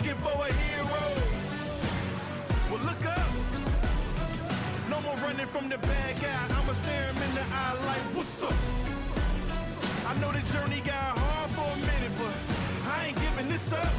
looking for a hero? Well, look up. No more running from the bad guy. I'ma stare him in the eye like, what's up? I know the journey got hard for a minute, but I ain't giving this up.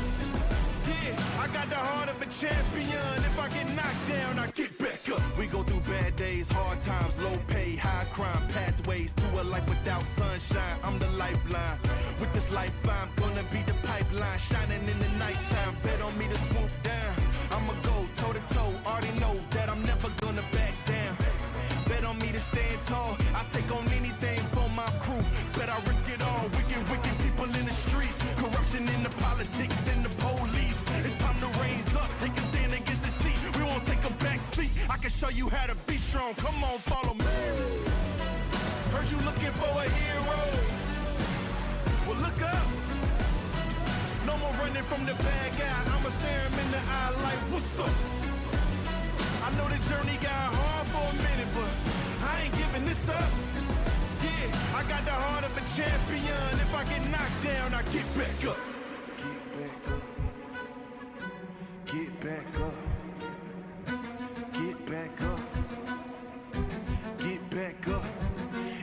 Yeah, I got the heart of a champion. If I get knocked down, I get back up. We go through bad days, hard times, low pay, high crime, pathways to a life without sunshine. I'm the lifeline. With this life, I'm gonna be the pipeline, shining in the nighttime. Bet on me to swoop down. I'ma go toe to toe. Already know that I'm never gonna back down. Bet on me to stand tall. I take on anything for my crew. Bet I risk it all. Wicked people in the streets. Corruption in the politics and the police. It's time to raise up. Take a stand against the seat. We won't take a back seat. I can show you how to be strong. Come on, follow me. Heard you looking for a hero. Well, look up. No more running from the bad guy. I'ma stare him in the eye like, what's up? I know the journey got hard for a minute, but I ain't giving this up. Yeah, I got the heart of a champion. If I get knocked down, I get back up. Get back up. Get back up. Get back up. Get back up.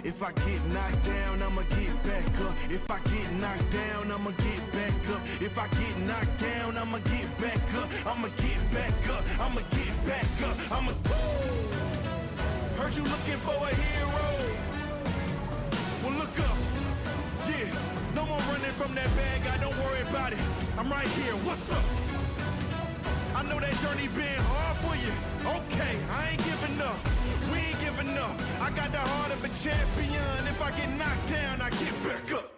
If I get knocked down, I'ma get back up. If I get knocked down, I'ma get back up. If I get knocked down, I'ma get back up. I'ma get back up. I'ma get back up. I'ma. Heard you looking for a hero. Well, look up. Yeah, no more running from that bad guy. Don't worry about it. I'm right here. What's up? I know that journey been hard for you. Okay, I ain't giving up. We ain't giving up. I got the heart of a champion. If I get knocked down, I get back up.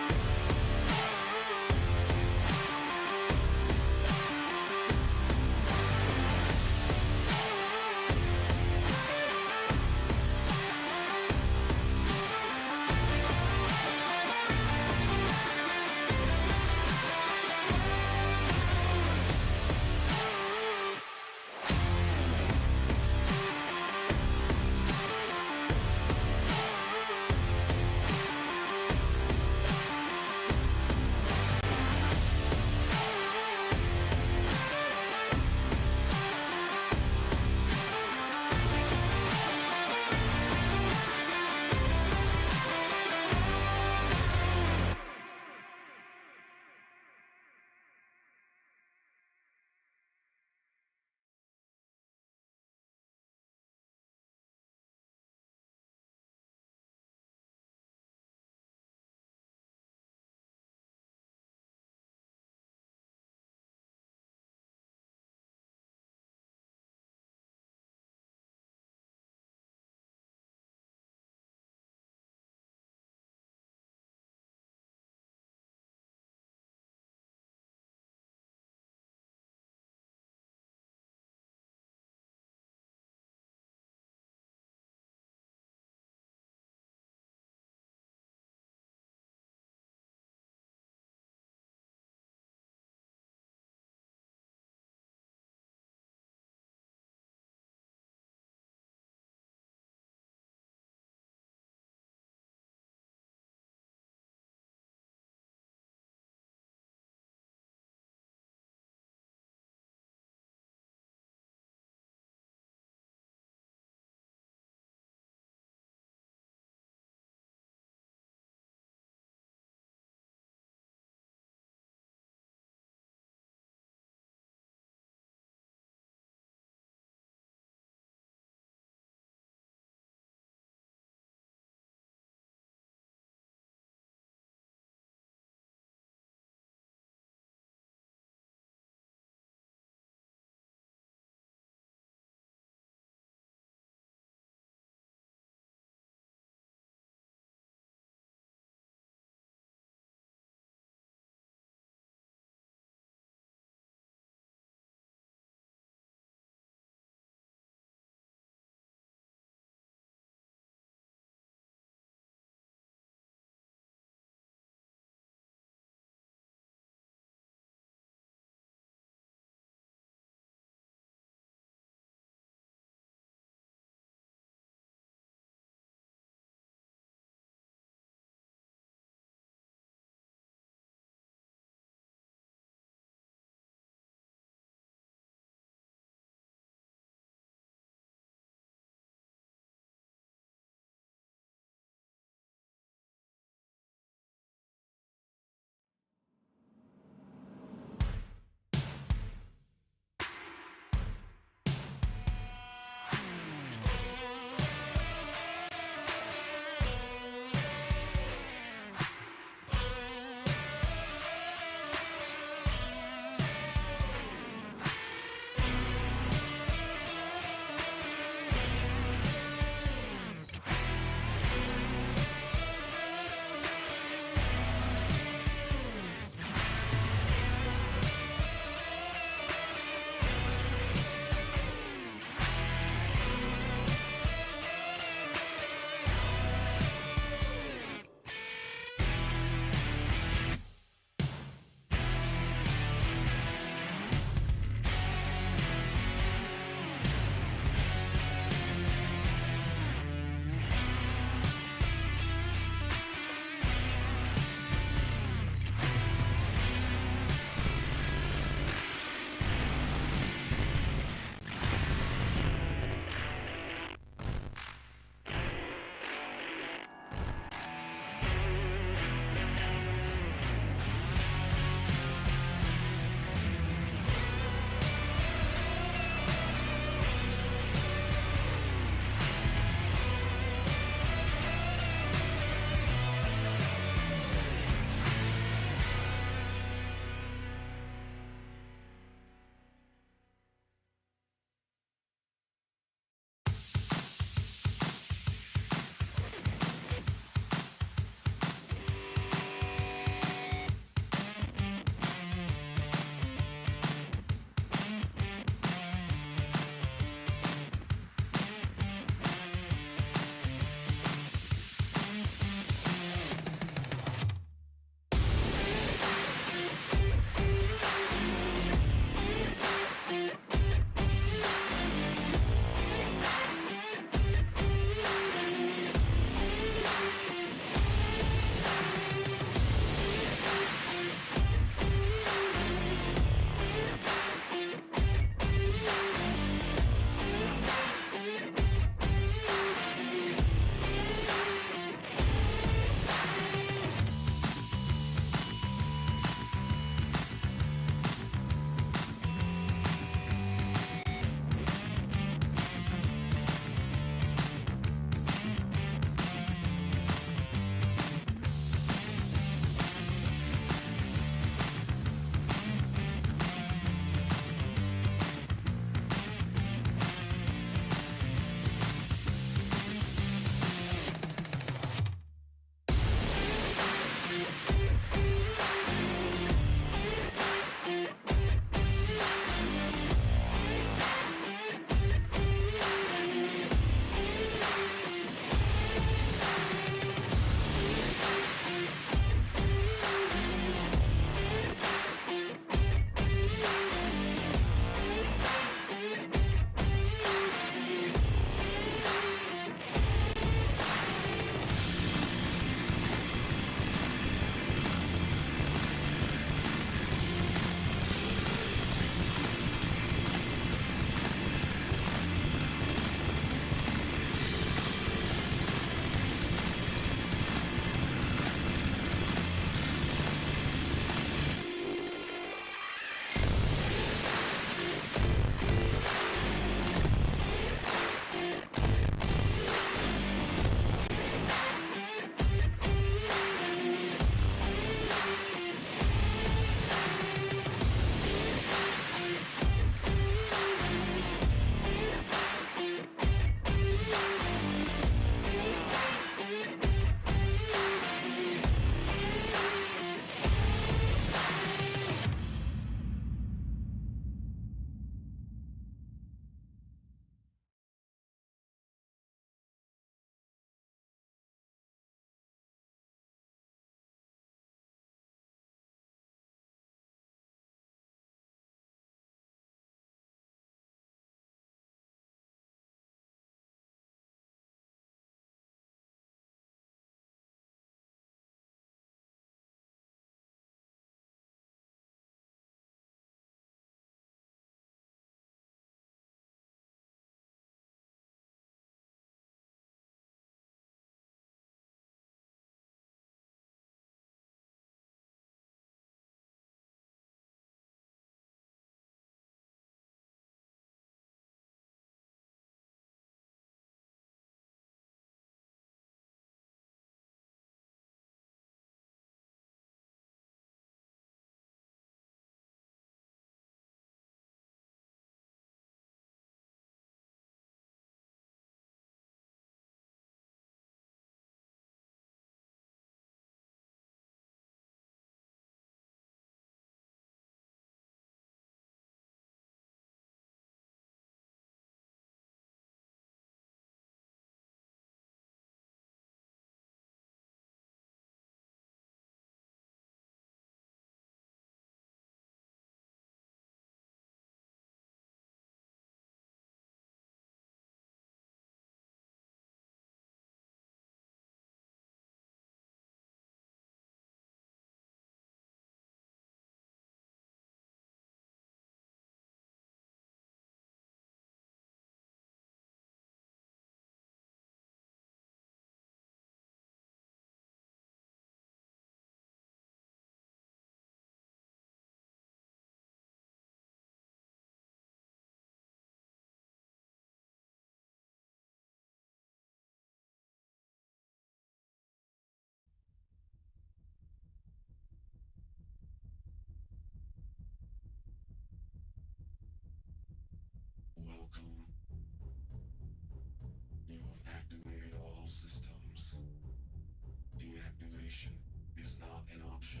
Separation is not an option.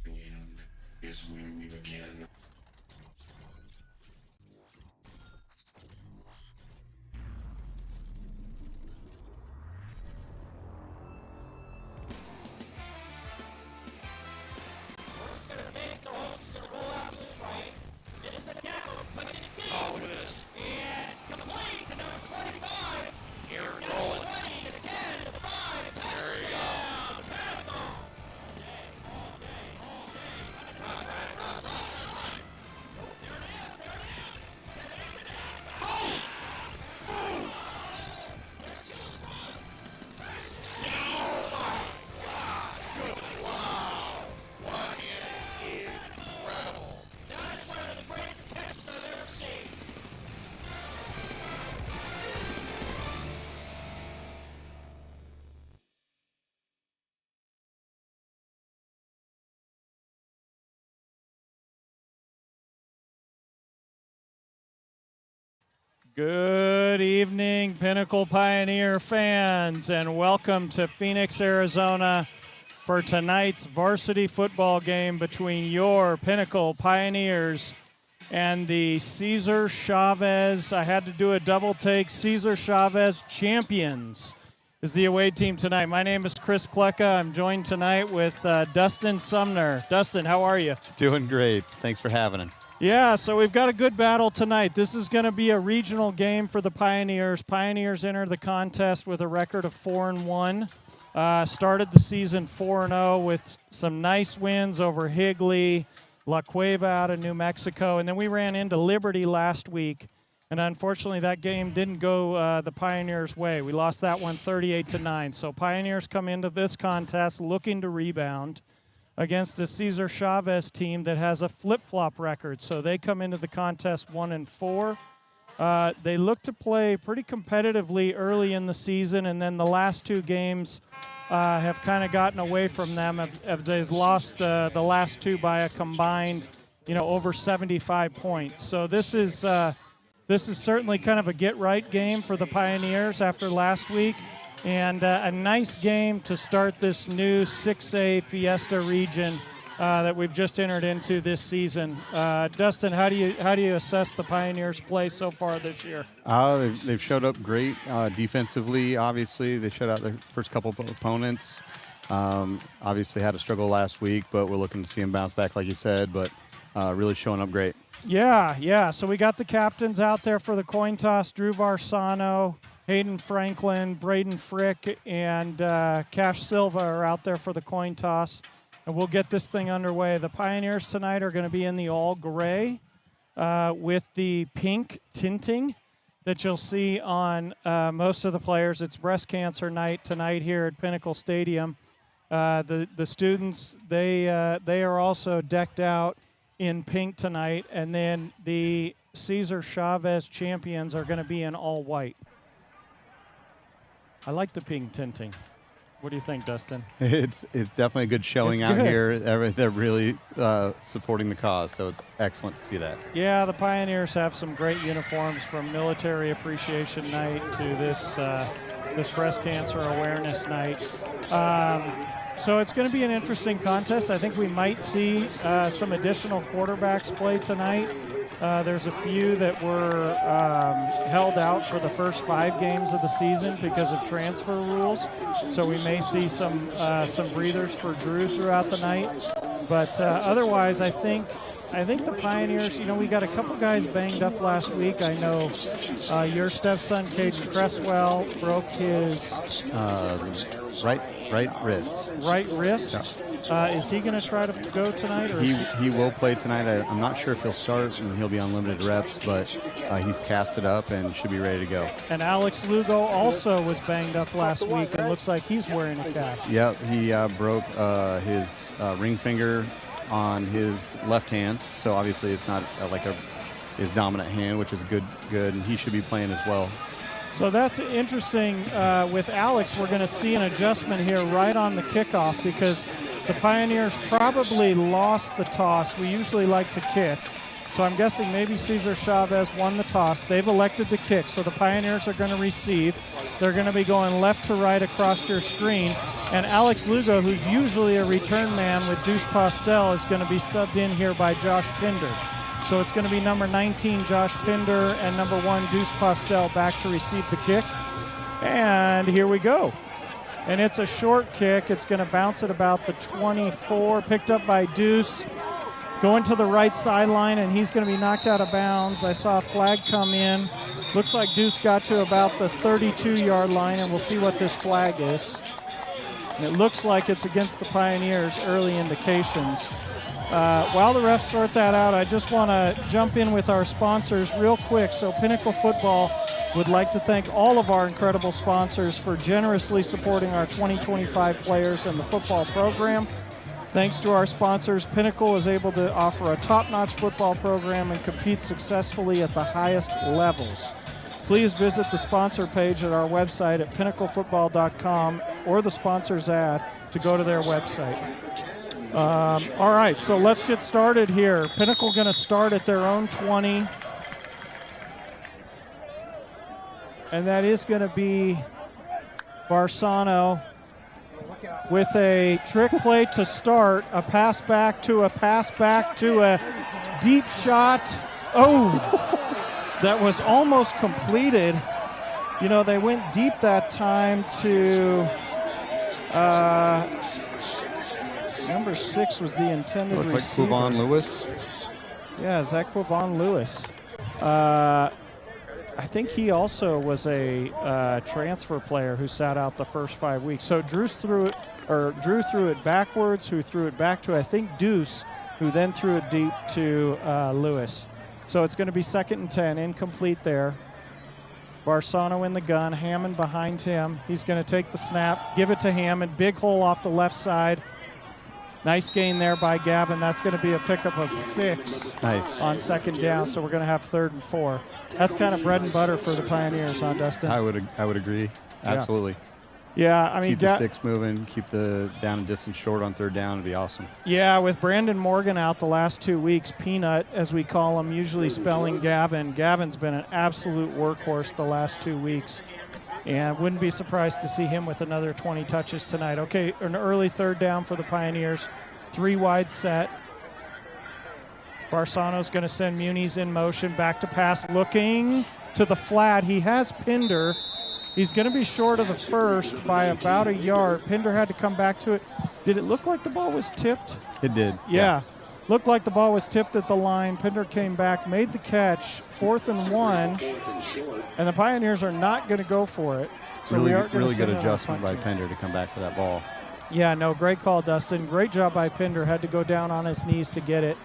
The end is where we begin. Oh, look at this. And complete to number 45. Here, rolling. 20 to the 10 to the 5. There you go. Pinnacle. All day. Run. There it is. Oh! Oh! Wow! What incredible! That is one of the greatest catches I've ever seen. Good evening, Pinnacle Pioneer fans, and welcome to Phoenix, Arizona for tonight's varsity football game between your Pinnacle Pioneers and the Cesar Chavez. I had to do a double take. Cesar Chavez Champions is the away team tonight. My name is Chris Klecka. I'm joined tonight with Dustin Sumner. Dustin, how are you? Doing great. Thanks for having us. Yeah, so we've got a good battle tonight. This is going to be a regional game for the Pioneers. Pioneers enter the contest with a record of 4-1. Started the season 4-0 with some nice wins over Higley, La Cueva out of New Mexico, and then we ran into Liberty last week, and unfortunately that game didn't go the Pioneers' way. We lost that one 38-9. So Pioneers come into this contest looking to rebound against the Cesar Chavez team that has a flip-flop record. So they come into the contest 1-4. They look to play pretty competitively early in the season, and then the last two games have kind of gotten away from them. They've lost the last two by a combined, over 75 points. So this is certainly kind of a get-right game for the Pioneers after last week. And a nice game to start this new 6A Fiesta region that we've just entered into this season. Dustin, how do you assess the Pioneers' play so far this year? They've showed up great defensively. Obviously, they shut out their first couple of opponents. Obviously, had a struggle last week, but we're looking to see them bounce back, like you said. But really showing up great. Yeah. So we got the captains out there for the coin toss: Drew Varsano, Hayden Franklin, Braden Frick, and Cash Silva are out there for the coin toss. And we'll get this thing underway. The Pioneers tonight are going to be in the all gray with the pink tinting that you'll see on most of the players. It's breast cancer night tonight here at Pinnacle Stadium. The students, they are also decked out in pink tonight. And then the Cesar Chavez champions are going to be in all white. I like the pink tinting. What do you think, Dustin? It's definitely a good showing out here. They're really supporting the cause, so it's excellent to see that. Yeah, the Pioneers have some great uniforms, from Military Appreciation Night to this Breast Cancer Awareness Night. So it's going to be an interesting contest. I think we might see some additional quarterbacks play tonight. There's a few that were held out for the first 5 games of the season because of transfer rules. So we may see some breathers for Drew throughout the night. But otherwise, I think the Pioneers, we got a couple guys banged up last week. I know your stepson, Caden Cresswell, broke his right wrist. Right wrist? Is he going to try to go tonight? Or he will play tonight. I'm not sure if he'll start and he'll be on limited reps, but he's casted up and should be ready to go. And Alex Lugo also was banged up last week and looks like he's wearing a cast. Yep, he broke his ring finger on his left hand, so obviously it's not like a his dominant hand, which is good, and he should be playing as well. So that's interesting. With Alex, we're going to see an adjustment here right on the kickoff because the Pioneers probably lost the toss. We usually like to kick. So I'm guessing maybe Cesar Chavez won the toss. They've elected to kick, so the Pioneers are going to receive. They're going to be going left to right across your screen. And Alex Lugo, who's usually a return man with Deuce Postel, is going to be subbed in here by Josh Pinder. So it's going to be number 19, Josh Pinder, and number 1, Deuce Postel, back to receive the kick. And here we go. And it's a short kick. It's going to bounce at about the 24, picked up by Deuce. Going to the right sideline, and he's going to be knocked out of bounds. I saw a flag come in. Looks like Deuce got to about the 32-yard line, and we'll see what this flag is. And it looks like it's against the Pioneers, early indications. While the refs sort that out, I just want to jump in with our sponsors real quick. So Pinnacle Football would like to thank all of our incredible sponsors for generously supporting our 2025 players and the football program. Thanks to our sponsors, Pinnacle is able to offer a top-notch football program and compete successfully at the highest levels. Please visit the sponsor page at our website at pinnaclefootball.com or the sponsors ad to go to their website. All right, so let's get started here. Pinnacle going to start at their own 20. And that is going to be Barsano with a trick play to start, a pass back to a deep shot. Oh, that was almost completed. You know, they went deep that time to number 6 was the intended Looks receiver. like Quavon Lewis. Yeah, is that Quavon Lewis? I think he also was a transfer player who sat out the first 5 weeks. So Drew threw it backwards, who threw it back to, I think, Deuce, who then threw it deep to Lewis. So it's going to be 2nd and 10, incomplete there. Barsano in the gun, Hammond behind him. He's going to take the snap, give it to Hammond, big hole off the left side. Nice gain there by Gavin. That's going to be a pickup of 6 Nice. on 2nd down, so we're going to have 3rd and 4. That's kind of bread and butter for the Pioneers, huh, Dustin? I would agree. Absolutely. Yeah, I mean, keep the sticks moving, keep the down and distance short on 3rd down. It'd be awesome. Yeah, with Brandon Morgan out the last 2 weeks, Peanut, as we call him, usually spelling Gavin. Gavin's been an absolute workhorse the last 2 weeks. And wouldn't be surprised to see him with another 20 touches tonight. Okay, an early 3rd down for the Pioneers. 3 wide set. Barsano's going to send Muniz in motion, back to pass, looking to the flat. He has Pinder. He's going to be short of the first by about a yard. Pinder had to come back to it. Did it look like the ball was tipped? It did. Yeah. Looked like the ball was tipped at the line. Pinder came back, made the catch, 4th and 1. And the Pioneers are not going to go for it. So really good adjustment by Pinder to come back for that ball. Yeah, no, great call, Dustin. Great job by Pinder. Had to go down on his knees to get it.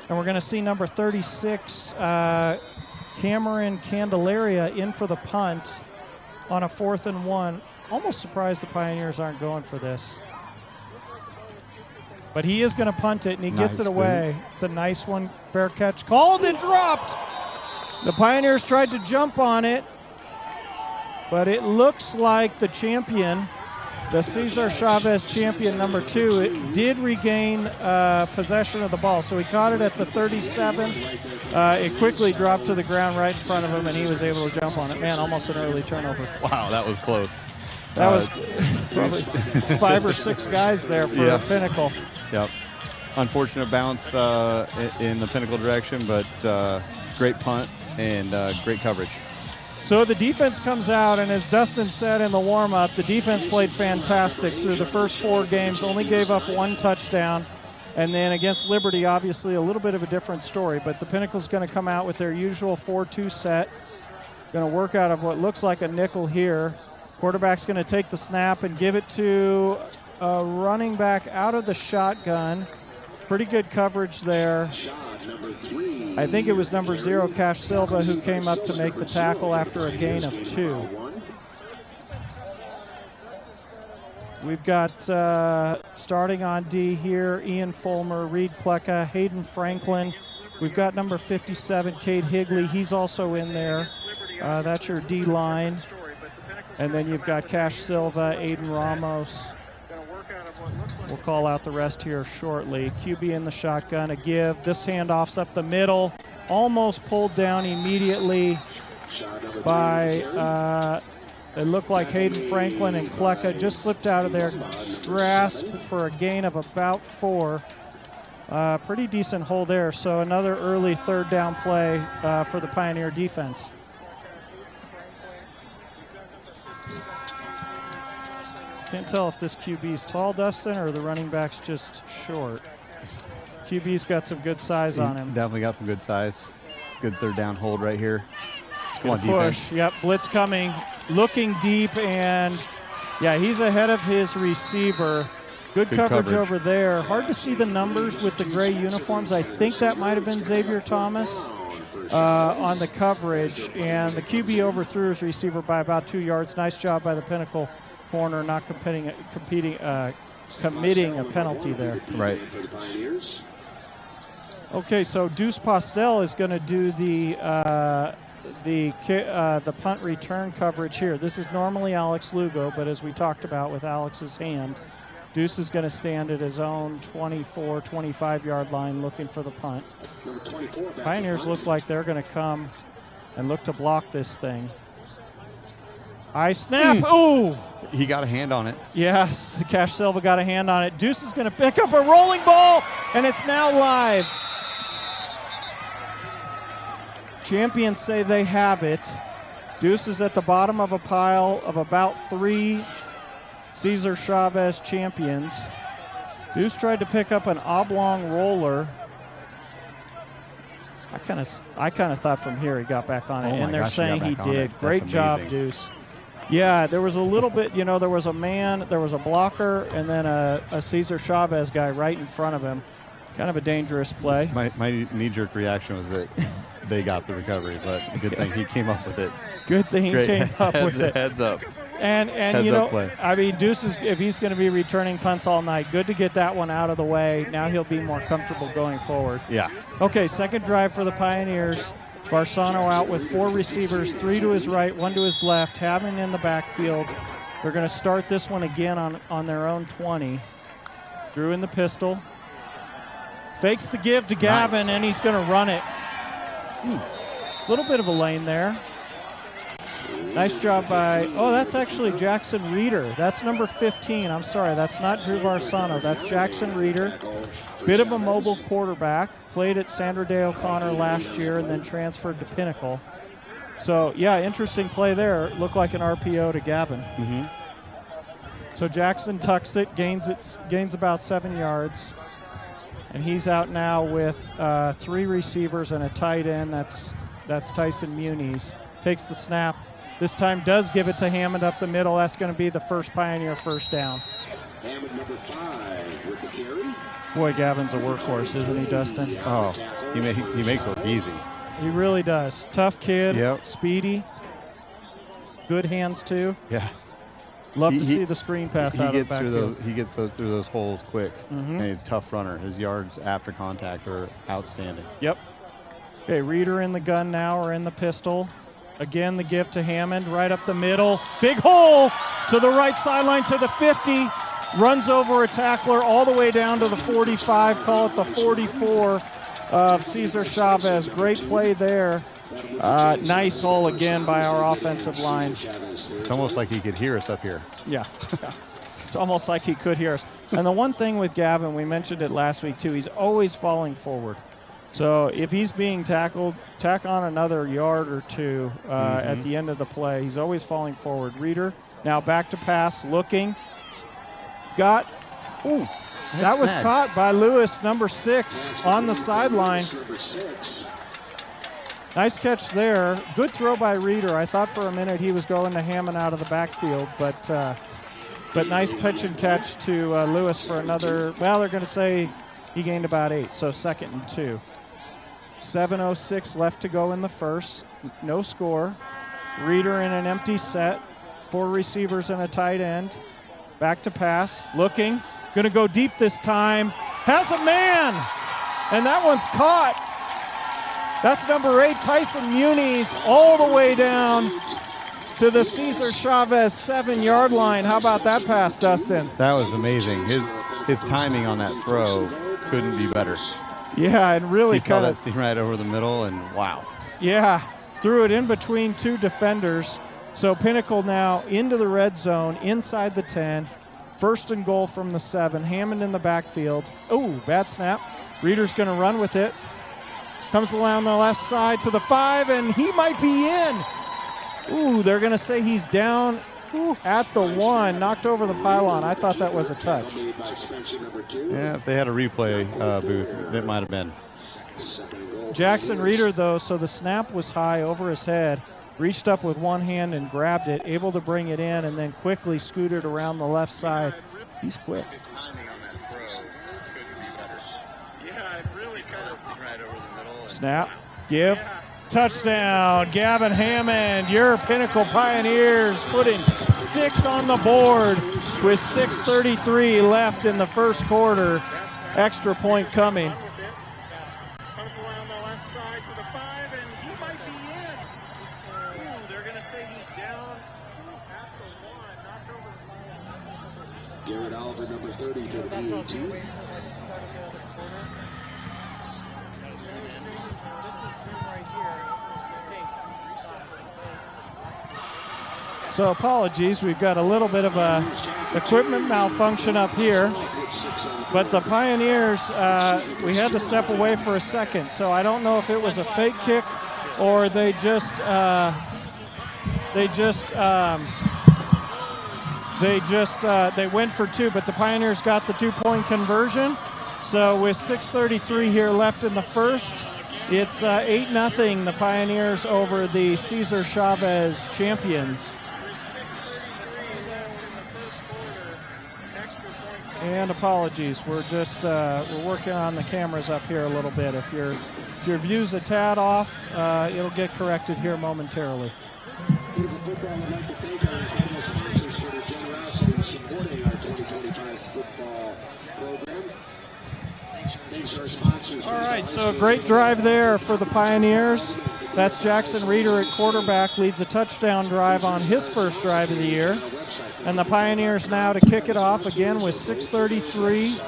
And we're going to see number 36, Cameron Candelaria, in for the punt on a 4th and 1. Almost surprised the Pioneers aren't going for this. But he is going to punt it, and he gets it away. It's a nice one. Fair catch. Called and dropped. The Pioneers tried to jump on it, but it looks like the champion, the Cesar Chavez champion, number 2, it did regain possession of the ball. So he caught it at the 37. It quickly dropped to the ground right in front of him, and he was able to jump on it. Man, almost an early turnover. Wow, that was close. That was probably 5 or 6 guys there for Pinnacle. Yep. Unfortunate bounce in the Pinnacle direction, but great punt and great coverage. So the defense comes out, and as Dustin said in the warm-up, the defense played fantastic through the first 4 games, only gave up 1 touchdown. And then against Liberty, obviously a little bit of a different story, but the Pinnacle's going to come out with their usual 4-2 set. Going to work out of what looks like a nickel here. Quarterback's going to take the snap and give it to a running back out of the shotgun. Pretty good coverage there. I think it was number 0, Cash Silva, who came up to make the tackle after a gain of 2. We've got starting on D here, Ian Fulmer, Reed Kleka, Hayden Franklin, We've got number 57, Cade Higley. He's also in there. That's your D-line. And then you've got Cash Silva, Aiden Ramos. We'll call out the rest here shortly. QB in the shotgun, a give. This handoff's up the middle. Almost pulled down immediately by, it looked like Hayden Franklin and Kleka. Just slipped out of their grasp for a gain of about 4. Pretty decent hole there. So another early third down play for the Pioneer defense. Can't tell if this QB's tall, Dustin, or the running back's just short. QB's got some good size on him. Definitely got some good size. It's a good third down hold right here. Come on, push. defense. Yep, blitz coming. Looking deep, and yeah, he's ahead of his receiver. Good coverage over there. Hard to see the numbers with the gray uniforms. I think that might have been Xavier Thomas on the coverage, and the QB overthrew his receiver by about 2 yards. Nice job by the Pinnacle corner, not committing a penalty there. Right. Okay, so Deuce Postel is going to do the punt return coverage here. This is normally Alex Lugo, but as we talked about with Alex's hand, Deuce is going to stand at his own 24, 25-yard line looking for the punt. Pioneers look like they're going to come and look to block this thing. High snap. Ooh! He got a hand on it. Yes, Cash Silva got a hand on it. Deuce is going to pick up a rolling ball, and it's now live. Champions say they have it. Deuce is at the bottom of a pile of about 3 Cesar Chavez champions. Deuce tried to pick up an oblong roller. I kind of thought from here he got back on it, and they're saying he did. Great job, Deuce. Yeah, there was a little bit, there was a man, there was a blocker, and then a Cesar Chavez guy right in front of him. Kind of a dangerous play. My knee-jerk reaction was that they got the recovery, but a good thing he came up with it. Good thing he came up with it. Heads up. And play. I mean, Deuce if he's going to be returning punts all night, good to get that one out of the way. Now he'll be more comfortable going forward. Yeah. Okay, second drive for the Pioneers. Barsano out with 4 receivers, 3 to his right, 1 to his left, having in the backfield. They're going to start this one again on their own 20. Drew in the pistol. Fakes the give to Gavin, and he's going to run it. A little bit of a lane there. Nice job by, that's actually Jackson Reeder. That's number 15. I'm sorry, that's not Drew Varsano. That's Jackson Reeder. Bit of a mobile quarterback. Played at Sandra Day O'Connor last year and then transferred to Pinnacle. So, yeah, interesting play there. Looked like an RPO to Gavin. Mm-hmm. So Jackson tucks it, gains about 7 yards. And he's out now with 3 receivers and a tight end. That's Tyson Muniz. Takes the snap. This time does give it to Hammond up the middle. That's going to be the first Pioneer first down. Hammond, number 5, with the carry. Boy, Gavin's a workhorse, isn't he, Dustin? Oh, he makes it look easy. He really does. Tough kid, Yep. Speedy, good hands too. Yeah. Love to see the screen pass out of the backfield. He gets through those holes quick. Mm-hmm. And he's a tough runner. His yards after contact are outstanding. Yep. Okay, Reeder in the gun now, or in the pistol. Again, the give to Hammond, right up the middle. Big hole to the right sideline to the 50. Runs over a tackler all the way down to the 45. Call it the 44 of Cesar Chavez. Great play there. Nice hole again by our offensive line. It's almost like he could hear us up here. Yeah. It's almost like he could hear us. And the one thing with Gavin, we mentioned it last week too, he's always falling forward. So if he's being tackled, tack on another yard or 2 at the end of the play. He's always falling forward. Reeder now back to pass, looking. Got, that was caught by Lewis, number 6, on the sideline. Nice catch there. Good throw by Reeder. I thought for a minute he was going to Hammond out of the backfield, but nice pitch and catch to Lewis for another, well, they're going to say he gained about 8, so 2nd and 2. 7:06 left to go in the first. No score. Reeder in an empty set. 4 receivers and a tight end. Back to pass. Looking. Going to go deep this time. Has a man. And that one's caught. That's number 8, Tyson Muniz, all the way down to the Cesar Chavez 7-yard line. How about that pass, Dustin? That was amazing. His timing on that throw couldn't be better. Yeah, and really he saw kind that of seam right over the middle, and wow. Yeah, threw it in between 2 defenders. So Pinnacle now into the red zone, inside the 10. 1st and goal from the 7. Hammond in the backfield. Oh, bad snap. Reeder's going to run with it. Comes along the left side to the 5, and he might be in. Ooh, they're going to say he's down at the 1, knocked over the pylon. I thought that was a touch. Yeah, if they had a replay booth, that might have been. Jackson Reeder, though, so the snap was high over his head, reached up with one hand and grabbed it, able to bring it in, and then quickly scooted around the left side. He's quick. His timing on that throw couldn't be better. Yeah, I really saw that seam right over the middle. Snap, give, touchdown. Gavin Hammond, your Pinnacle Pioneers putting 6 on the board with 6:33 left in the first quarter. Extra point coming. Comes around the left side to the 5, and he might be in. Ooh, they're going to say he's down at the 1, knocked over the Garrett Oliver, number 30, to the PAT. This is Zoom right here. So apologies, we've got a little bit of a equipment malfunction up here, but the Pioneers, we had to step away for a second, so I don't know if it was a fake kick or they went for 2, but the Pioneers got the 2-point conversion. So with 6:33 here left in the first, it's 8-0 the Pioneers over the Cesar Chavez champions. And apologies, we're just we're working on the cameras up here a little bit. If your view's a tad off, it'll get corrected here momentarily. All right, so a great drive there for the Pioneers. That's Jackson Reeder at quarterback, leads a touchdown drive on his first drive of the year. And the Pioneers now to kick it off again with 6:33.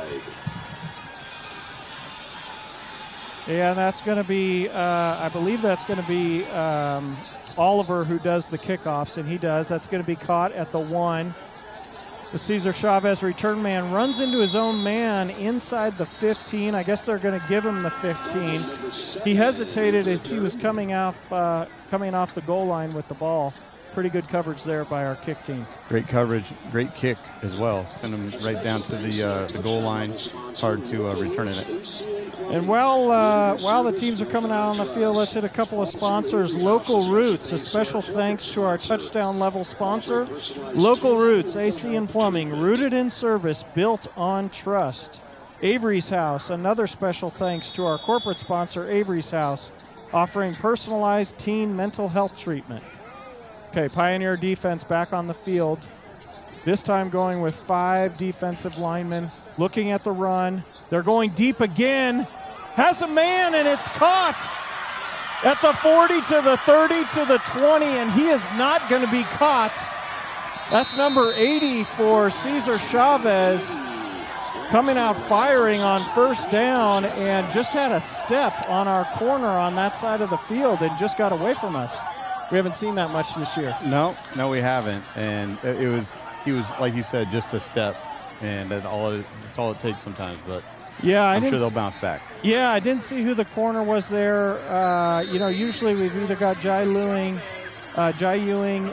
And that's going to be, I believe that's going to be Oliver who does the kickoffs, and he does. That's going to be caught at the 1. The Cesar Chavez return man runs into his own man inside the 15. I guess they're going to give him the 15. He hesitated as he was coming off the goal line with the ball. Pretty good coverage there by our kick team. Great coverage, great kick as well. Send him right down to the goal line. It's hard to return it. And while the teams are coming out on the field, let's hit a couple of sponsors. Local Roots, a special thanks to our touchdown level sponsor. Local Roots, AC and Plumbing, rooted in service, built on trust. Avery's House, another special thanks to our corporate sponsor, Avery's House, offering personalized teen mental health treatment. Okay, Pioneer defense back on the field. This time going with 5 defensive linemen, looking at the run. They're going deep again. Has a man, and it's caught at the 40 to the 30 to the 20, and he is not going to be caught. That's number 80 for Cesar Chavez, coming out firing on first down, and just had a step on our corner on that side of the field and just got away from us. We haven't seen that much this year. No, we haven't. And he was, like you said, just a step, and that's all it takes sometimes. But yeah, I'm sure they'll bounce back. Yeah, I didn't see who the corner was there. Usually we've either got Jai Ewing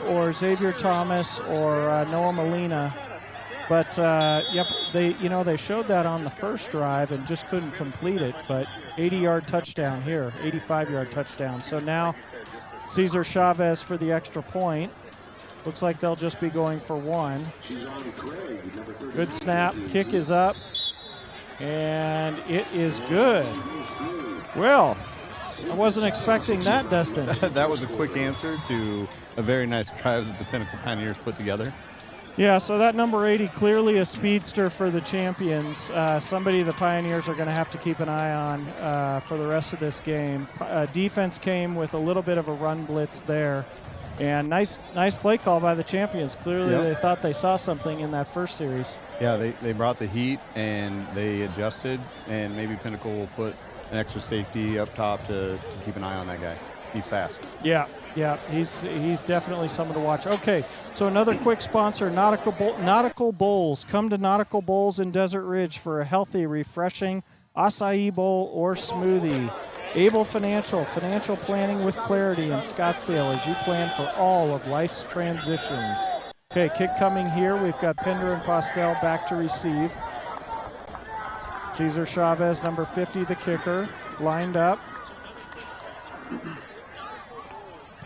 or Xavier Thomas or Noah Molina. But they showed that on the first drive and just couldn't complete it. But 80-yard touchdown here, 85-yard touchdown. So now Cesar Chavez for the extra point. Looks like they'll just be going for 1. Good snap. Kick is up. And it is good. Well, I wasn't expecting that, Dustin. That was a quick answer to a very nice drive that the Pinnacle Pioneers put together. Yeah, so that number 80, clearly a speedster for the champions. Somebody the Pioneers are going to have to keep an eye on for the rest of this game. Defense came with a little bit of a run blitz there. And nice play call by the champions. Clearly they thought they saw something in that first series. Yeah, they brought the heat and they adjusted, and maybe Pinnacle will put an extra safety up top to keep an eye on that guy. He's fast. Yeah, he's definitely someone to watch. Okay, so another quick sponsor, Nautical Bowls. Come to Nautical Bowls in Desert Ridge for a healthy, refreshing acai bowl or smoothie. Able Financial planning with clarity in Scottsdale as you plan for all of life's transitions. Okay, kick coming here. We've got Pender and Postel back to receive. Cesar Chavez, number 50, the kicker, lined up.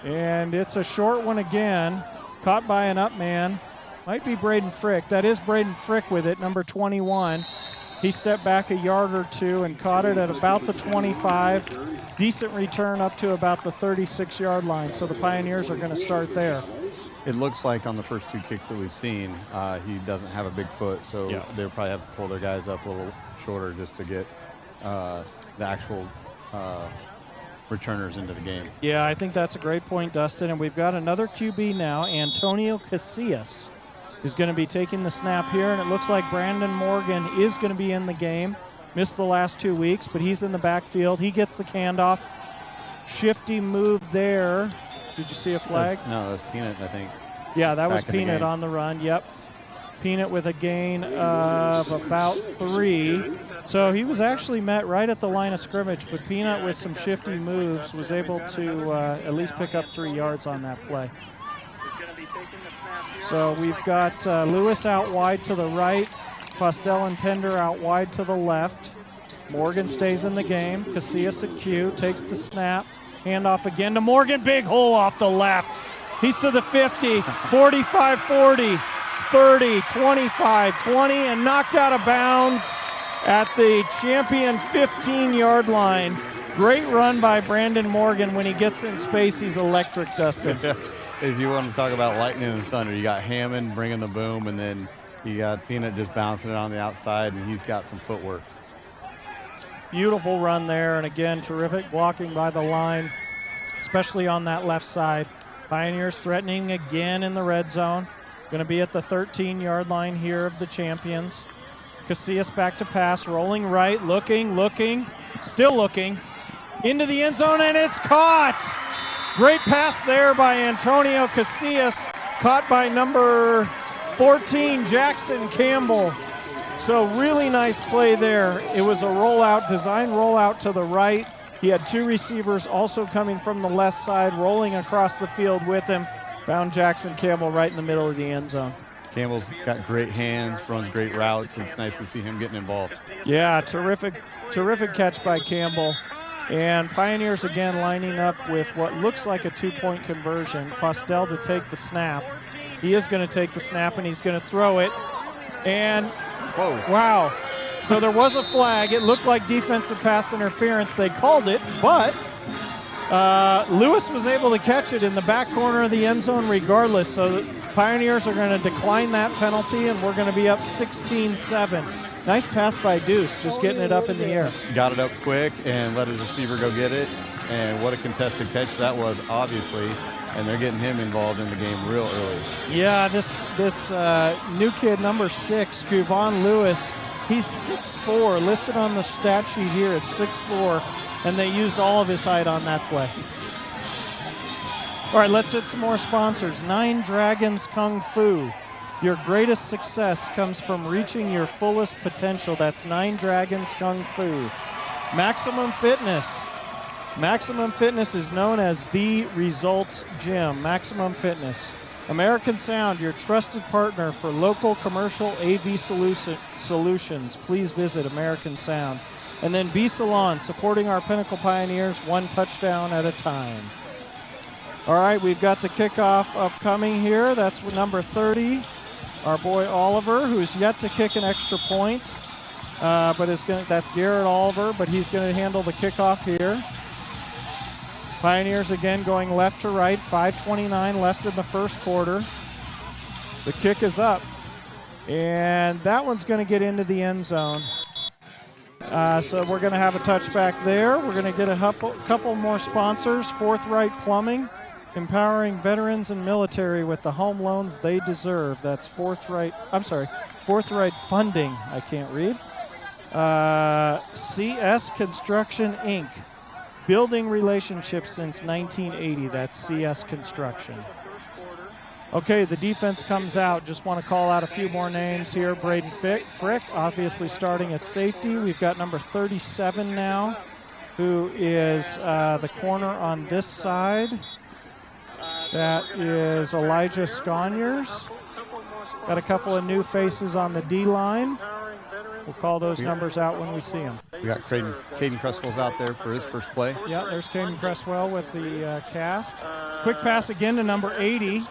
And it's a short one again, caught by an up man. Might be Braden Frick. That is Braden Frick with it, number 21. He stepped back a yard or two and caught it at about the 25. Decent return up to about the 36-yard line, so the Pioneers are going to start there. It looks like on the first two kicks that we've seen, he doesn't have a big foot, so they'll probably have to pull their guys up a little shorter just to get the actual returners into the game. Yeah, I think that's a great point, Dustin. And we've got another QB now, Antonio Casillas, who's going to be taking the snap here. And it looks like Brandon Morgan is going to be in the game. Missed the last 2 weeks, but he's in the backfield. He gets the handoff. Shifty move there. Did you see a flag? No, that's Peanut, I think. Yeah, that was Peanut on the run. Yep. Peanut with a gain of about 3. So he was actually met right at the line of scrimmage, but Peanut with some shifty moves was able to at least pick up 3 yards on that play. So we've got Lewis out wide to the right, Postel and Pender out wide to the left. Morgan stays in the game. Casillas at Q, takes the snap. Handoff again to Morgan, big hole off the left. He's to the 50, 45, 40, 30, 25, 20, and knocked out of bounds at the champion 15-yard line. Great run by Brandon Morgan. When he gets in space, he's electric, Dustin. If you want to talk about lightning and thunder, you got Hammond bringing the boom, and then you got Peanut just bouncing it on the outside, and he's got some footwork. Beautiful run there, and again, terrific blocking by the line, especially on that left side. Pioneers threatening again in the red zone. Going to be at the 13-yard line here of the champions. Casillas back to pass, rolling right, looking, still looking. Into the end zone, and it's caught! Great pass there by Antonio Casillas, caught by number 14, Jackson Campbell. So really nice play there. It was a rollout, design rollout to the right. He had 2 receivers also coming from the left side, rolling across the field with him. Found Jackson Campbell right in the middle of the end zone. Campbell's got great hands, runs great routes. It's nice to see him getting involved. Yeah, terrific catch by Campbell. And Pioneers again lining up with what looks like a 2-point conversion. Postel to take the snap. He is going to take the snap, and he's going to throw it. And, wow. So there was a flag. It looked like defensive pass interference. They called it, but Lewis was able to catch it in the back corner of the end zone regardless. So the Pioneers are going to decline that penalty, and we're going to be up 16-7. Nice pass by Deuce, just getting it up in the air. Got it up quick and let his receiver go get it. And what a contested catch that was, obviously. And they're getting him involved in the game real early. Yeah, this new kid, number 6, Kuvon Lewis, he's 6'4", listed on the stat sheet here at 6'4", and they used all of his height on that play. All right, let's hit some more sponsors. 9 Dragons Kung Fu. Your greatest success comes from reaching your fullest potential. That's 9 Dragons Kung Fu. Maximum Fitness. Maximum Fitness is known as the Results Gym. Maximum Fitness. American Sound, your trusted partner for local commercial AV solutions. Please visit American Sound. And then B Salon, supporting our Pinnacle Pioneers 1 touchdown at a time. All right, we've got the kickoff upcoming here. That's number 30, our boy Oliver, who's yet to kick an extra point. But that's Garrett Oliver, but he's going to handle the kickoff here. Pioneers again going left to right, 5:29 left in the first quarter. The kick is up. And that one's going to get into the end zone. So we're going to have a touchback there. We're going to get a couple more sponsors. Forthright Plumbing, empowering veterans and military with the home loans they deserve. That's Forthright Funding. I can't read. CS Construction, Inc. Building relationships since 1980. That's CS Construction. Okay, the defense comes out. Just want to call out a few more names here. Braden Frick, obviously starting at safety. We've got number 37 now, who is the corner on this side. That is Elijah Sconyers. Got a couple of new faces on the D-line. We'll call those numbers out when we see them. We got Caden Cresswell's out there for his first play. Yeah, there's Caden Cresswell with the cast. Quick pass again to number 80.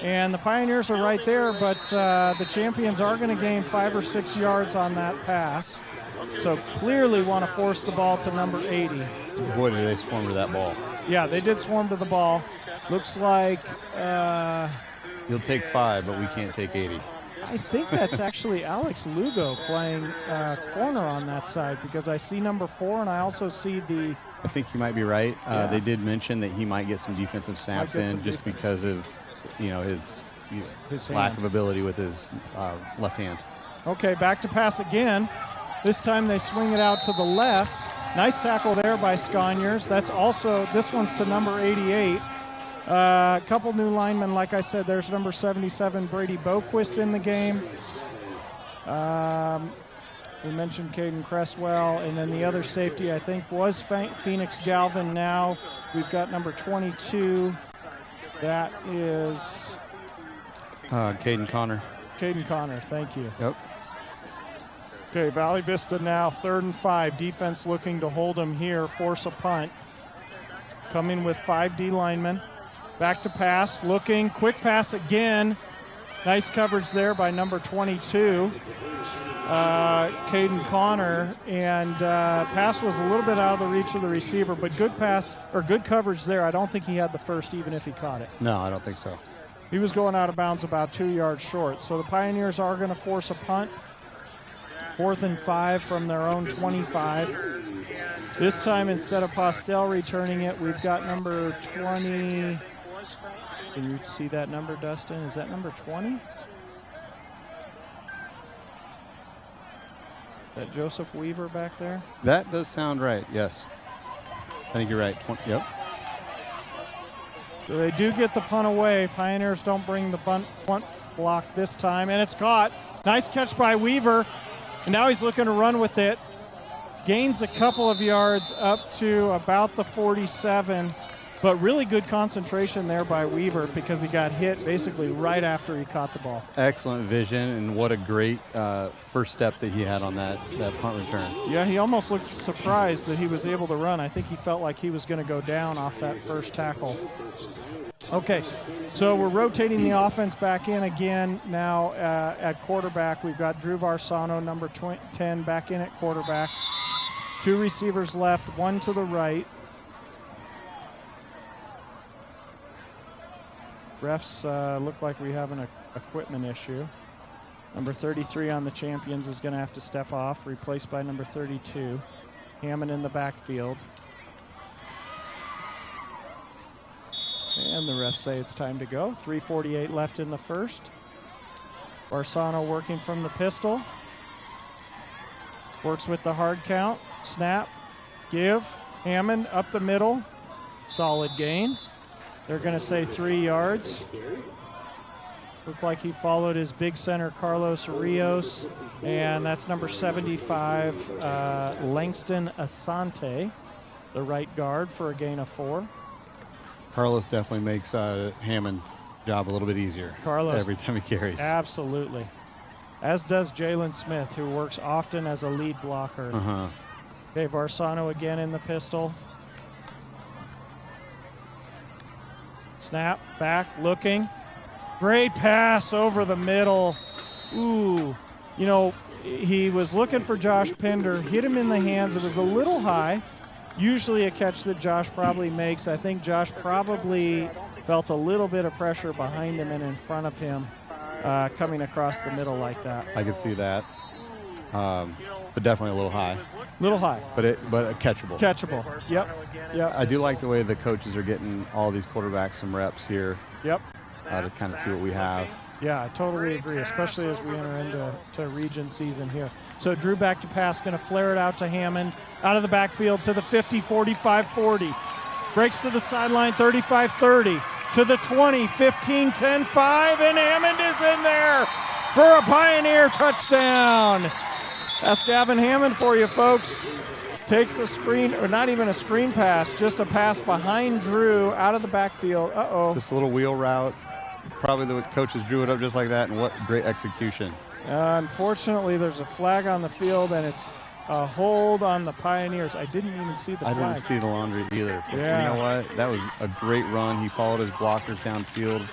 And the Pioneers are right there, but the Champions are going to gain 5 or 6 yards on that pass. So clearly want to force the ball to number 80. Boy, did they swarm to that ball. Yeah, they did swarm to the ball. Looks like... You'll take 5, but we can't take 80. I think that's actually Alex Lugo playing corner on that side, because I see number 4 and I also see the... I think you might be right. Yeah. They did mention that he might get some defensive snaps in just because of his lack of ability with his left hand. Okay, back to pass again. This time they swing it out to the left. Nice tackle there by Sconyers. That's also, this one's to number 88. A couple new linemen, like I said, there's number 77, Brady Boquist in the game. We mentioned Caden Cresswell, and then the other safety, I think, was Phoenix Galvin now. We've got number 22. That is... Caden Connor. Caden Connor, thank you. Yep. Okay, Valley Vista now, 3rd and 5. Defense looking to hold them here, force a punt. Coming with 5 D linemen. Back to pass, looking, quick pass again. Nice coverage there by number 22, Caden Connor. And pass was a little bit out of the reach of the receiver, but good pass, or good coverage there. I don't think he had the first, even if he caught it. No, I don't think so. He was going out of bounds about 2 yards short. So the Pioneers are going to force a punt. 4th and 5 from their own 25. This time, instead of Postel returning it, we've got number 20. Can you see that number, Dustin? Is that number 20? Is that Joseph Weaver back there? That does sound right, yes. I think you're right. Yep. So they do get the punt away. Pioneers don't bring the punt block this time, and it's caught. Nice catch by Weaver, and now he's looking to run with it. Gains a couple of yards up to about the 47, but really good concentration there by Weaver because he got hit basically right after he caught the ball. Excellent vision, and what a great first step that he had on that punt return. Yeah, he almost looked surprised that he was able to run. I think he felt like he was going to go down off that first tackle. Okay, so we're rotating the offense back in again now at quarterback. We've got Drew Varsano, number 10, back in at quarterback. 2 receivers left, 1 to the right. Refs look like we have an equipment issue. Number 33 on the Champions is going to have to step off, replaced by number 32. Hammond in the backfield. And the refs say it's time to go. 3:48 left in the first. Varsano working from the pistol. Works with the hard count. Snap. Give. Hammond up the middle. Solid gain. They're going to say 3 yards. Looked like he followed his big center, Carlos Rios. And that's number 75, Langston Asante, the right guard, for a gain of 4. Carlos definitely makes Hammond's job a little bit easier every time he carries. Absolutely. As does Jalen Smith, who works often as a lead blocker. Okay, Varsano again in the pistol. Snap, back, looking. Great pass over the middle. Ooh. You know, he was looking for Josh Pender, hit him in the hands. It was a little high. Usually a catch that Josh probably makes. I think Josh probably felt a little bit of pressure behind him and in front of him. coming across the middle like that. I could see that. But definitely a little high. Little high. But catchable. Catchable. Yep. I do like the way the coaches are getting all these quarterbacks some reps here. Yep. To kind of see what we have. Yeah, I totally agree, especially as we enter into region season here. So Drew back to pass, going to flare it out to Hammond. Out of the backfield to the 50, 45, 40. Breaks to the sideline, 35, 30. To the 20, 15, 10, 5, and Hammond is in there for a Pioneer touchdown. That's Gavin Hammond for you, folks. Takes the screen, or not even a screen pass, just a pass behind Drew out of the backfield. Uh-oh. Just a little wheel route. Probably the coaches drew it up just like that, and what great execution. Unfortunately, there's a flag on the field, and it's a hold on the Pioneers. I didn't even see the flag. I didn't see the laundry either. Yeah. You know what? That was a great run. He followed his blockers downfield.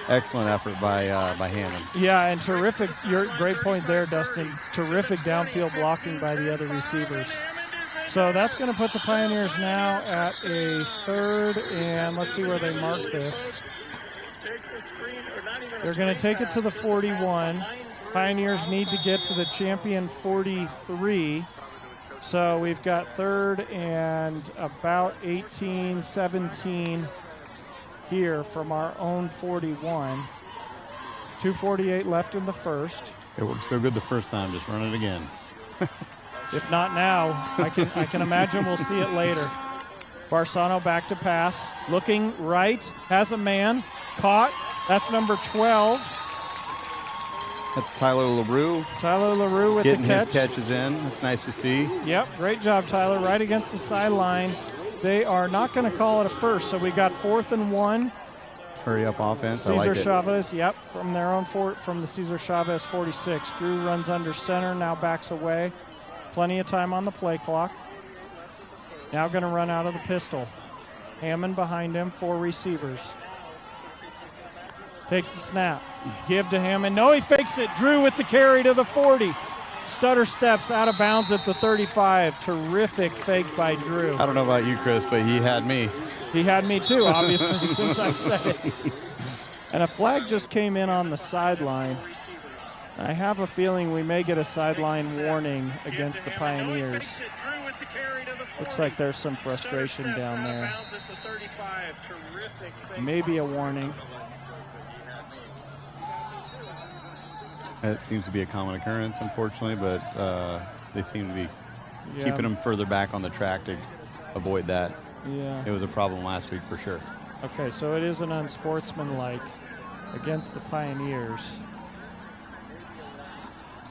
Excellent effort by Hammond. Yeah, and terrific. Great point there, Dustin. Terrific downfield blocking by the other receivers. So that's going to put the Pioneers now at a third, and let's see where they mark this. They're going to take it to the 41. Pioneers need to get to the champion 43. So we've got third and about 18, 17 here from our own 41. 2:48 left in the first. It worked so good the first time. Just run it again. If not now, I can imagine we'll see it later. Barsano back to pass. Looking right. Has a man. Caught. That's number 12. That's Tyler LaRue. Tyler LaRue with getting the catch. His catches in. That's nice to see. Yep, great job, Tyler. Right against the sideline. They are not going to call it a first, so we got 4th and 1. Hurry up offense. Cesar I like Chavez, yep, from their own from the Cesar Chavez 46. Drew runs under center, now backs away. Plenty of time on the play clock. Now going to run out of the pistol. Hammond behind him, 4 receivers. Takes the snap. Give to Hammond. No, he fakes it. Drew with the carry to the 40. Stutter steps out of bounds at the 35. Terrific fake by Drew. I don't know about you, Chris, but he had me. He had me too, obviously, since I said it. And a flag just came in on the sideline. I have a feeling we may get a sideline warning against the Pioneers. Looks like there's some frustration down there. Maybe a warning. That seems to be a common occurrence, unfortunately, but they seem to be keeping them further back on the track to avoid that. Yeah. It was a problem last week for sure. Okay, so it is an unsportsmanlike against the Pioneers.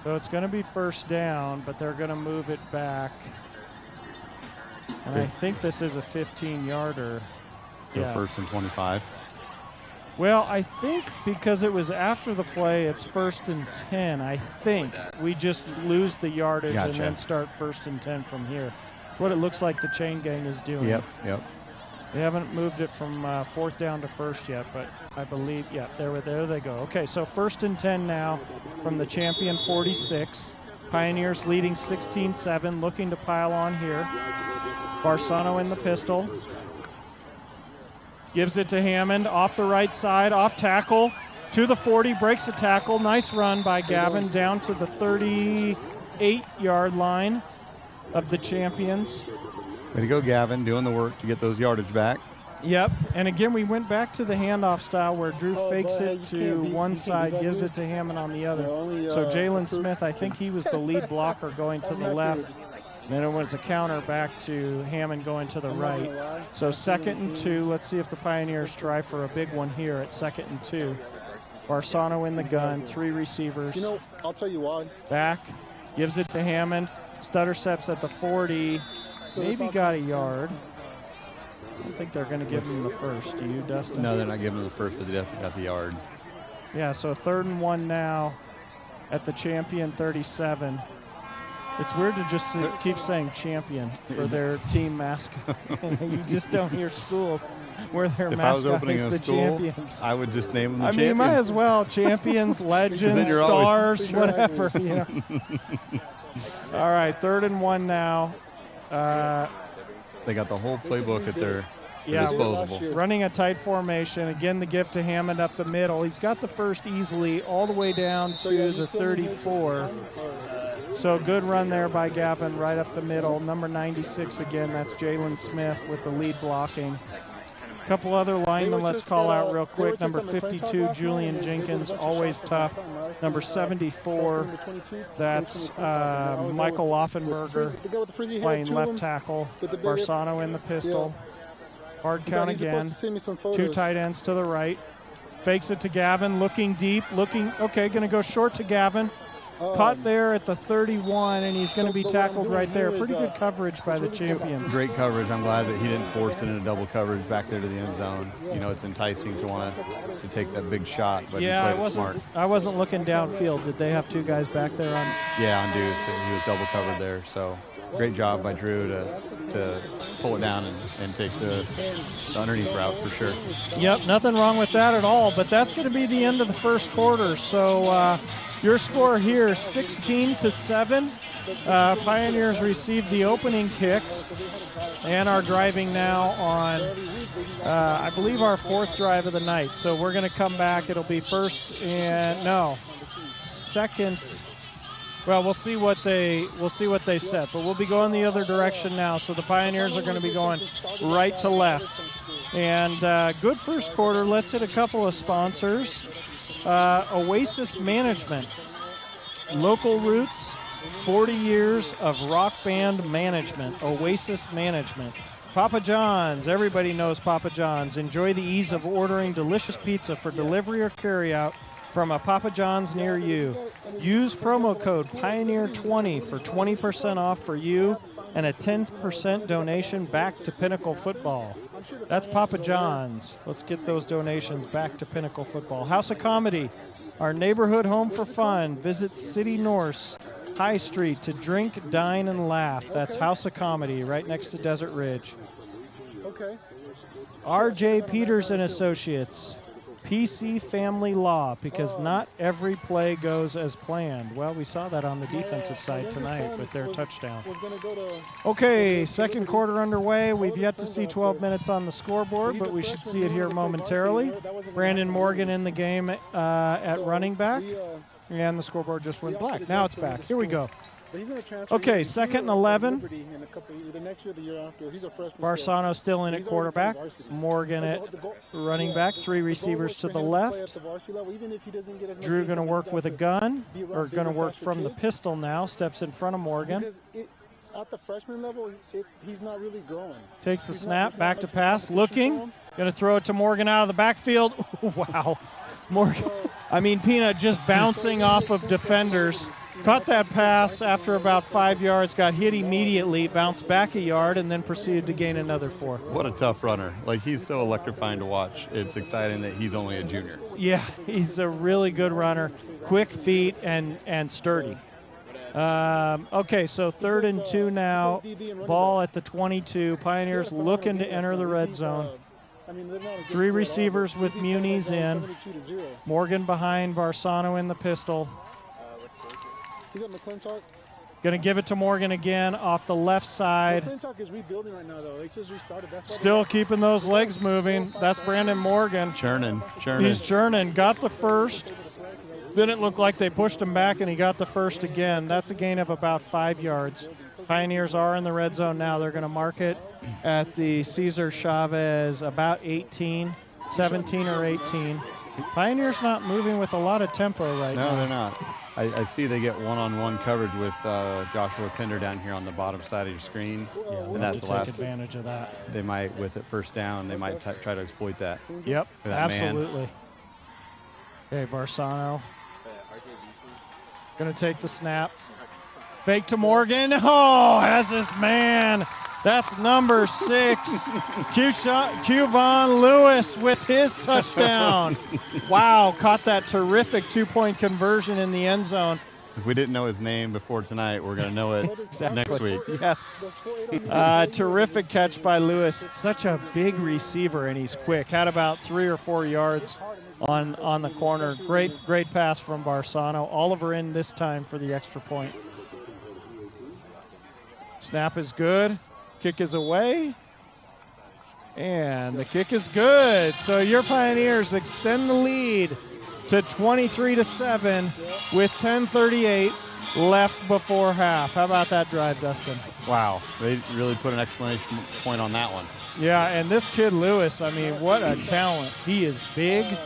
So it's going to be first down, but they're going to move it back. And I think this is a 15-yarder. So first and 25. Well, I think because it was after the play, it's 1st and 10. I think we just lose the yardage and then start 1st and 10 from here. It's what it looks like the chain gang is doing. Yep. They haven't moved it from 4th down to 1st yet, but I believe, there they go. Okay, so 1st and 10 now from the champion 46. Pioneers leading 16-7, looking to pile on here. Barsano in the pistol. Gives it to Hammond, off the right side, off tackle, to the 40, breaks a tackle. Nice run by Gavin down to the 38-yard line of the champions. Way to go, Gavin, doing the work to get those yardage back. Yep, and again, we went back to the handoff style where Drew fakes it to one side, gives it to Hammond on the other. So Jalen Smith, I think he was the lead blocker going to the left. Then it was a counter back to Hammond going to the right. So 2nd and 2. Let's see if the Pioneers try for a big one here at 2nd and 2. Barsano in the gun, 3 receivers. You know, I'll tell you why. Back, gives it to Hammond. Stutter steps at the 40. Maybe got a yard. I don't think they're going to give him the first. Do you, Dustin? No, they're not giving him the first, but they definitely got the yard. Yeah, so 3rd and 1 now at the champion 37. It's weird to just keep saying champion for their team mascot. You just don't hear schools where their mascot is the champions. I would just name them the champions. I mean, you might as well. Champions, legends, stars, whatever. You know. All right, 3rd and 1 now. They got the whole playbook at their Yeah, disposable. running a tight formation. Again, the give to Hammond up the middle. He's got the first easily all the way down to the 34. So good run there by Gavin right up the middle. Number 96 again, that's Jalen Smith with the lead blocking. A couple other linemen let's call out real quick. Number 52, Julian Jenkins, always tough. Number 74, that's Michael Offenberger playing left tackle. Barsano in the pistol. Hard count again. 2 tight ends to the right. Fakes it to Gavin, looking deep, okay, going to go short to Gavin. Caught there at the 31, and he's going to be tackled right there. Pretty good coverage by the champions. Great coverage. I'm glad that he didn't force it into double coverage back there to the end zone. You know, it's enticing to want to take that big shot, but he played it smart. I wasn't looking downfield. Did they have 2 guys back there on? Yeah, on Deuce. He was double covered there. So great job by Drew to pull it down and take the underneath route for sure. Yep, nothing wrong with that at all. But that's going to be the end of the first quarter. So your score here, 16-7. Pioneers received the opening kick and are driving now on, I believe, our 4th drive of the night. So we're going to come back. It'll be second. Well, we'll see what they set, but we'll be going the other direction now. So the Pioneers are going to be going right to left. And good first quarter. Let's hit a couple of sponsors. Oasis Management, local roots, 40 years of rock band management. Oasis Management. Papa John's, everybody knows Papa John's. Enjoy the ease of ordering delicious pizza for delivery or carryout from a Papa John's near you. Use promo code Pioneer20 for 20% off for you and a 10% donation back to Pinnacle Football. That's Papa John's. Let's get those donations back to Pinnacle Football. House of Comedy, our neighborhood home for fun. Visit City Norse High Street to drink, dine, and laugh. That's House of Comedy right next to Desert Ridge. Okay. R.J. Peters and Associates, PC Family Law, because not every play goes as planned. Well, we saw that on the defensive side tonight with their touchdown. Okay, second quarter underway. We've yet to see 12 minutes on the scoreboard, but we should see it here momentarily. Brandon Morgan in the game at running back, and the scoreboard just went black. Now it's back. Here we go. Okay, second and 11. Barsano still in at quarterback. Morgan at running back. 3 receivers to the left. Drew going to work with a gun, or going to work from the pistol now. Steps in front of Morgan. At the freshman level, he's not really growing. Takes the snap, back to pass, looking. Going to throw it to Morgan out of the backfield. Wow. Morgan, Peanut just bouncing off of defenders. Caught that pass after about 5 yards, got hit immediately, bounced back a yard, and then proceeded to gain another 4. What a tough runner. Like, he's so electrifying to watch. It's exciting that he's only a junior. Yeah, he's a really good runner. Quick feet and sturdy. Okay, so 3rd and 2 now. Ball at the 22. Pioneers looking to enter the red zone. 3 receivers with Muniz in. Morgan behind Barsano in the pistol. Going to give it to Morgan again off the left side. Still keeping those legs moving. That's Brandon Morgan. Churning. He's churning. Got the first. Then it looked like they pushed him back, and he got the first again. That's a gain of about 5 yards. Pioneers are in the red zone now. They're going to mark it at the Cesar Chavez, about 18, 17 or 18. Pioneers not moving with a lot of tempo right now. No, they're not. I see they get one-on-one coverage with Joshua Pinder down here on the bottom side of your screen. Yeah, we'll and that's have to the take last advantage of that. They might, with it first down, they might try to exploit that. Yep, that absolutely. Okay, Barsano. Going to take the snap. Fake to Morgan. Oh, has his man. That's number 6. Qvon Lewis with his touchdown. Wow, caught that terrific 2-point conversion in the end zone. If we didn't know his name before tonight, we're going to know it next week. Yes. Terrific catch by Lewis. Such a big receiver, and he's quick. Had about 3 or 4 yards on the corner. Great pass from Barsano. Oliver in this time for the extra point. Snap is good. Kick is away. And the kick is good. So your Pioneers extend the lead to 23-7 with 10:38 left before half. How about that drive, Dustin? Wow, they really put an exclamation point on that one. Yeah, and this kid Lewis, I mean, what a talent. He is big,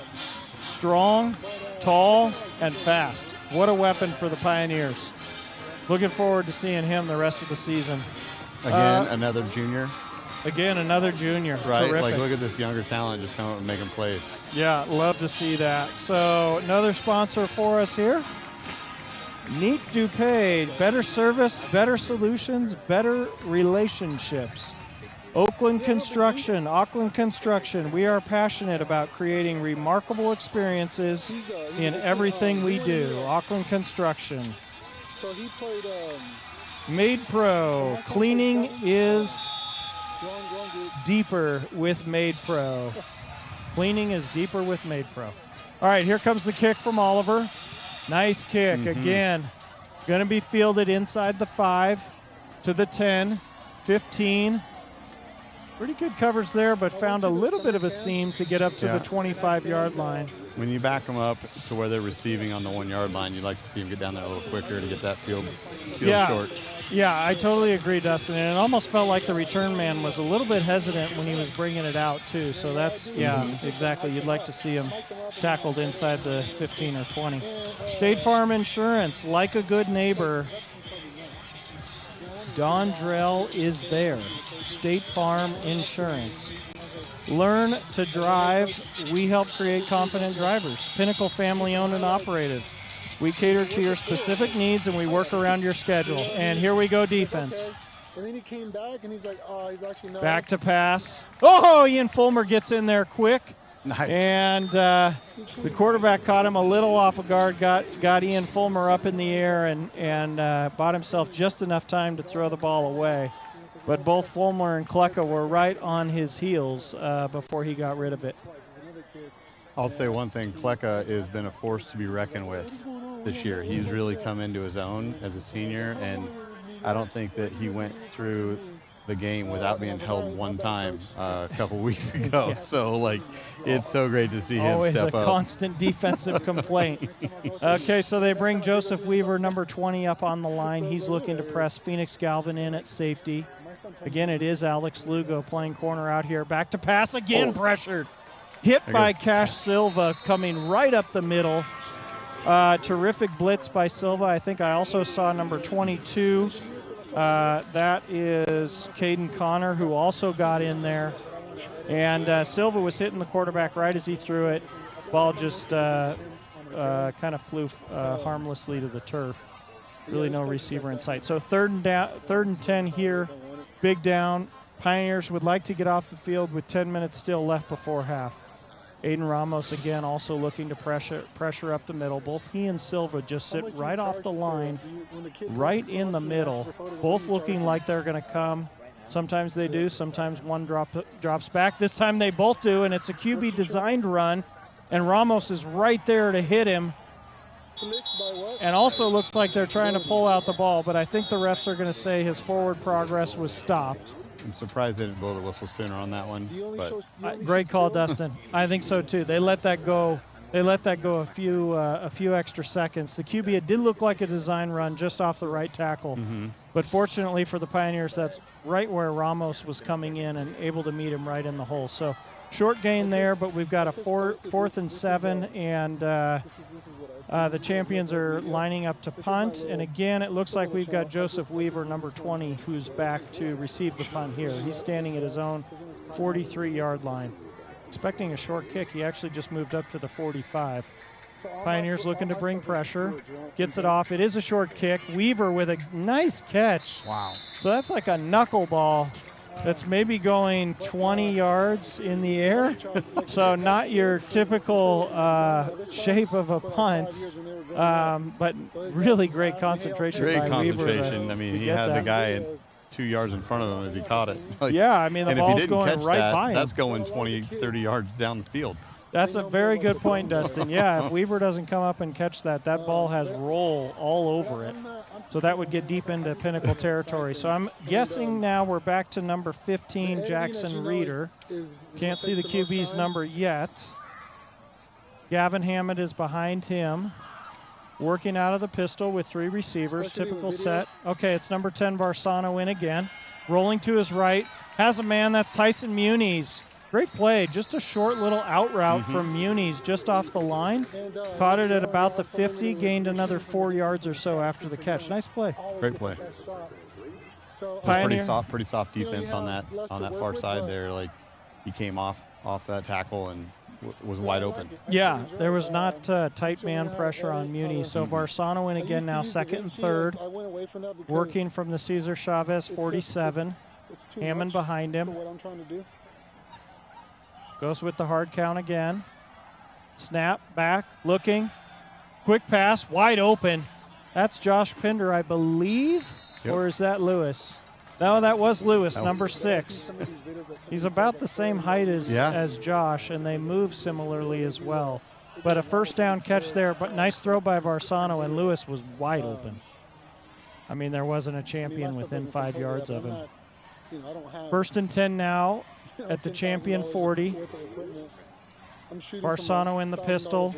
strong, tall, and fast. What a weapon for the Pioneers. Looking forward to seeing him the rest of the season. Again, another junior. Again, another junior. Right, Terrific. like look at this younger talent just coming up and making plays. Yeah, love to see that. So another sponsor for us here. Neat DuPay, better service, better solutions, better relationships. Auckland Construction, we are passionate about creating remarkable experiences in everything we do. Auckland Construction. So he played Made Pro, cleaning is wrong group. deeper with Made Pro. Cleaning is deeper with Made Pro. All right, here comes the kick from Oliver. Nice kick. Again, going to be fielded inside the 5 to the 10, 15. Pretty good coverage there, but found a little bit of a seam to get up to the 25-yard line. When you back them up to where they're receiving on the 1-yard line, you'd like to see them get down there a little quicker to get that field short. Yeah, I totally agree, Dustin. And it almost felt like the return man was a little bit hesitant when he was bringing it out, too. So that's, exactly. You'd like to see him tackled inside the 15 or 20. State Farm Insurance, like a good neighbor, Don Drell is there. State Farm Insurance. Learn to drive. We help create confident drivers. Pinnacle, family owned and operated. We cater to your specific needs and we work around your schedule. And here we go, defense. And then he came back and he's like, oh, he's actually not. Back to pass. Oh, Ian Fulmer gets in there quick. Nice. And the quarterback caught him a little off of guard, got Ian Fulmer up in the air and bought himself just enough time to throw the ball away. But both Fulmer and Kleka were right on his heels before he got rid of it. I'll say one thing, Kleka has been a force to be reckoned with this year. He's really come into his own as a senior, and I don't think that he went through the game without being held one time a couple weeks ago. So, it's so great to see him step up. Always a constant defensive complaint. Okay, so they bring Joseph Weaver, number 20, up on the line. He's looking to press Phoenix Galvin in at safety. Again, it is Alex Lugo playing corner out here. Back to pass again, pressured. Hit by Cash Silva coming right up the middle. Terrific blitz by Silva. I think I also saw number 22. That is Caden Connor, who also got in there. And Silva was hitting the quarterback right as he threw it. Ball just kind of flew harmlessly to the turf. Really no receiver in sight. So third and 10 here. Big down. Pioneers would like to get off the field with 10 minutes still left before half. Aiden Ramos again also looking to pressure up the middle. Both he and Silva just sit right off the line, right in the middle. Both looking like they're going to come. Sometimes they do. Sometimes one drops back. This time they both do, and it's a QB designed run, and Ramos is right there to hit him. And also looks like they're trying to pull out the ball, but I think the refs are going to say his forward progress was stopped. I'm surprised they didn't blow the whistle sooner on that one. But great call, Dustin. I think so too. They let that go. They let that go a few extra seconds. The QB, it did look like a design run just off the right tackle, but fortunately for the Pioneers, that's right where Ramos was coming in and able to meet him right in the hole. So short gain there, but we've got a fourth and 7, and the champions are lining up to punt. And again, it looks like we've got Joseph Weaver, number 20, who's back to receive the punt here. He's standing at his own 43-yard line. Expecting a short kick. He actually just moved up to the 45. Pioneers looking to bring pressure. Gets it off. It is a short kick. Weaver with a nice catch. wow. So that's like a knuckleball that's maybe going 20 yards in the air. So not your typical shape of a punt, but really great concentration by Weaver. Great concentration. I mean, he had the guy 2 yards in front of him as he caught it. Yeah, I mean, the ball's going right by him. That's going 20, 30 yards down the field. That's a very good point, Dustin. Yeah, if Weaver doesn't come up and catch that, that ball has roll all over it. So that would get deep into Pinnacle territory. So I'm guessing now we're back to number 15, Jackson Reeder. Can't see the QB's number yet. Gavin Hammond is behind him, working out of the pistol with 3 receivers, typical set. Okay, it's number 10, Varsano in again. Rolling to his right, has a man, that's Tyson Muniz. Great play, just a short little out route from Muniz just off the line. Caught it at about the 50, gained another 4 yards or so after the catch. Nice play. Great play. Pioneer. Pretty soft defense on that far side there. Like he came off that tackle and was wide open. Yeah, there was not tight man pressure on Muniz. So Varsano in again now, second and third. Working from the Cesar Chavez 47. Hammond behind him. Goes with the hard count again. Snap, back, looking. Quick pass, wide open. That's Josh Pinder, I believe. Yep. Or is that Lewis? No, that was Lewis, number 6. He's about the same height as Josh, and they move similarly as well. But a first down catch there, but nice throw by Varsano, and Lewis was wide open. I mean, there wasn't a champion within 5 yards of him. First and 10 now at the champion 40. Varsano in the pistol,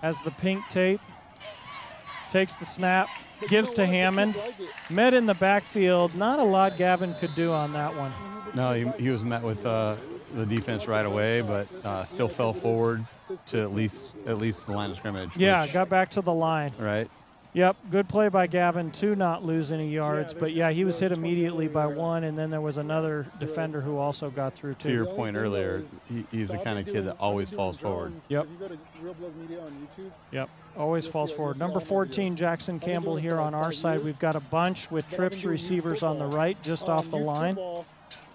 has the pink tape, takes the snap, gives to Hammond. Met in the backfield. Not a lot Gavin could do on that one. No, he was met with the defense right away, but still fell forward to at least the line of scrimmage. Yeah, got back to the line. Right. Yep, good play by Gavin to not lose any yards. But, yeah, he was hit immediately by one, and then there was another defender who also got through, too. To your point earlier, he's the kind of kid that always falls forward. Yep. Yep, always falls forward. Number 14, Jackson Campbell here on our side. We've got a bunch with trips receivers on the right just off the line.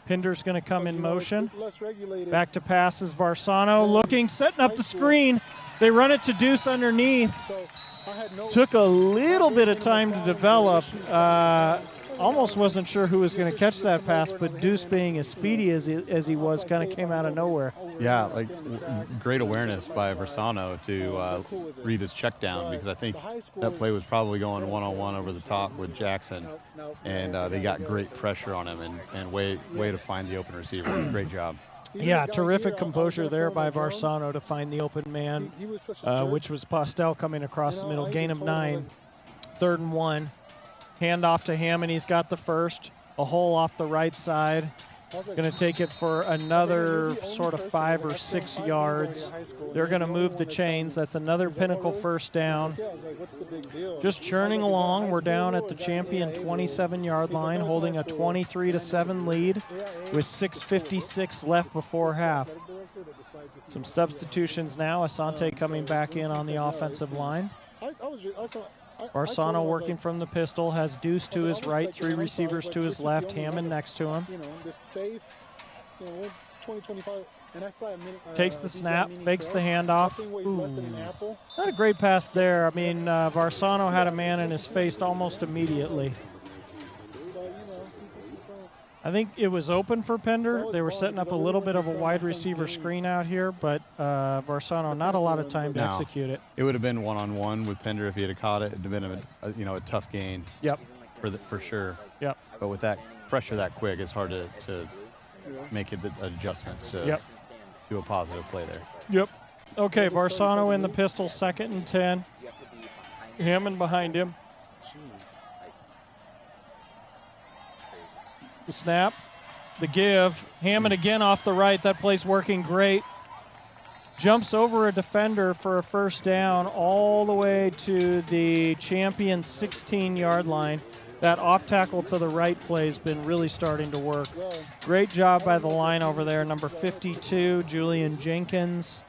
Pinder's going to come in motion. Back to passes. Varsano looking, setting up the screen. They run it to Deuce underneath. Took a little bit of time to develop. Almost wasn't sure who was going to catch that pass, but Deuce, being as speedy as he was, kind of came out of nowhere. Yeah, like great awareness by Varsano to read his check down, because I think that play was probably going one-on-one over the top with Jackson, and they got great pressure on him and way to find the open receiver. Great job. Yeah, terrific composure there by Varsano to find the open man, which was Postel coming across the middle. Gain of 9, 3rd and 1. Hand off to Hammond. He's got the first. A hole off the right side. Going to take it for another sort of 5 or 6 yards. They're going to move the chains. That's another Pinnacle first down. Just churning along. We're down at the champion 27-yard line, holding a 23-7 lead with 6:56 left before half. Some substitutions now. Asante coming back in on the offensive line. Varsano working from the pistol, has Deuce to his right, 3 receivers to his left, Hammond next to him. Takes the snap, fakes the handoff. Ooh. Not a great pass there. I mean, Varsano had a man in his face almost immediately. I think it was open for Pender. They were setting up a little bit of a wide receiver screen out here, but Varsano, not a lot of time to execute it. It would have been one-on-one with Pender if he had caught it. It would have been a tough gain. Yep. For sure. Yep. But with that pressure that quick, it's hard to make the adjustments to do a positive play there. Yep. Okay, Varsano in the pistol, 2nd and 10. Hammond behind him. The snap, the give. Hammond again off the right. That play's working great. Jumps over a defender for a first down all the way to the champion 16-yard line. That off tackle to the right play has been really starting to work. Great job by the line over there. Number 52, Julian Jenkins.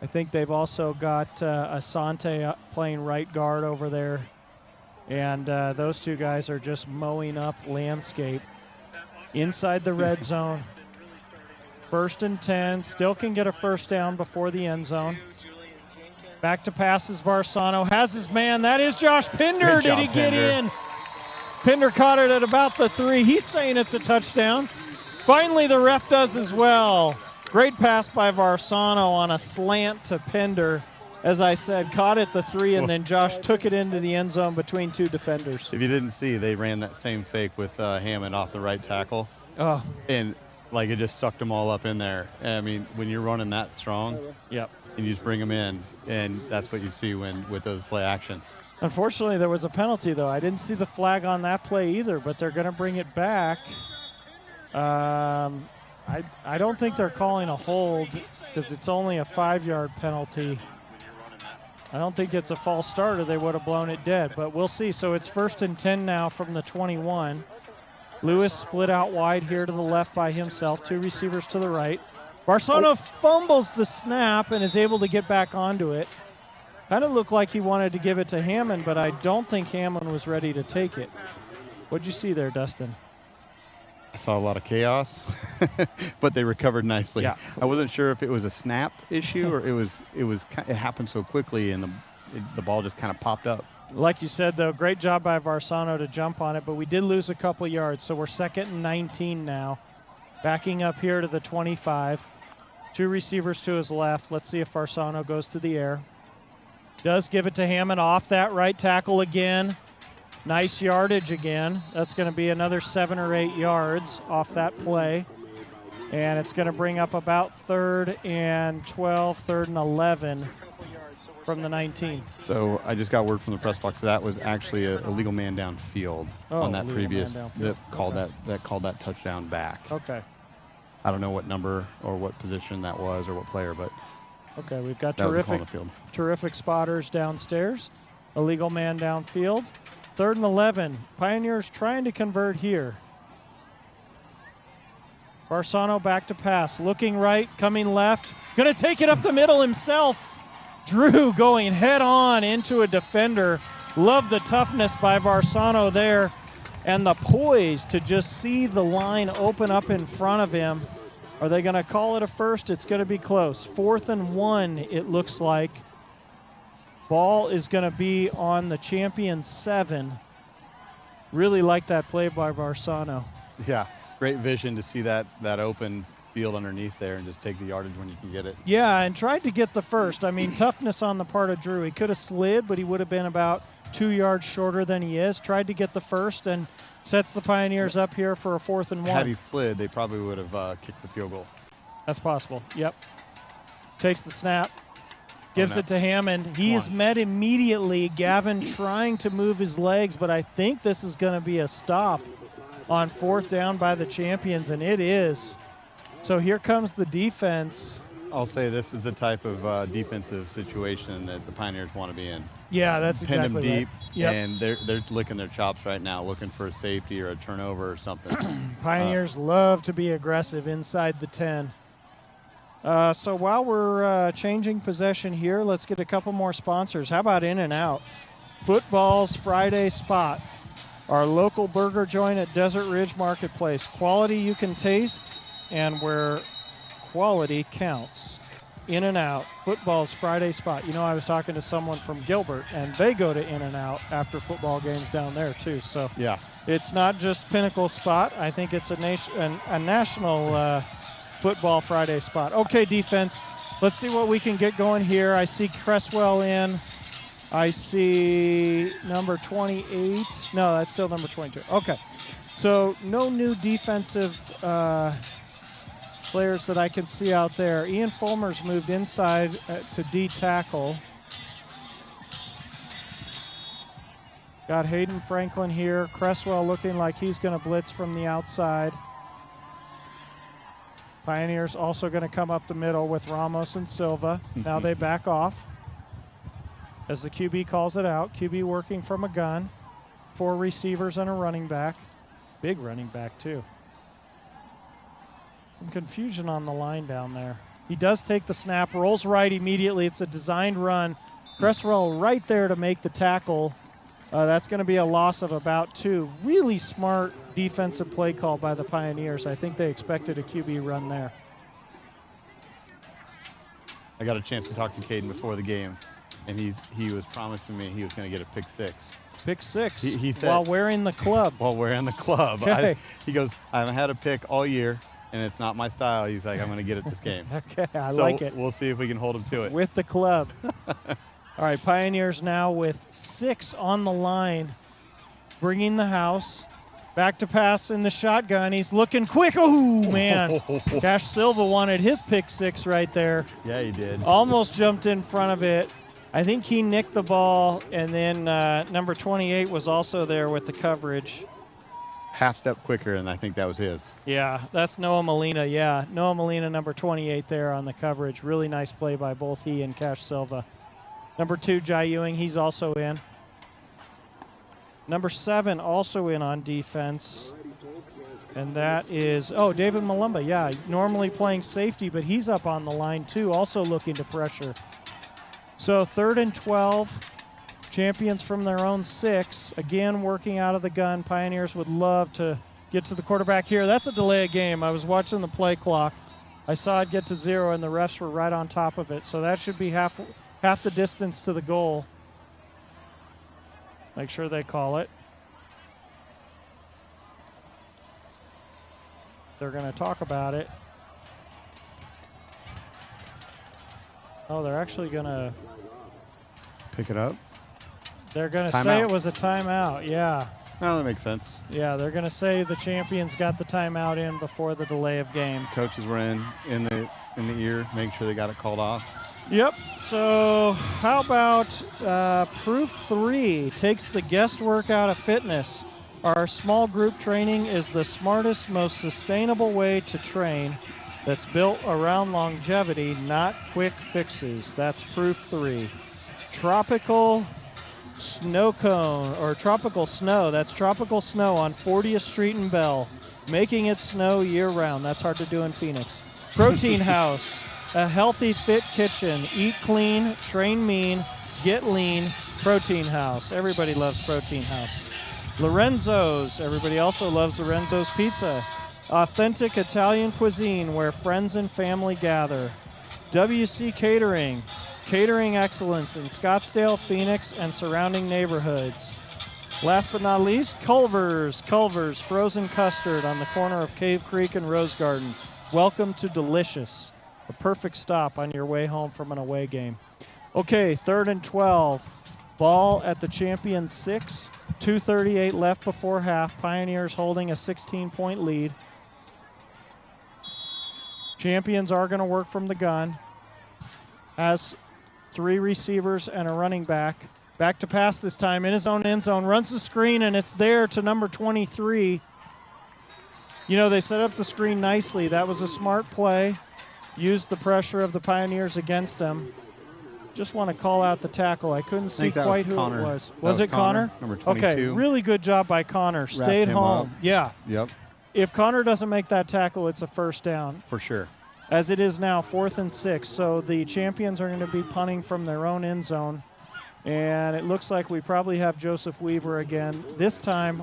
I think they've also got Asante playing right guard over there. And those two guys are just mowing up landscape inside the red zone. 1st and 10, still can get a first down before the end zone. Back to passes, Varsano has his man. That is Josh Pinder. Did he get in? Pinder caught it at about the 3. He's saying it's a touchdown. Finally, the ref does as well. Great pass by Varsano on a slant to Pender. As I said, caught at the 3, and then Josh took it into the end zone between 2 defenders. If you didn't see, they ran that same fake with Hammond off the right tackle. Oh, And, like, it just sucked them all up in there. I mean, when you're running that strong, yep. and you just bring them in, and that's what you see with those play actions. Unfortunately, there was a penalty, though. I didn't see the flag on that play either, but they're going to bring it back. I don't think they're calling a hold because it's only a 5-yard penalty. I don't think it's a false start or they would have blown it dead, but we'll see. So it's 1st and 10 now from the 21. Lewis split out wide here to the left by himself, 2 receivers to the right. Varsano fumbles the snap and is able to get back onto it. Kind of looked like he wanted to give it to Hammond, but I don't think Hammond was ready to take it. What'd you see there, Dustin? I saw a lot of chaos, but they recovered nicely. Yeah. I wasn't sure if it was a snap issue or it happened so quickly and the ball just kind of popped up. Like you said, though, great job by Varsano to jump on it, but we did lose a couple yards, so we're 2nd and 19 now. Backing up here to the 25. 2 receivers to his left. Let's see if Varsano goes to the air. Does give it to Hammond off that right tackle again. Nice yardage again. That's going to be another 7 or 8 yards off that play. And it's going to bring up about 3rd and 12, 3rd and 11 from the 19. So I just got word from the press box that was actually a legal man downfield on that previous that called that touchdown back. Okay. I don't know what number or what position that was or what player, but okay, we've got that was a call on the field. terrific spotters downstairs. A legal man downfield. 3rd and 11. Pioneers trying to convert here. Varsano back to pass. Looking right, coming left. Going to take it up the middle himself. Drew going head on into a defender. Love the toughness by Varsano there. And the poise to just see the line open up in front of him. Are they going to call it a first? It's going to be close. 4th and 1, it looks like. Ball is going to be on the champion 7. Really like that play by Varsano. Yeah, great vision to see that open field underneath there and just take the yardage when you can get it. Yeah, and tried to get the first. I mean, toughness on the part of Drew. He could have slid, but he would have been about 2 yards shorter than he is. Tried to get the first and sets the Pioneers up here for a 4th and 1. Had he slid, they probably would have kicked the field goal. That's possible. Yep. Takes the snap. Gives it to Hammond. He is met immediately. Gavin trying to move his legs, but I think this is going to be a stop on 4th down by the champions, and it is. So here comes the defense. I'll say this is the type of defensive situation that the Pioneers want to be in. Yeah, that's exactly Pin them deep, right. Yep. and they're licking their chops right now, looking for a safety or a turnover or something. Pioneers love to be aggressive inside the 10. So while we're changing possession here, let's get a couple more sponsors. How about In-N-Out? Football's Friday Spot, our local burger joint at Desert Ridge Marketplace. Quality you can taste and where quality counts. In-N-Out, Football's Friday Spot. You know, I was talking to someone from Gilbert, and they go to In-N-Out after football games down there too. So Yeah. it's not just Pinnacle spot. I think it's a national Football Friday spot. Okay, defense. Let's see what we can get going here. I see Cresswell in. I see number 28. No, that's still number 22. Okay. So no new defensive players that I can see out there. Ian Fulmer's moved inside to D tackle. Got Hayden Franklin here. Cresswell looking like he's going to blitz from the outside. Pioneers also going to come up the middle with Ramos and Silva. Now they back off as the QB calls it out. QB working from a gun. 4 receivers and a running back. Big running back, too. Some confusion on the line down there. He does take the snap, rolls right immediately. It's a designed run. Cresswell right there to make the tackle. That's going to be a loss of about 2. Really smart defensive play call by the Pioneers. I think they expected a QB run there. I got a chance to talk to Caden before the game, and he was promising me he was going to get a pick 6. Pick 6 he said, while wearing the club. While wearing the club. Okay. He goes, I haven't had a pick all year, and it's not my style. He's like, I'm going to get it this game. Okay, I So like it. we'll see if we can hold him to it. With the club. All right, Pioneers now with 6 on the line, bringing the house. Back to pass in the shotgun. He's looking quick. Oh, man. Cash Silva wanted his pick 6 right there. Yeah, he did. Almost jumped in front of it. I think he nicked the ball, and then number 28 was also there with the coverage. Half step quicker, and I think that was his. Yeah, that's Noah Molina. Yeah, Noah Molina, number 28 there on the coverage. Really nice play by both he and Cash Silva. Number 2, Jai Ewing, he's also in. Number 7 also in on defense. And that is, David Malumba, yeah, normally playing safety, but he's up on the line too, also looking to pressure. So 3rd and 12, champions from their own 6, again working out of the gun. Pioneers would love to get to the quarterback here. That's a delay of game. I was watching the play clock. I saw it get to 0, and the refs were right on top of it. So that should be half the distance to the goal. Make sure they call it. They're going to talk about it. Oh, they're actually going to... Pick it up. They're going to say it was a timeout, yeah. No, that makes sense. Yeah, they're going to say the champions got the timeout in before the delay of game. Coaches were in the ear, making sure they got it called off. Yep, so how about proof 3 takes the guesswork out of fitness. Our small group training is the smartest, most sustainable way to train that's built around longevity, not quick fixes. That's proof 3. Tropical snow cone, or tropical snow. That's tropical snow on 40th Street and Bell, making it snow year-round. That's hard to do in Phoenix. Protein House, a healthy, fit kitchen. Eat clean, train mean, get lean. Protein House. Everybody loves Protein House. Lorenzo's. Everybody also loves Lorenzo's Pizza. Authentic Italian cuisine where friends and family gather. WC Catering. Catering excellence in Scottsdale, Phoenix, and surrounding neighborhoods. Last but not least, Culver's. Culver's frozen custard on the corner of Cave Creek and Rose Garden. Welcome to Delicious. A perfect stop on your way home from an away game. Okay, 3rd and 12. Ball at the champion 6. 2:38 left before half. Pioneers holding a 16-point lead. Champions are going to work from the gun. Has 3 receivers and a running back. Back to pass this time in his own end zone. Runs the screen, and it's there to number 23. You know, they set up the screen nicely. That was a smart play. Used the pressure of the Pioneers against them. Just want to call out the tackle. I couldn't see quite who it was. Was it Connor? Number 22. Okay, really good job by Connor. Stayed home. Yeah. Yep. If Connor doesn't make that tackle, it's a first down. For sure. As it is now, 4th and 6. So the champions are going to be punting from their own end zone. And it looks like we probably have Joseph Weaver again. This time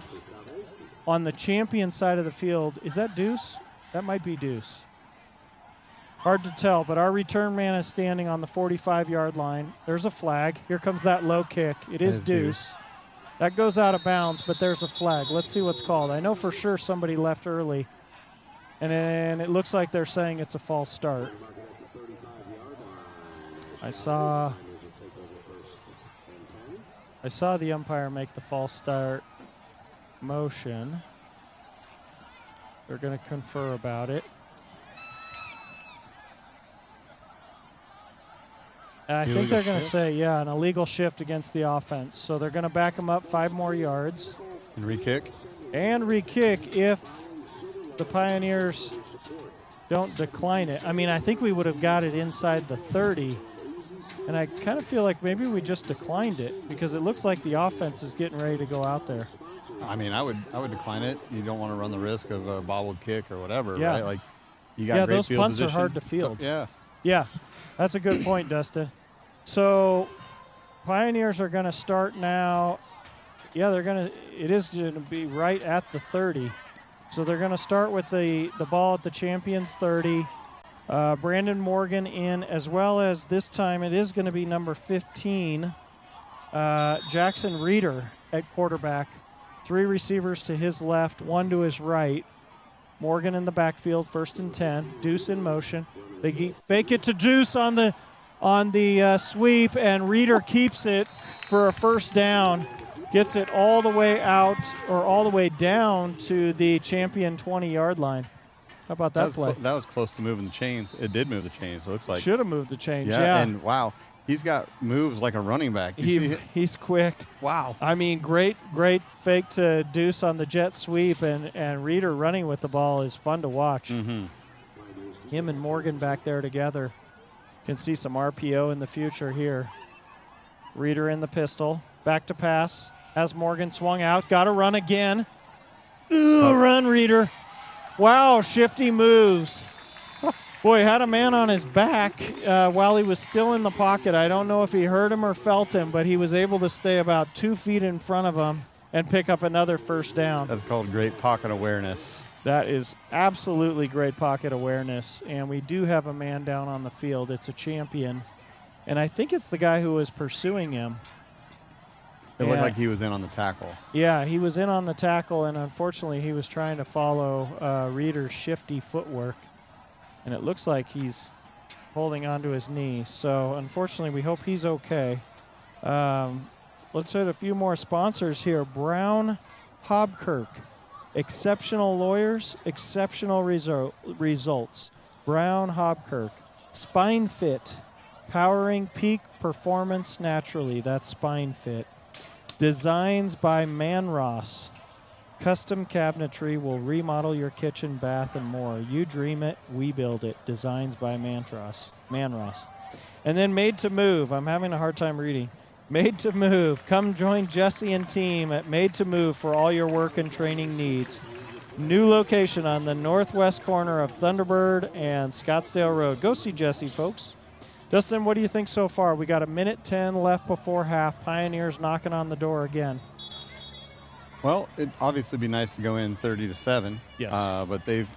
on the champion side of the field. Is that Deuce? That might be Deuce. Hard to tell, but our return man is standing on the 45-yard line. There's a flag. Here comes that low kick. It is Deuce. That goes out of bounds, but there's a flag. Let's see what's called. I know for sure somebody left early. And then it looks like they're saying it's a false start. I saw the umpire make the false start motion. They're going to confer about it. I think they're going to say, an illegal shift against the offense. So they're going to back them up 5 more yards. And re-kick? And re-kick if the Pioneers don't decline it. I mean, I think we would have got it inside the 30. And I kind of feel like maybe we just declined it because it looks like the offense is getting ready to go out there. I mean, I would decline it. You don't want to run the risk of a bobbled kick or whatever, yeah. right? Like, you got great those field punts position. are hard to field. Yeah, that's a good point, Dustin. So Pioneers are going to start now. Yeah, it is going to be right at the 30. So they're going to start with the ball at the champions 30. Brandon Morgan in, as well as this time it is going to be number 15, Jackson Reeder at quarterback. 3 receivers to his left, 1 to his right. Morgan in the backfield, 1st and 10. Deuce in motion. They fake it to Deuce on the sweep, and Reeder keeps it for a 1st down. Gets it all the way out, or all the way down to the champion 20-yard line. How about that play? That was close to moving the chains. It did move the chains, it looks like. Should have moved the chains, yeah. And, wow, he's got moves like a running back. He's quick. Wow. I mean, great fake to Deuce on the jet sweep, and Reeder running with the ball is fun to watch. Mm-hmm. Him and Morgan back there together. Can see some RPO in the future here. Reeder in the pistol. Back to pass. As Morgan swung out. Got to run again. Ooh, run, Reeder. Wow, shifty moves. Boy, had a man on his back while he was still in the pocket. I don't know if he heard him or felt him, but he was able to stay about 2 feet in front of him and pick up another 1st down. That's called great pocket awareness. That is absolutely great pocket awareness, and we do have a man down on the field. It's a champion, and I think it's the guy who was pursuing him. It looked like he was in on the tackle. Yeah, he was in on the tackle, and unfortunately he was trying to follow Reeder's shifty footwork, and it looks like he's holding onto his knee. So unfortunately we hope he's okay. Let's hit a few more sponsors here. Brown Hobkirk. Exceptional lawyers, exceptional results. Brown Hobkirk. Spine Fit. Powering peak performance naturally. That's Spine Fit. Designs by Manross. Custom cabinetry will remodel your kitchen, bath, and more. You dream it, we build it. Designs by Manross. And then Made to Move. I'm having a hard time reading. Made to Move. Come join Jesse and team at Made to Move for all your work and training needs. New location on the northwest corner of Thunderbird and Scottsdale Road. Go see Jesse, folks. Dustin, what do you think so far? We got 1:10 left before half. Pioneers knocking on the door again. Well, it'd obviously be nice to go in 30-7. Yes. But the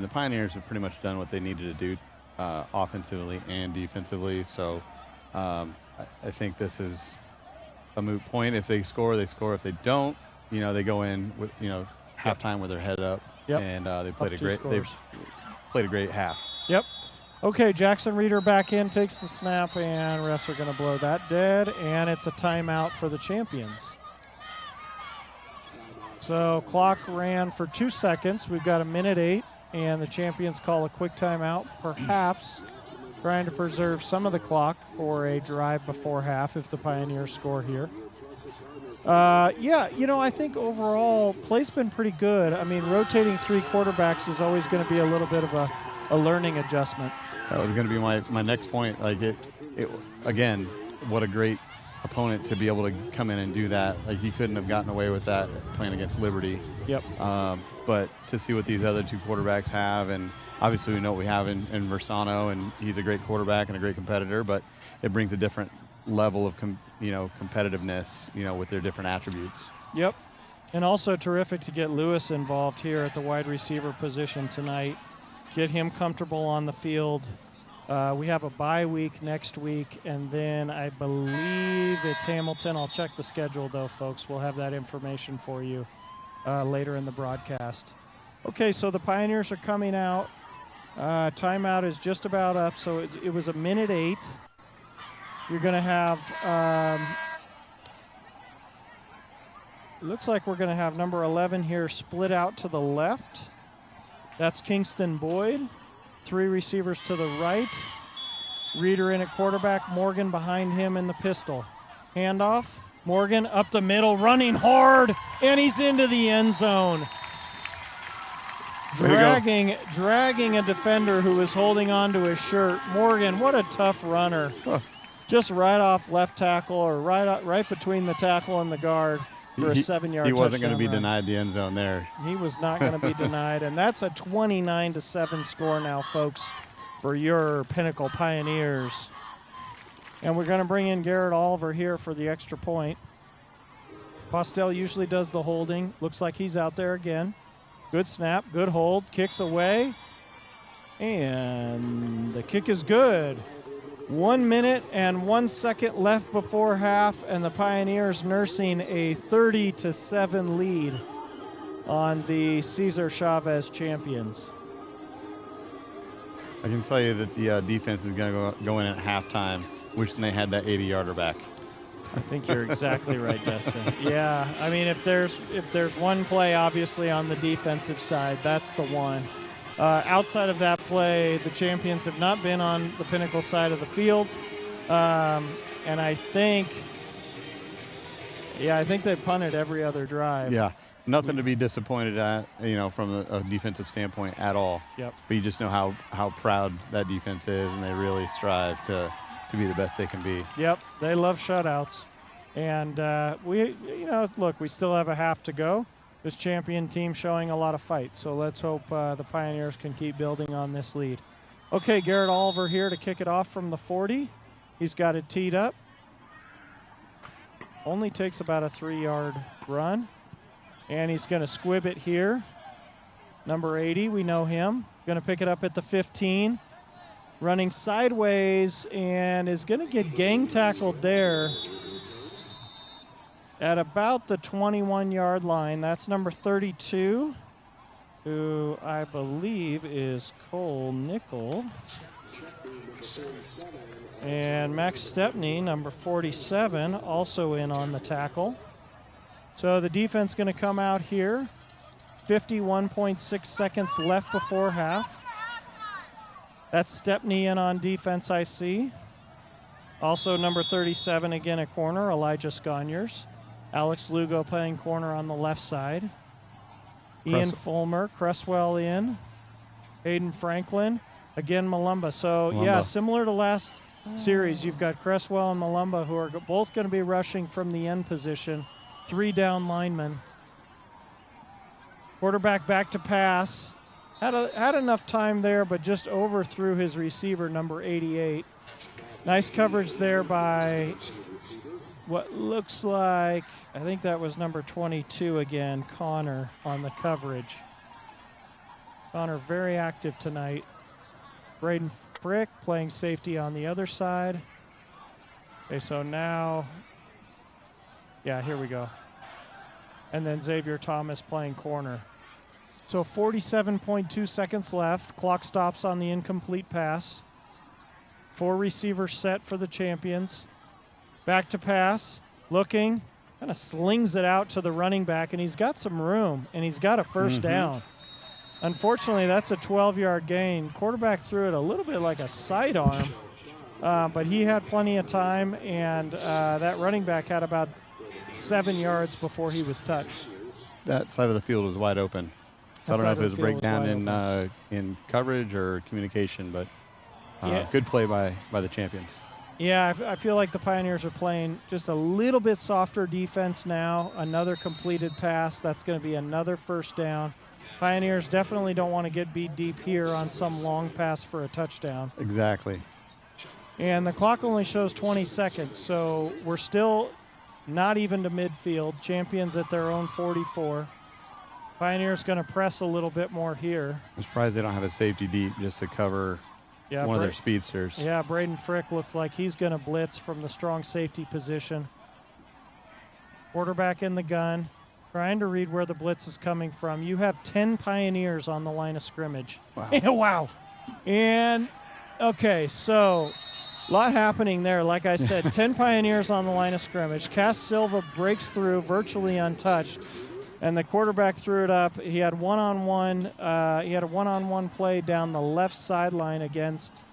Pioneers have pretty much done what they needed to do offensively and defensively. So I think this is a moot point. If they score, they score. If they don't, they go in with, halftime with their head up. Yep. And they played a great half. Yep. Okay, Jackson Reeder back in, takes the snap, and refs are going to blow that dead, and it's a timeout for the champions. So clock ran for 2 seconds. We've got 1:08, and the champions call a quick timeout, perhaps trying to preserve some of the clock for a drive before half if the Pioneers score here. I think overall play's been pretty good. I mean, rotating 3 quarterbacks is always going to be a little bit of a learning adjustment. That was going to be my next point. Like it again, what a great opponent to be able to come in and do that. Like he couldn't have gotten away with that playing against Liberty. Yep. But to see what these other 2 quarterbacks have, and obviously we know what we have in Versano, and he's a great quarterback and a great competitor, but it brings a different level of competitiveness, with their different attributes. Yep. And also terrific to get Lewis involved here at the wide receiver position tonight. Get him comfortable on the field. We have a bye week next week, and then I believe it's Hamilton. I'll check the schedule, though, folks. We'll have that information for you later in the broadcast. Okay, so the Pioneers are coming out. Timeout is just about up, so it was 1:08. You're going to have looks like we're going to have number 11 here split out to the left. That's Kingston Boyd. 3 receivers to the right. Reeder in at quarterback. Morgan behind him in the pistol. Handoff. Morgan up the middle, running hard, and he's into the end zone. Dragging a defender who was holding onto his shirt. Morgan, what a tough runner. Huh. Just right off left tackle, or right between the tackle and the guard for a 7-yard touchdown. He wasn't going to be run. denied the end zone there. He was not going to be denied, and that's a 29-7 score now, folks, for your Pinnacle Pioneers. And we're going to bring in Garrett Oliver here for the extra point. Postel usually does the holding. Looks like he's out there again. Good snap, good hold, kicks away, and the kick is good. 1 minute and 1 second left before half, and the Pioneers nursing a 30-7 lead. on the Cesar Chavez champions. I can tell you that the defense is going to go in at halftime, wishing they had that 80-yarder back. I think you're exactly right, Dustin. Yeah, I mean, if there's one play, obviously, on the defensive side, that's the one. Outside of that play, the champions have not been on the Pinnacle side of the field. And I think they punted every other drive. Yeah, nothing to be disappointed at, from a defensive standpoint at all. Yep. But you just know how proud that defense is, and they really strive to be the best they can be. Yep, they love shutouts. And we still have a half to go. This champion team showing a lot of fight. So let's hope the Pioneers can keep building on this lead. Okay, Garrett Oliver here to kick it off from the 40. He's got it teed up. Only takes about a 3-yard run. And he's going to squib it here. Number 80, we know him. Going to pick it up at the 15. Running sideways and is going to get gang tackled there at about the 21-yard line. That's number 32, who I believe is Cole Nickel. And Max Stepney, number 47, also in on the tackle. So the defense going to come out here. 51.6 seconds left before half. That's Stepney in on defense, I see. Also number 37 again at corner, Elijah Sconyers. Alex Lugo playing corner on the left side. Ian Fulmer, Cresswell in. Hayden Franklin, again Malumba. So, yeah, similar to last series, you've got Cresswell and Malumba who are both going to be rushing from the end position. 3 down linemen. Quarterback back to pass. Had enough time there, but just overthrew his receiver, number 88. Nice coverage there by what looks like, I think that was number 22 again, Connor, on the coverage. Connor very active tonight. Braden Frick playing safety on the other side. Okay, so now, yeah, here we go. And then Xavier Thomas playing corner. So 47.2 seconds left. Clock stops on the incomplete pass. 4 receivers set for the champions. Back to pass, looking, kind of slings it out to the running back, and he's got some room, and he's got a first down. Unfortunately, that's a 12-yard gain. Quarterback threw it a little bit like a sidearm, but he had plenty of time, and that running back had about 7 yards before he was touched. That side of the field was wide open. So I don't know if it was a breakdown in coverage or communication, but good play by the champions. Yeah, I feel like the Pioneers are playing just a little bit softer defense now. Another completed pass. That's going to be another first down. Pioneers definitely don't want to get beat deep here on some long pass for a touchdown. Exactly. And the clock only shows 20 seconds, so we're still not even to midfield. Champions at their own 44. Pioneers going to press a little bit more here. I'm surprised they don't have a safety deep just to cover one of their speedsters. Yeah, Braden Frick looks like he's going to blitz from the strong safety position. Quarterback in the gun, trying to read where the blitz is coming from. You have 10 Pioneers on the line of scrimmage. Wow. Wow. And, okay, so a lot happening there. Like I said, 10 Pioneers on the line of scrimmage. Cass Silva breaks through virtually untouched. And the quarterback threw it up. He had one-on-one. He had a one-on-one play down the left sideline against.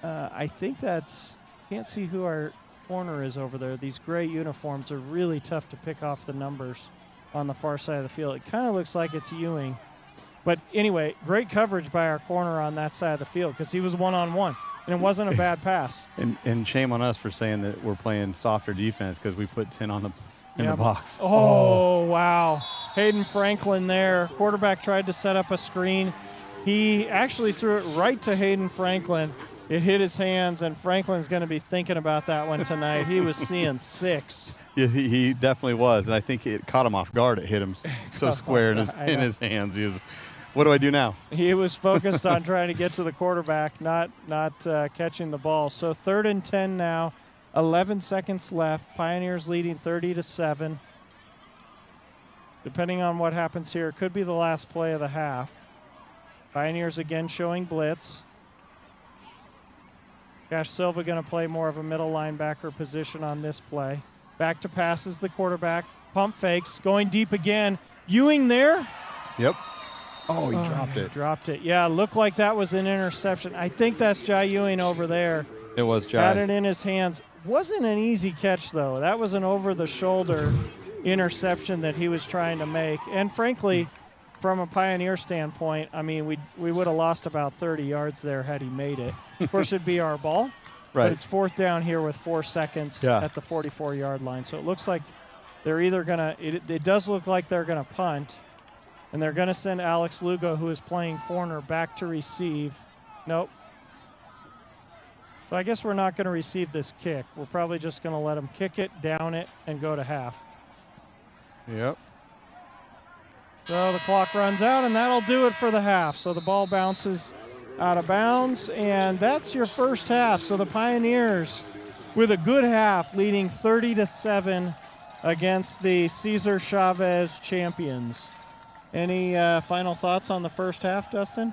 I think that's. Can't see who our corner is over there. These gray uniforms are really tough to pick off the numbers on the far side of the field. It kind of looks like it's Ewing, but anyway, great coverage by our corner on that side of the field because he was one-on-one, and it wasn't a bad pass. And shame on us for saying that we're playing softer defense because we put 10 on the. In the box. Oh, wow. Hayden Franklin there. Quarterback tried to set up a screen. He actually threw it right to Hayden Franklin. It hit his hands, and Franklin's going to be thinking about that one tonight. He was seeing 6. Yeah, he definitely was, and I think it caught him off guard. It hit him so square in his hands. He was, what do I do now? He was focused on trying to get to the quarterback, not catching the ball. So 3rd and 10 now. 11 seconds left. Pioneers leading 30-7. depending on what happens here, it could be the last play of the half. Pioneers again showing blitz. Cash Silva going to play more of a middle linebacker position on this play. Back to passes the quarterback. Pump fakes. Going deep again. Ewing there. Yep. Oh, he dropped it. Dropped it. Yeah, looked like that was an interception. I think that's Jai Ewing over there. It was Jai. Had it in his hands. Wasn't an easy catch, though. That was an over-the-shoulder interception that he was trying to make. And frankly, from a Pioneer standpoint, I mean, we would have lost about 30 yards there had he made it. Of course, it'd be our ball. Right. But it's fourth down here with 4 seconds at the 44-yard line. So it looks like they're either going to – it does look like they're going to punt. And they're going to send Alex Lugo, who is playing corner, back to receive. Nope. So I guess we're not going to receive this kick. We're probably just going to let them kick it, down it, and go to half. Yep. So the clock runs out, and that'll do it for the half. So the ball bounces out of bounds, and that's your first half. So the Pioneers, with a good half, leading 30-7 against the Cesar Chavez champions. Any final thoughts on the first half, Dustin?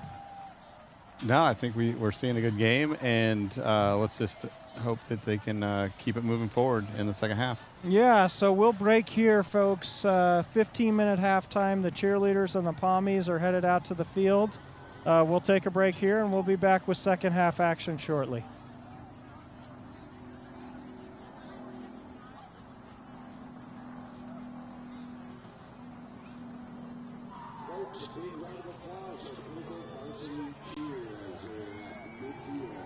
No, I think we're seeing a good game, and let's just hope that they can keep it moving forward in the second half. Yeah, so we'll break here, folks. 15-minute halftime. The cheerleaders and the Pommies are headed out to the field. We'll take a break here, and we'll be back with second half action shortly. Big round of applause for Pinnacle Varsity cheers at midfield.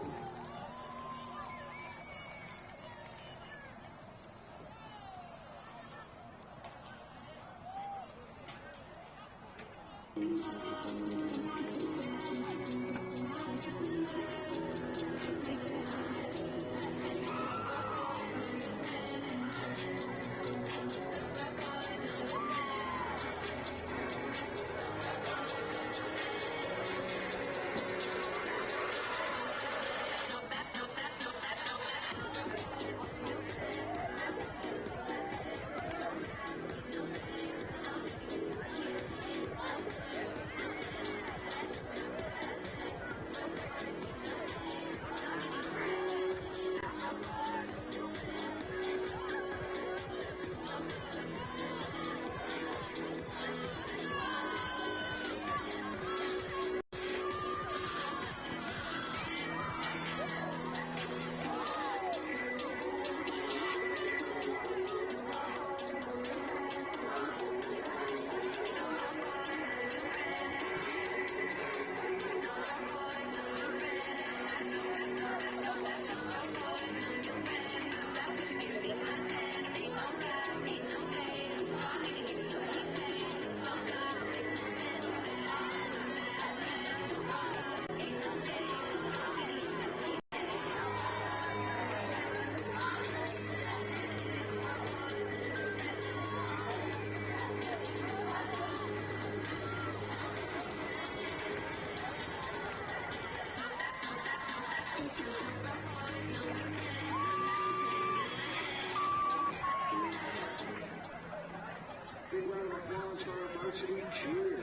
Big round of applause for our varsity cheer.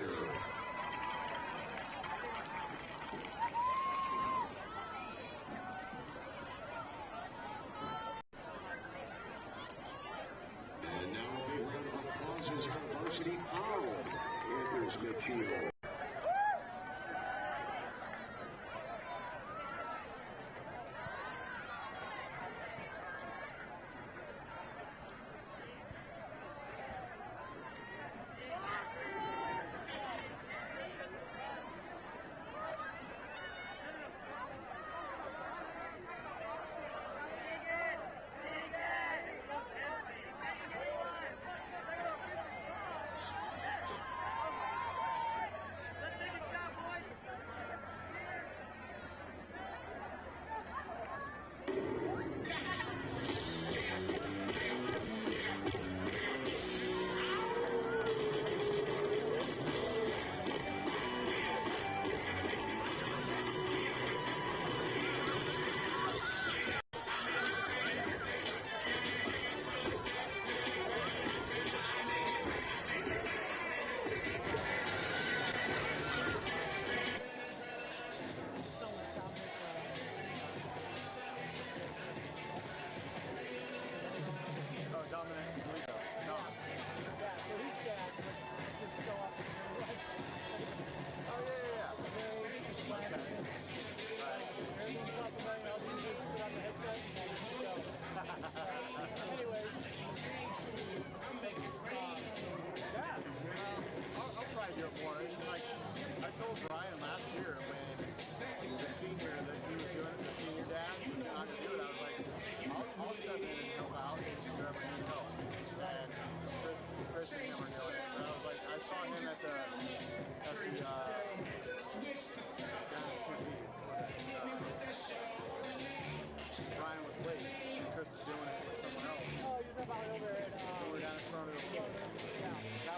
And now a big round of applause is our varsity owl, Panthers midfield.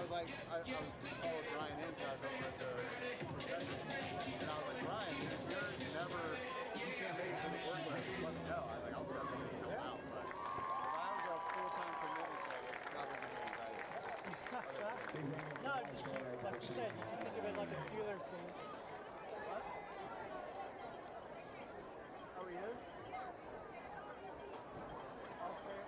was like, I followed Brian in guys over at the procession, and I was like, Brian, if you can't make it to the work with us, let me know. I was like, I'll start making it out. But if I was a full-time commitment, so it's probably going to be No, just like you said, you just think of it like a Steelers game. What? Oh, he is? Okay.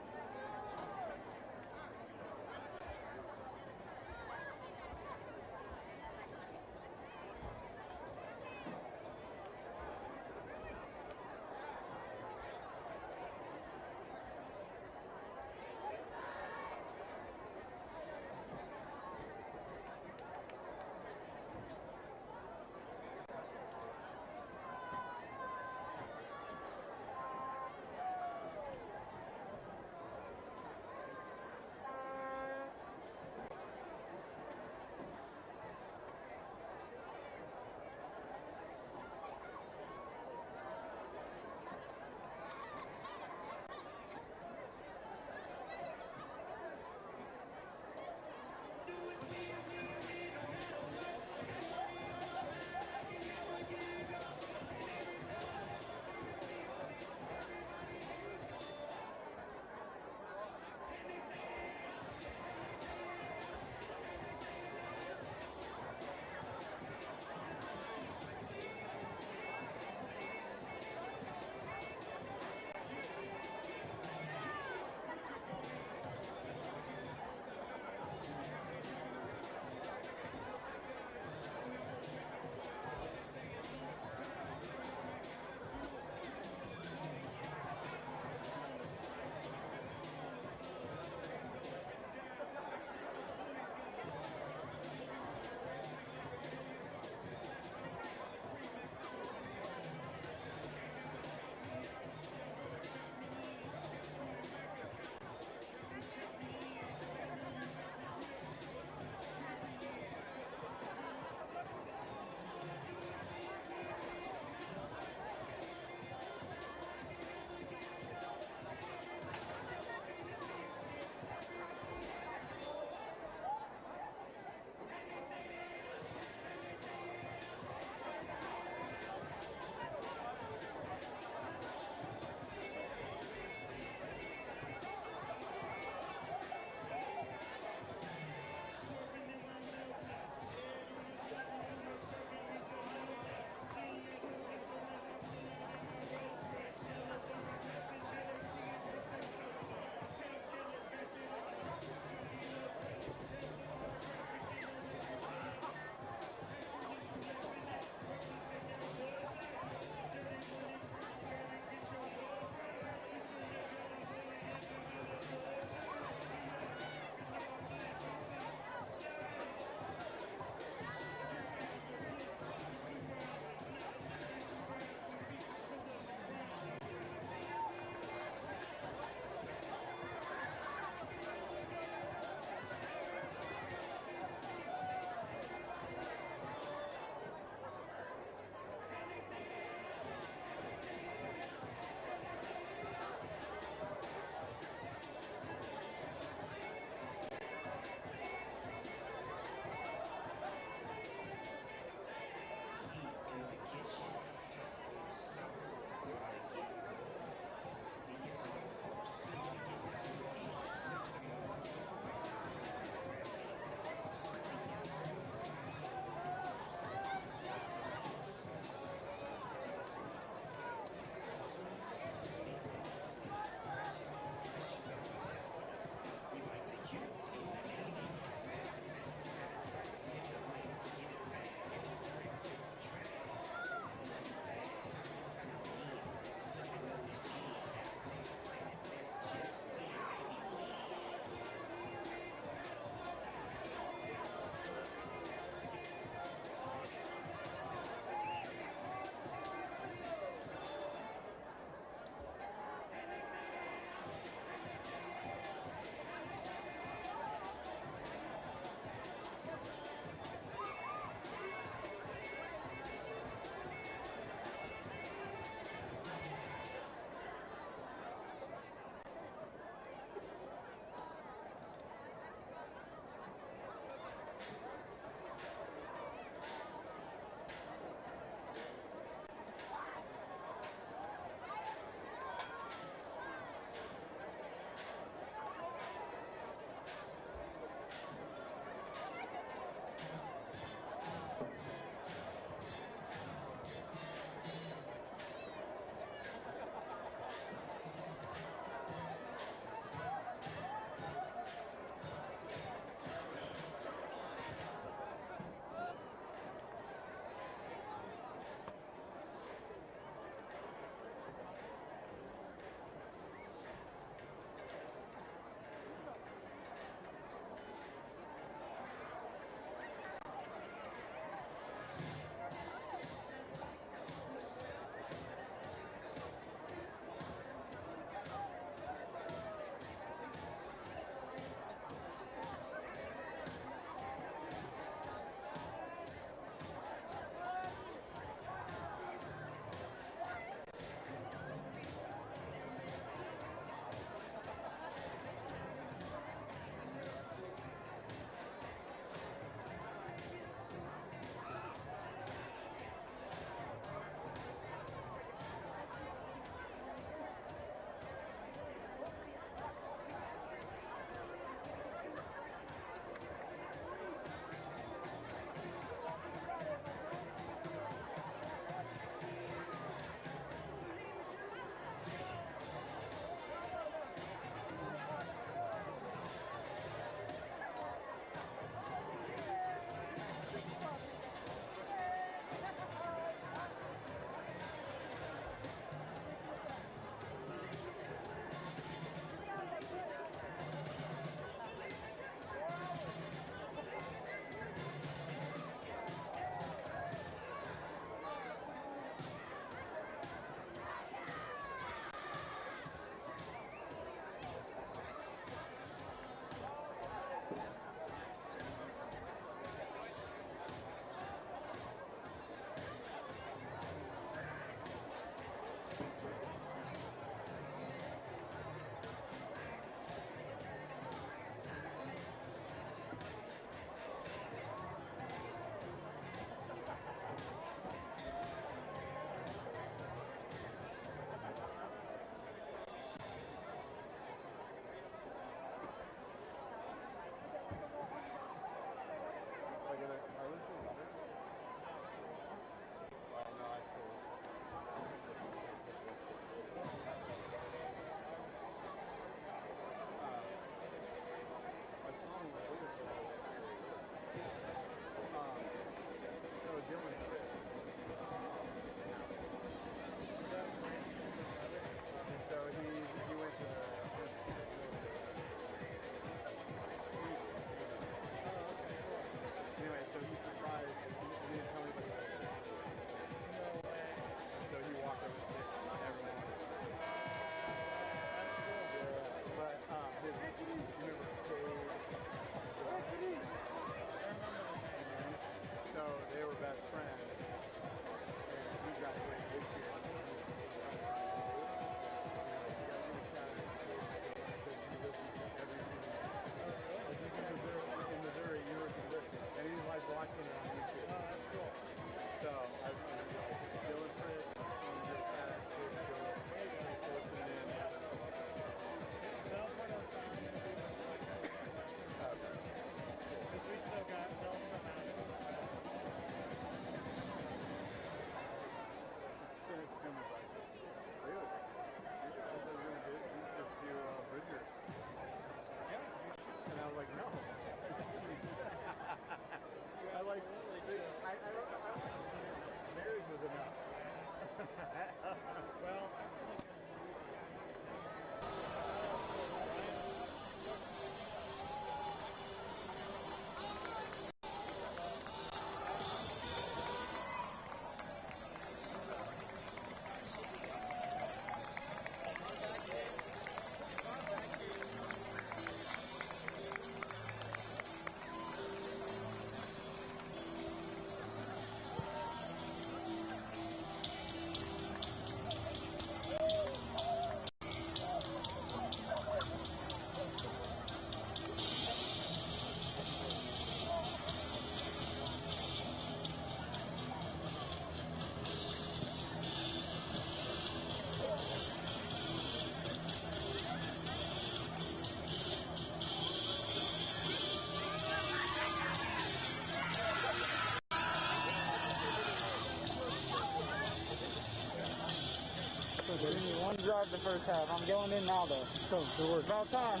One drive the first half. I'm going in now, though. Let's go. Good work. About time.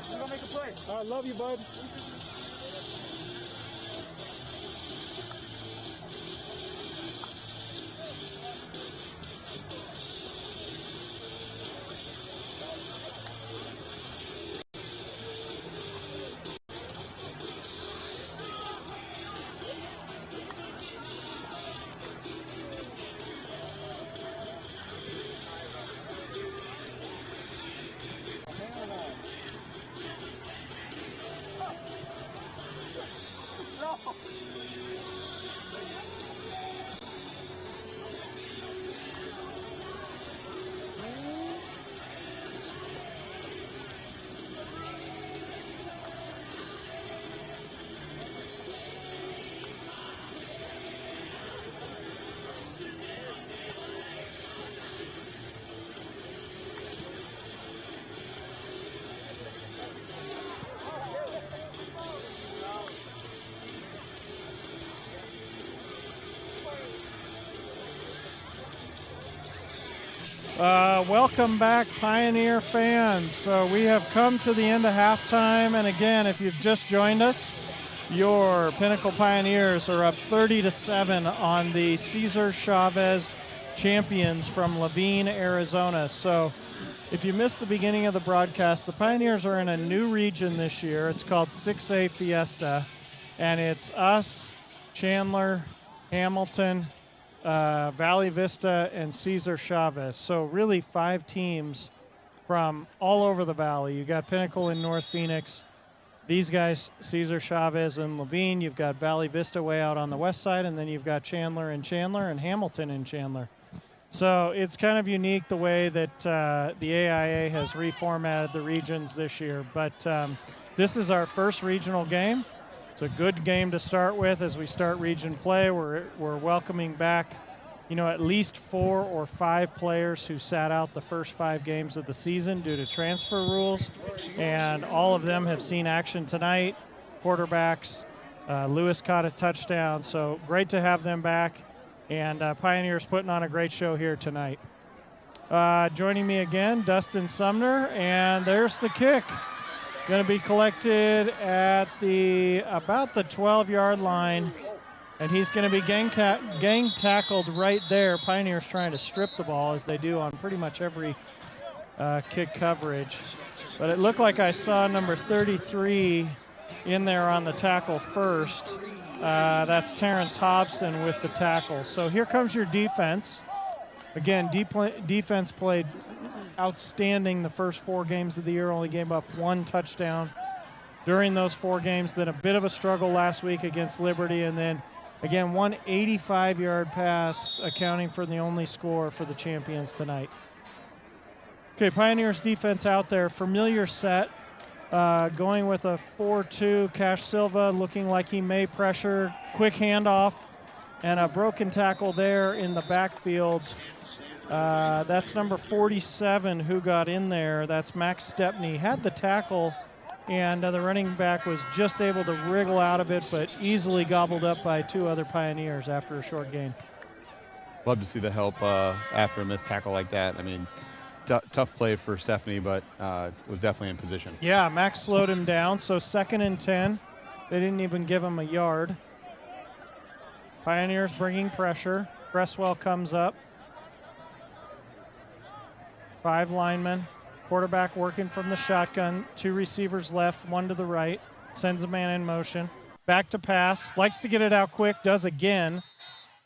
I'm going to make a play. I love you, bud. Welcome back, Pioneer fans. So we have come to the end of halftime, and again, if you've just joined us, your Pinnacle Pioneers are up 30-7 on the Cesar Chavez champions from Laveen, Arizona. So if you missed the beginning of the broadcast, the Pioneers are in a new region this year. It's called 6A Fiesta, and it's us, Chandler, Hamilton, Valley Vista, and Cesar Chavez. So really 5 teams from all over the valley. You got Pinnacle in North Phoenix. These guys, Cesar Chavez and Laveen. You've got Valley Vista way out on the west side, and then you've got Chandler and Hamilton and Chandler. So it's kind of unique the way that the AIA has reformatted the regions this year. But this is our first regional game. It's a good game to start with as we start region play. We're welcoming back, at least 4 or 5 players who sat out the first 5 games of the season due to transfer rules, and all of them have seen action tonight. Quarterbacks, Lewis caught a touchdown, so great to have them back, and Pioneers putting on a great show here tonight. Joining me again, Dustin Sumner, and there's the kick. Going to be collected at about the 12-yard line, and he's going to be gang tackled right there. Pioneers trying to strip the ball, as they do on pretty much every kick coverage. But it looked like I saw number 33 in there on the tackle first. That's Terrence Hobson with the tackle. So here comes your defense. Again, defense played outstanding the first 4 games of the year, only gave up 1 touchdown during those 4 games. Then a bit of a struggle last week against Liberty, and then again 1 85-yard pass, accounting for the only score for the champions tonight. Okay, Pioneers defense out there, familiar set, going with a 4-2. Cash Silva looking like he may pressure, quick handoff, and a broken tackle there in the backfield. That's number 47 who got in there. That's Max Stepney. Had the tackle, and the running back was just able to wriggle out of it, but easily gobbled up by 2 other Pioneers after a short gain. Love to see the help after a missed tackle like that. I mean, tough play for Stephanie, but was definitely in position. Yeah, Max slowed him down, so 2nd and 10. They didn't even give him a yard. Pioneers bringing pressure. Cresswell comes up. 5 linemen. Quarterback working from the shotgun. 2 receivers left, 1 to the right. Sends a man in motion. Back to pass. Likes to get it out quick. Does again.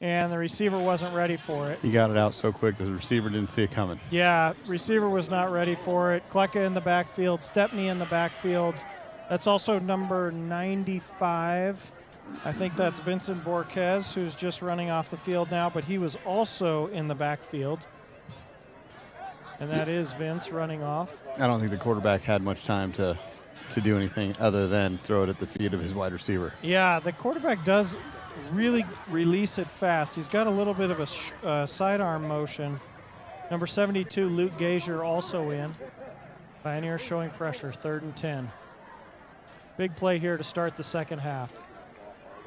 And the receiver wasn't ready for it. He got it out so quick the receiver didn't see it coming. Yeah, receiver was not ready for it. Kleka in the backfield. Stepney in the backfield. That's also number 95. I think that's Vincent Borquez, who's just running off the field now, but he was also in the backfield. And that is Vince running off. I don't think the quarterback had much time to do anything other than throw it at the feet of his wide receiver. Yeah, the quarterback does really release it fast. He's got a little bit of a sidearm motion. Number 72, Luke Gazier, also in. Pioneers showing pressure, 3rd and 10. Big play here to start the second half.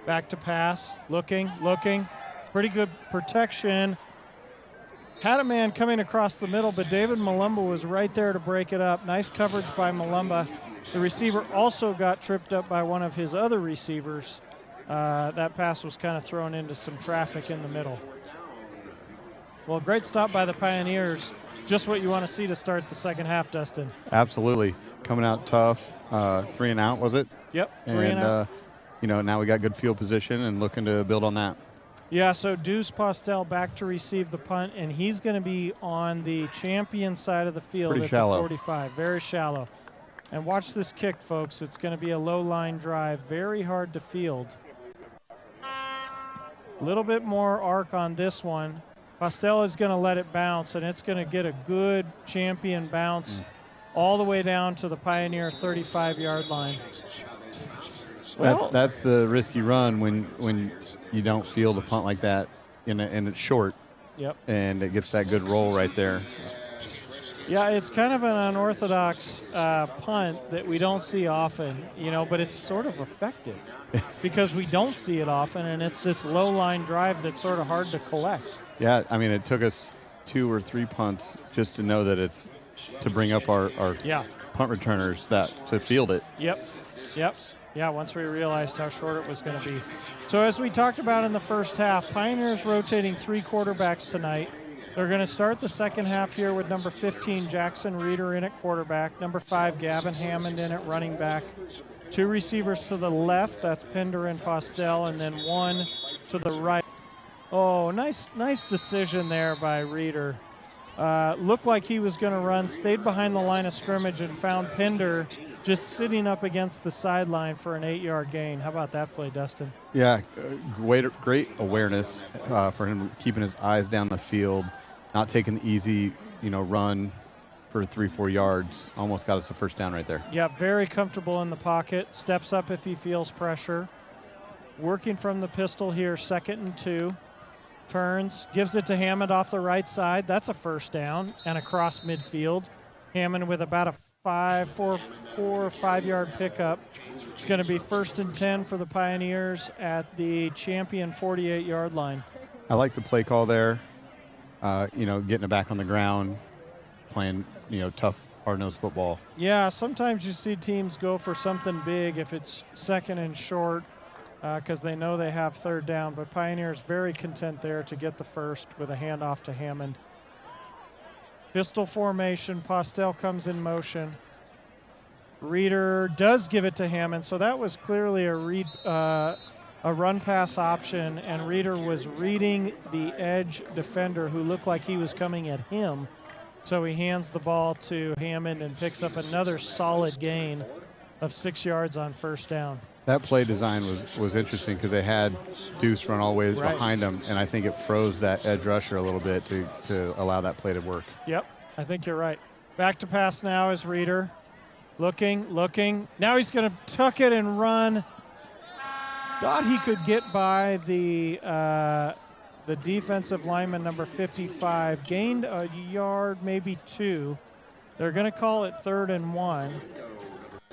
Back to pass, looking. Pretty good protection. Had a man coming across the middle, but David Malumba was right there to break it up. Nice coverage by Malumba. The receiver also got tripped up by one of his other receivers. That pass was kind of thrown into some traffic in the middle. Well, great stop by the Pioneers. Just what you want to see to start the second half, Dustin. Absolutely. Coming out tough. 3 and out, was it? Yep, 3 And, and out. now we got good field position and looking to build on that. Yeah, so Deuce Postel back to receive the punt, and he's going to be on the champion side of the field Pretty at shallow. the 45. Very shallow. And watch this kick, folks. It's going to be a low-line drive. Very hard to field. A little bit more arc on this one. Postel is going to let it bounce, and it's going to get a good champion bounce all the way down to the Pioneer 35-yard line. That's the risky run when you don't field a punt like that and it's short. Yep. And it gets that good roll right there. Yeah, it's kind of an unorthodox punt that we don't see often, but it's sort of effective because we don't see it often, and it's this low-line drive that's sort of hard to collect. Yeah, I mean, it took us 2 or 3 punts just to know that it's to bring up our punt returners to field it. Yep. Yeah, once we realized how short it was going to be. So as we talked about in the first half, Pioneers rotating 3 quarterbacks tonight. They're going to start the second half here with number 15, Jackson Reeder, in at quarterback. Number 5, Gavin Hammond, in at running back. 2 receivers to the left, that's Pender and Postel, and then 1 to the right. Oh, nice decision there by Reeder. Looked like he was going to run, stayed behind the line of scrimmage, and found Pender just sitting up against the sideline for an 8-yard gain. How about that play, Dustin? Yeah, great awareness for him, keeping his eyes down the field, not taking the easy, run for 3-4 yards. Almost got us a first down right there. Yeah, very comfortable in the pocket. Steps up if he feels pressure. Working from the pistol here, 2nd and 2. Turns, gives it to Hammond off the right side. That's a first down and across midfield. Hammond with about a 4 or 5 yard pickup. It's going to be 1st and 10 for the Pioneers at the champion 48-yard line. I like the play call there. Getting it back on the ground, playing, tough, hard-nosed football. Yeah, sometimes you see teams go for something big if it's 2nd and short because they know they have 3rd down, but Pioneers very content there to get the first with a handoff to Hammond. Pistol formation, Postel comes in motion. Reeder does give it to Hammond, so that was clearly a run-pass option, and Reeder was reading the edge defender who looked like he was coming at him. So he hands the ball to Hammond and picks up another solid gain of 6 yards on first down. That play design was interesting because they had Deuce run all the way behind him, and I think it froze that edge rusher a little bit to allow that play to work. Yep, I think you're right. Back to pass now is Reeder. Looking. Now he's going to tuck it and run. Thought he could get by the defensive lineman, number 55. Gained a yard, maybe 2. They're going to call it 3rd and 1.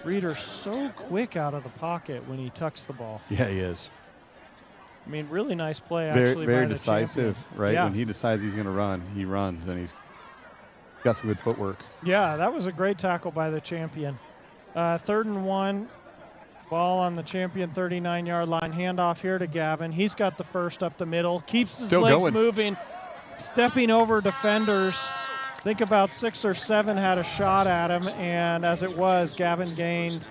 Reeder so quick out of the pocket when he tucks the ball. Yeah, he is. I mean, really nice play actually. Very by the decisive, champion. right? Yeah. When he decides he's going to run, he runs, and he's got some good footwork. Yeah, that was a great tackle by the champion. 3rd and 1, ball on the champion 39-yard line. Handoff here to Gavin. He's got the first up the middle. Keeps his legs moving, stepping over defenders. I think about 6 or 7 had a shot at him, and as it was, Gavin gained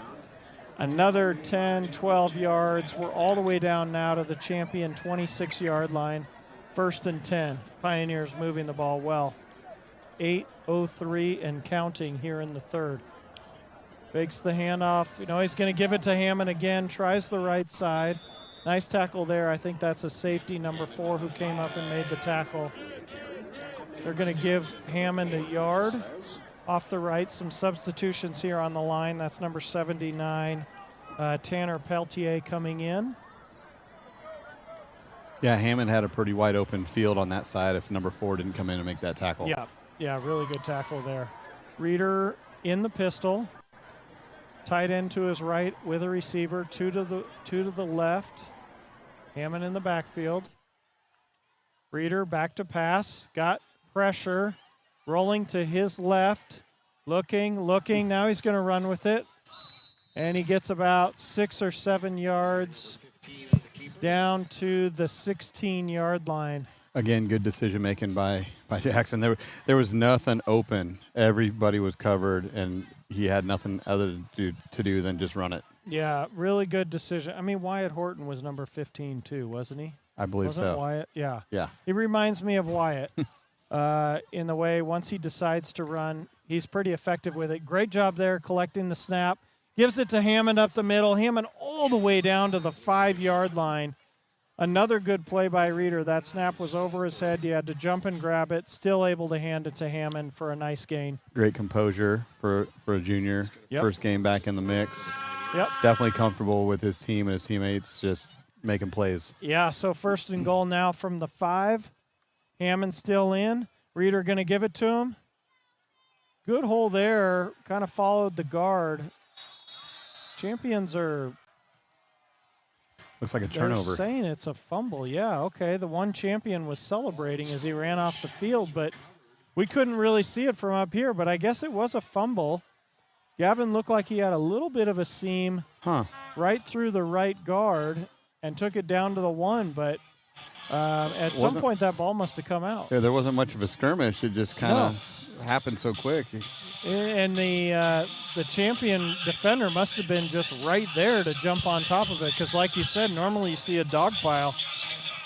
another 10, 12 yards. We're all the way down now to the champion 26-yard line. 1st and 10. Pioneers moving the ball well. 8:03 and counting here in the 3rd. Fakes the handoff. He's going to give it to Hammond again. Tries the right side. Nice tackle there. I think that's a safety, number 4, who came up and made the tackle. They're going to give Hammond a yard off the right. Some substitutions here on the line. That's number 79, Tanner Peltier, coming in. Yeah, Hammond had a pretty wide open field on that side if number 4 didn't come in and make that tackle. Yeah, really good tackle there. Reeder in the pistol. Tight end to his right with a receiver. 2 to the left. Hammond in the backfield. Reeder back to pass. Got pressure. Rolling to his left. Looking. Now he's going to run with it. And he gets about 6 or 7 yards down to the 16-yard line. Again, good decision making by Jackson. There was nothing open. Everybody was covered, and he had nothing other to do than just run it. Yeah, really good decision. I mean, Wyatt Horton was number 15 too, wasn't he? I believe Wasn't so. Wyatt? Yeah. Yeah. He reminds me of Wyatt in the way once he decides to run, he's pretty effective with it. Great job there collecting the snap. Gives it to Hammond up the middle. Hammond all the way down to the 5-yard line. Another good play by Reeder. That snap was over his head. You had to jump and grab it. Still able to hand it to Hammond for a nice gain. Great composure for a junior. Yep. First game back in the mix. Yep. Definitely comfortable with his team and his teammates just making plays. Yeah, so first and goal now from the 5. Hammond still in. Reeder going to give it to him. Good hole there. Kind of followed the guard. Champions are... Looks like a They're turnover. saying it's a fumble. Yeah, okay. The one champion was celebrating as he ran off the field, but we couldn't really see it from up here, but I guess it was a fumble. Gavin looked like he had a little bit of a seam right through the right guard and took it down to the 1, but at some point that ball must have come out. Yeah, there wasn't much of a skirmish. It just kind of happened so quick. And the champion defender must have been just right there to jump on top of it because, like you said, normally you see a dog pile.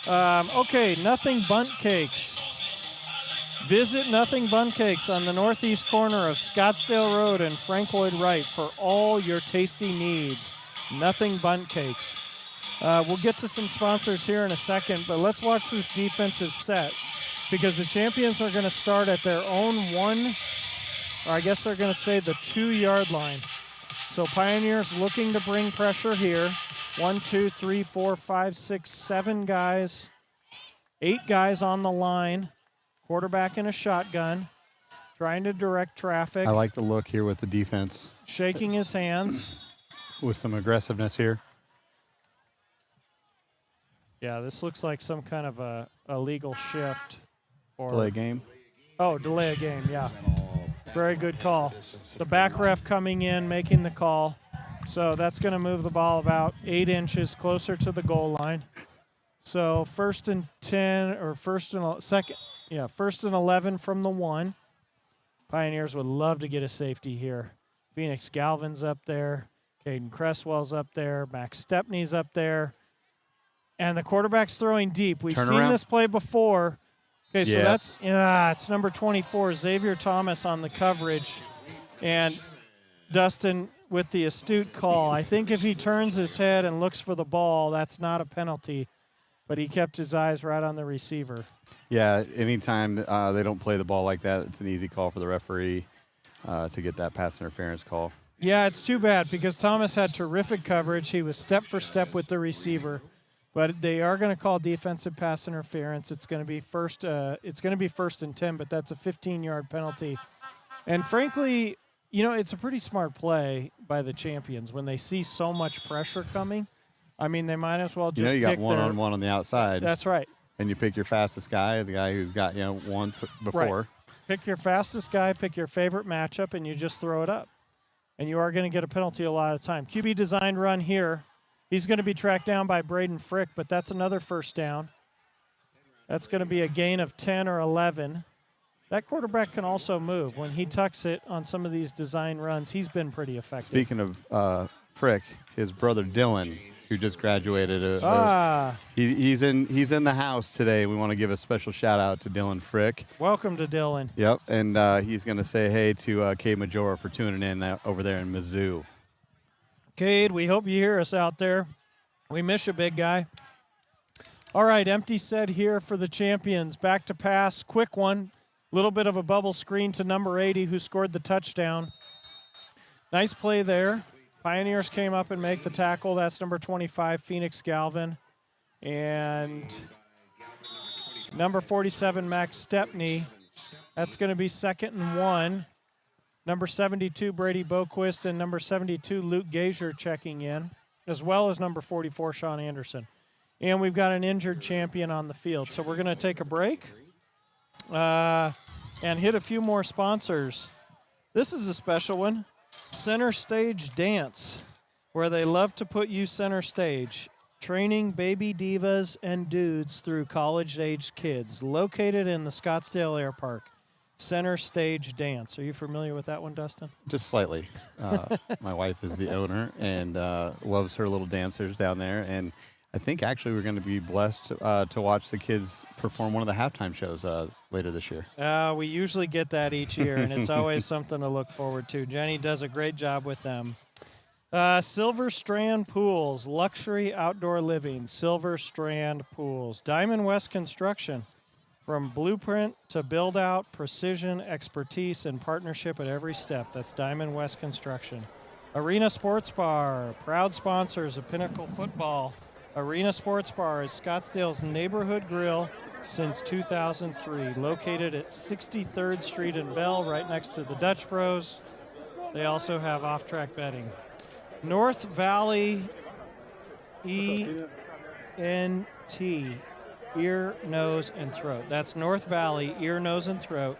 Okay, Nothing Bunt Cakes. Visit Nothing Bunt Cakes on the northeast corner of Scottsdale Road and Frank Lloyd Wright for all your tasty needs. Nothing Bunt Cakes. We'll get to some sponsors here in a second, but let's watch this defensive set because the champions are going to start at their own 1, or I guess they're going to say the 2-yard line. So Pioneers looking to bring pressure here. 1, 2, 3, 4, 5, 6, 7 guys. 8 guys on the line. Quarterback in a shotgun. Trying to direct traffic. I like the look here with the defense. Shaking his hands. With some aggressiveness here. Yeah, this looks like some kind of a legal shift. Or Play game. Oh, delay a game, yeah. Very good call. The back ref coming in, making the call. So that's going to move the ball about 8 inches closer to the goal line. So first and 10, or first and 11 from the 1. Pioneers would love to get a safety here. Phoenix Galvin's up there. Caden Cresswell's up there. Max Stepney's up there. And the quarterback's throwing deep. We've seen this play before. Okay, so that's it's number 24, Xavier Thomas on the coverage. And Dustin with the astute call. I think if he turns his head and looks for the ball, that's not a penalty. But he kept his eyes right on the receiver. Yeah, anytime they don't play the ball like that, it's an easy call for the referee to get that pass interference call. Yeah, it's too bad because Thomas had terrific coverage. He was step for step with the receiver. But they are going to call defensive pass interference. It's going to be first. It's going to be 1st and 10, but that's a 15-yard penalty. And frankly, it's a pretty smart play by the champions when they see so much pressure coming. I mean, they might as well just. You got one-on-one on the outside. That's right. And you pick your fastest guy, the guy who's got once before. Right. Pick your fastest guy, pick your favorite matchup, and you just throw it up. And you are going to get a penalty a lot of the time. QB design run here. He's going to be tracked down by Braden Frick, but that's another first down. That's going to be a gain of 10 or 11. That quarterback can also move. When he tucks it on some of these design runs, he's been pretty effective. Speaking of Frick, his brother Dylan, who just graduated, he's in the house today. We want to give a special shout out to Dylan Frick. Welcome to Dylan. Yep, and he's going to say hey to Cade Majora for tuning in over there in Mizzou. Cade, we hope you hear us out there. We miss you, big guy. All right, empty set here for the champions. Back to pass, quick one. Little bit of a bubble screen to number 80 who scored the touchdown. Nice play there. Pioneers came up and make the tackle. That's number 25, Phoenix Galvin. And number 47, Max Stepney. That's going to be 2nd and 1. Number 72, Brady Boquist, and number 72, Luke Gazier checking in, as well as number 44, Sean Anderson. And we've got an injured champion on the field. So we're going to take a break. and hit a few more sponsors. This is a special one, Center Stage Dance, where they love to put you center stage, training baby divas and dudes through college-aged kids, located in the Scottsdale Air Park. Center Stage Dance. Are you familiar with that one, Dustin? Just slightly. My wife is the owner and loves her little dancers down there. And I think actually we're going to be blessed to watch the kids perform one of the halftime shows later this year. We usually get that each year, and it's always something to look forward to. Jenny does a great job with them. Silver Strand Pools, luxury outdoor living, Silver Strand Pools. Diamond West Construction, from blueprint to build out, precision, expertise, and partnership at every step. That's Diamond West Construction. Arena Sports Bar, proud sponsors of Pinnacle Football. Arena Sports Bar is Scottsdale's neighborhood grill since 2003, located at 63rd Street and Bell, right next to the Dutch Bros. They also have off-track betting. North Valley ENT, ear, nose, and throat. That's North Valley, ear, nose, and throat.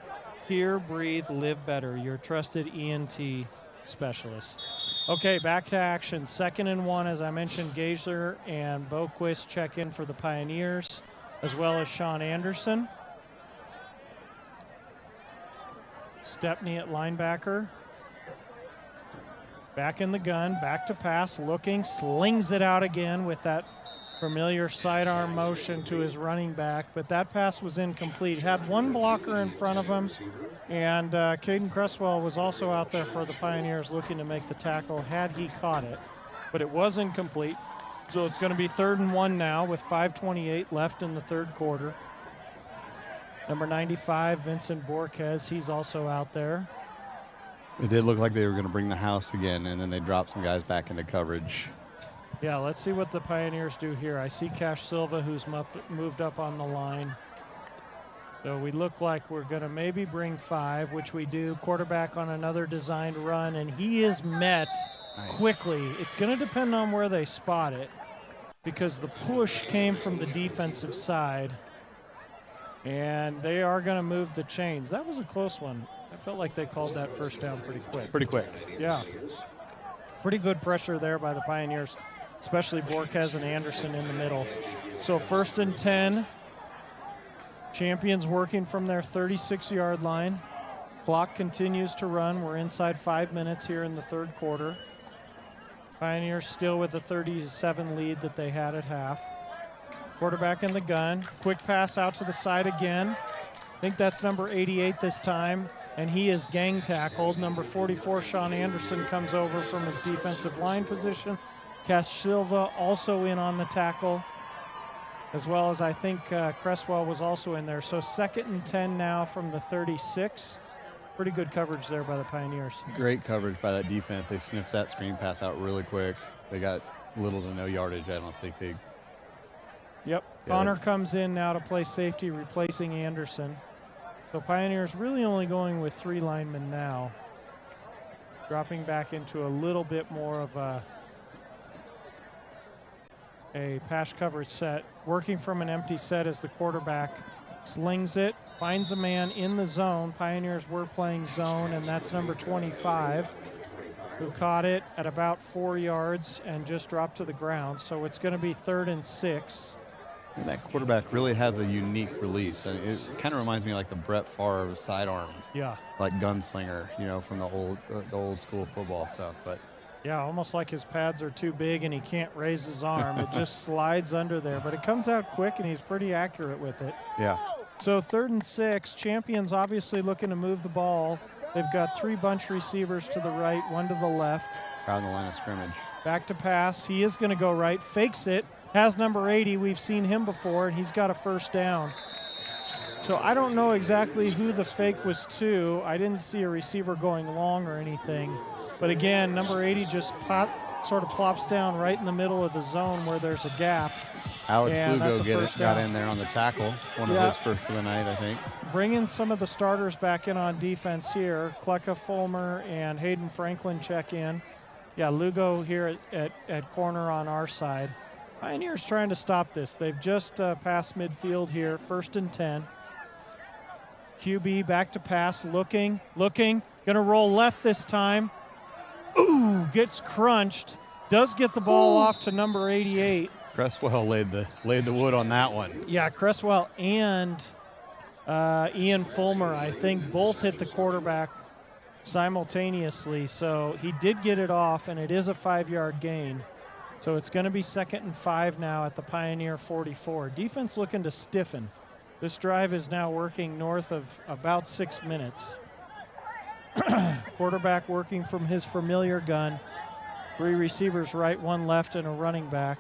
Hear, breathe, live better. Your trusted ENT specialist. Okay, back to action. 2nd and 1, as I mentioned, Gazer and Boquist check in for the Pioneers, as well as Sean Anderson. Stepney at linebacker. Back in the gun, back to pass, looking, slings it out again with that familiar sidearm motion to his running back, but that pass was incomplete. Had one blocker in front of him, and Caden Cresswell was also out there for the Pioneers looking to make the tackle had he caught it, but it was incomplete. So it's going to be 3rd and 1 now with 5:28 left in the third quarter. Number 95, Vincent Borquez, he's also out there. It did look like they were going to bring the house again, and then they dropped some guys back into coverage. Yeah, let's see what the Pioneers do here. I see Cash Silva, who's moved up on the line. So we look like we're going to maybe bring 5, which we do. Quarterback on another designed run, and he is met quickly. It's going to depend on where they spot it, because the push came from the defensive side, and they are going to move the chains. That was a close one. I felt like they called that first down pretty quick. Pretty quick. Yeah. Pretty good pressure there by the Pioneers, especially Borquez and Anderson in the middle. So 1st and 10. Champions working from their 36-yard line. Clock continues to run. We're inside 5 minutes here in the third quarter. Pioneers still with a 37 lead that they had at half. Quarterback in the gun. Quick pass out to the side again. I think that's number 88 this time, and he is gang tackled. Number 44, Sean Anderson, comes over from his defensive line position. Cash Silva also in on the tackle, as well as I think Cresswell was also in there. So 2nd and 10 now from the 36. Pretty good coverage there by the Pioneers. Great coverage by that defense. They sniffed that screen pass out really quick. They got little to no yardage. I don't think they... Yep. Connor comes in now to play safety, replacing Anderson. So Pioneers really only going with 3 linemen now. Dropping back into a little bit more of a pass coverage set. Working from an empty set as the quarterback slings it, finds a man in the zone. Pioneers were playing zone, and that's number 25, who caught it at about 4 yards and just dropped to the ground. So it's going to be 3rd and 6. And that quarterback really has a unique release. And it kind of reminds me like the Brett Favre sidearm, like gunslinger, you know, from the old school football stuff. But yeah, almost like his pads are too big and he can't raise his arm. It just slides under there, but it comes out quick and he's pretty accurate with it. Yeah. So 3rd and 6. Champions obviously looking to move the ball. They've got 3 bunch receivers to the right, 1 to the left. Around the line of scrimmage. Back to pass. He is going to go right. Fakes it. Has number 80. We've seen him before, and he's got a 1st down. So I don't know exactly who the fake was to. I didn't see a receiver going long or anything. But again, number 80 just sort of plops down right in the middle of the zone where there's a gap. Alex Lugo got in there on the tackle. One of his first for the night, I think. Bringing some of the starters back in on defense here. Klecka Fulmer and Hayden Franklin check in. Yeah, Lugo here at corner on our side. Pioneers trying to stop this. They've just passed midfield here, 1st and 10. QB back to pass, looking, gonna roll left this time. Ooh, gets crunched. Does get the ball off to number 88. Cresswell laid the wood on that one. Yeah, Cresswell and Ian Fulmer, I think, both hit the quarterback simultaneously. So he did get it off, and it is a 5-yard gain. So it's going to be 2nd and 5 now at the Pioneer 44. Defense looking to stiffen. This drive is now working north of about 6 minutes. Quarterback working from his familiar gun. 3 receivers right, 1 left, and a running back.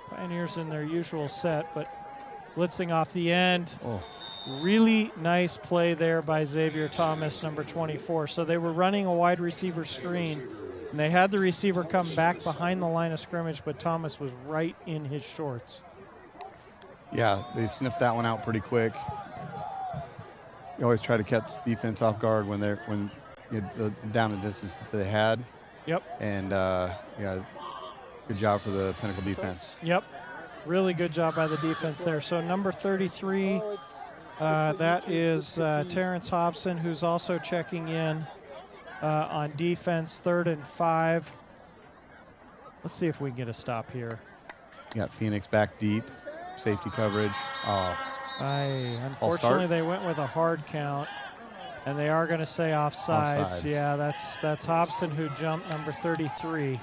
Pioneers in their usual set, but blitzing off the end. Oh. Really nice play there by Xavier Thomas, number 24. So they were running a wide receiver screen, and they had the receiver come back behind the line of scrimmage, but Thomas was right in his shorts. Yeah, they sniffed that one out pretty quick. You always try to catch defense off guard when the down the distance that they had. Yep. And yeah, good job for the Pinnacle defense. Yep. Really good job by the defense there. So number 33, that is Terrence Hobson, who's also checking in on defense, 3rd and 5. Let's see if we can get a stop here. You got Phoenix back deep, safety coverage. Oh, Unfortunately, they went with a hard count, and they are going to say offsides. Yeah, that's Hobson who jumped, number 33.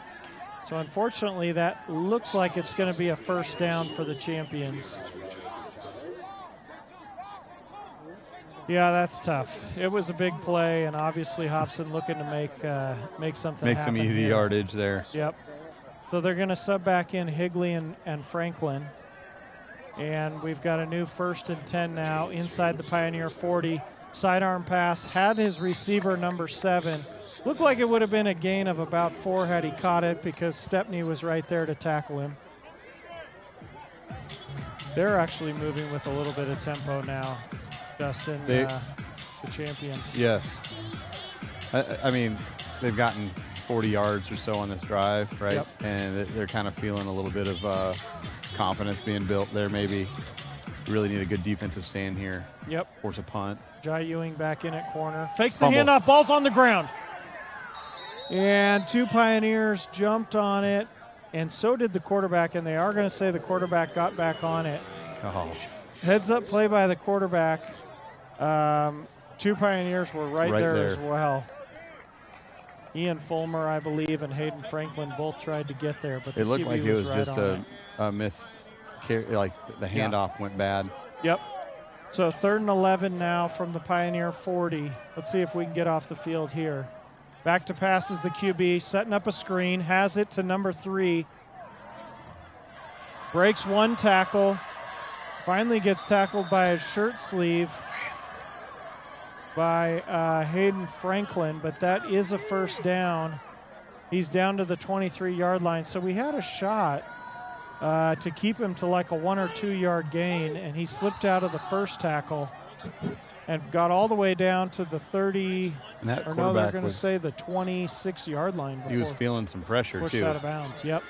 So unfortunately, that looks like it's going to be a 1st down for the champions. Yeah, that's tough. It was a big play, and obviously Hobson looking to make something make happen some easy here. yardage there. Yep. So they're going to sub back in Higley and Franklin. And we've got a new 1st and 10 now inside the Pioneer 40. Sidearm pass, had his receiver number 7. Looked like it would have been a gain of about 4 had he caught it, because Stepney was right there to tackle him. They're actually moving with a little bit of tempo now, Justin, the champions. Yes. I mean, they've gotten 40 yards or so on this drive, right? Yep. And they're kind of feeling a little bit of confidence being built there maybe. Really need a good defensive stand here. Yep. Force a punt. Jai Ewing back in at corner. Fakes the Fumble. handoff. Ball's on the ground. And 2 Pioneers jumped on it, and so did the quarterback, and they are going to say the quarterback got back on it. Oh. Heads up play by the quarterback. 2 Pioneers were right there as well. Ian Fulmer, I believe, and Hayden Franklin both tried to get there, but It looked QB like it was right just on a miss. Like the handoff went bad. Yep. So 3rd and 11 now from the Pioneer 40. Let's see if we can get off the field here. Back to pass is the QB, setting up a screen, has it to number 3. Breaks 1 tackle. Finally gets tackled by his shirt sleeve by Hayden Franklin, but that is a 1st down. He's down to the 23-yard line. So we had a shot to keep him to like a 1 or 2 yard gain, and he slipped out of the 1st tackle and got all the way down to the 30, And that or no, they're quarterback going to say the 26-yard line before he was feeling some pressure pushed too. out of bounds. Yep.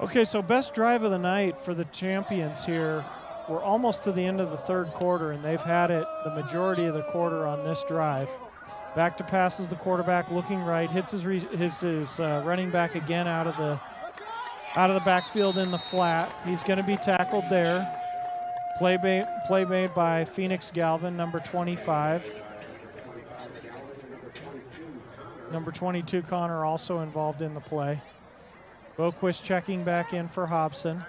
Okay, so best drive of the night for the champions here. We're almost to the end of the 3rd quarter, and they've had it the majority of the quarter on this drive. Back to passes the quarterback, looking right, hits his running back again out of the backfield in the flat. He's going to be tackled there. Play made by Phoenix Galvin, number 25. Number 22, Connor, also involved in the play. Boquist checking back in for Hobson.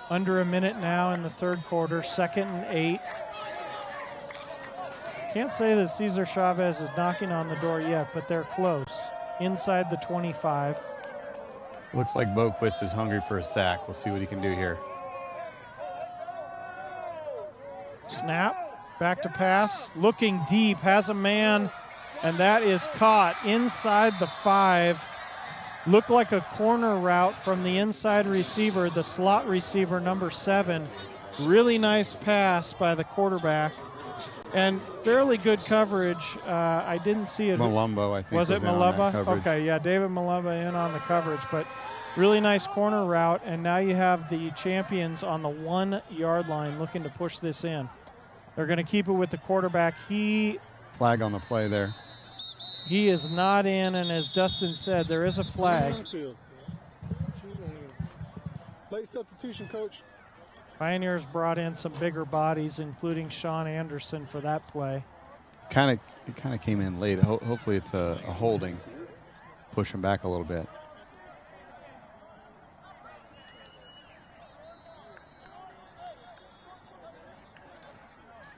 Under a minute now in the 3rd quarter, 2nd and 8. Can't say that Cesar Chavez is knocking on the door yet, but they're close. Inside the 25. Looks like Boquist is hungry for a sack. We'll see what he can do here. Snap, back to pass, looking deep, has a man, and that is caught inside the 5. Looked like a corner route from the inside receiver, the slot receiver, number 7. Really nice pass by the quarterback. And fairly good coverage. I didn't see it. Malumbo, I think, Was it in on that Malumbo? coverage. Okay, yeah, David Malumbo in on the coverage, but really nice corner route. And now you have the champions on the 1 yard line looking to push this in. They're going to keep it with the quarterback. Flag on the play there. He is not in, and as Dustin said, there is a flag. Late substitution, coach. Pioneers brought in some bigger bodies, including Sean Anderson for that play. It kind of came in late. Hopefully it's a holding. Push him back a little bit.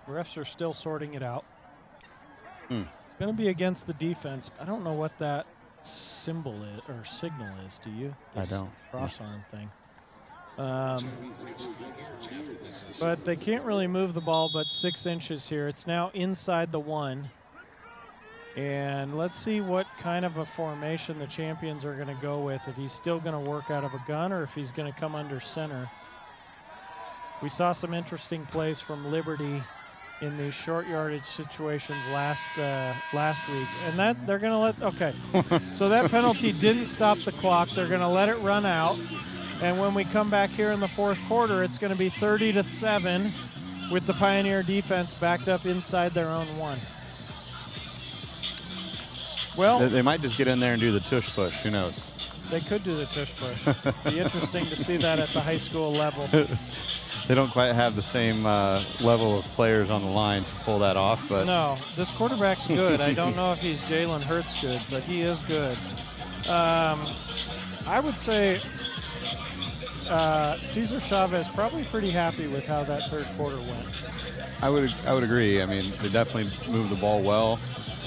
Refs are still sorting it out. Mm. It's going to be against the defense. I don't know what that symbol is or signal is. Do you? I don't. Cross arm thing. But they can't really move the ball but 6 inches here. It's now inside the 1. And let's see what kind of a formation the champions are going to go with. If he's still going to work out of a gun or if he's going to come under center. We saw some interesting plays from Liberty in these short yardage situations last week. And that they're going to let, okay. So that penalty didn't stop the clock. They're going to let it run out. And when we come back here in the fourth quarter, it's going to be 30-7 with the Pioneer defense backed up inside their own 1. Well, They might just get in there and do the tush push. Who knows? they could do the tush push. Be interesting to see that at the high school level. They don't quite have the same level of players on the line to pull that off. But No, this quarterback's good. I don't know if he's Jalen Hurts good, but he is good. I would say Cesar Chavez probably pretty happy with how that third quarter went. I would agree. I mean, they definitely moved the ball well.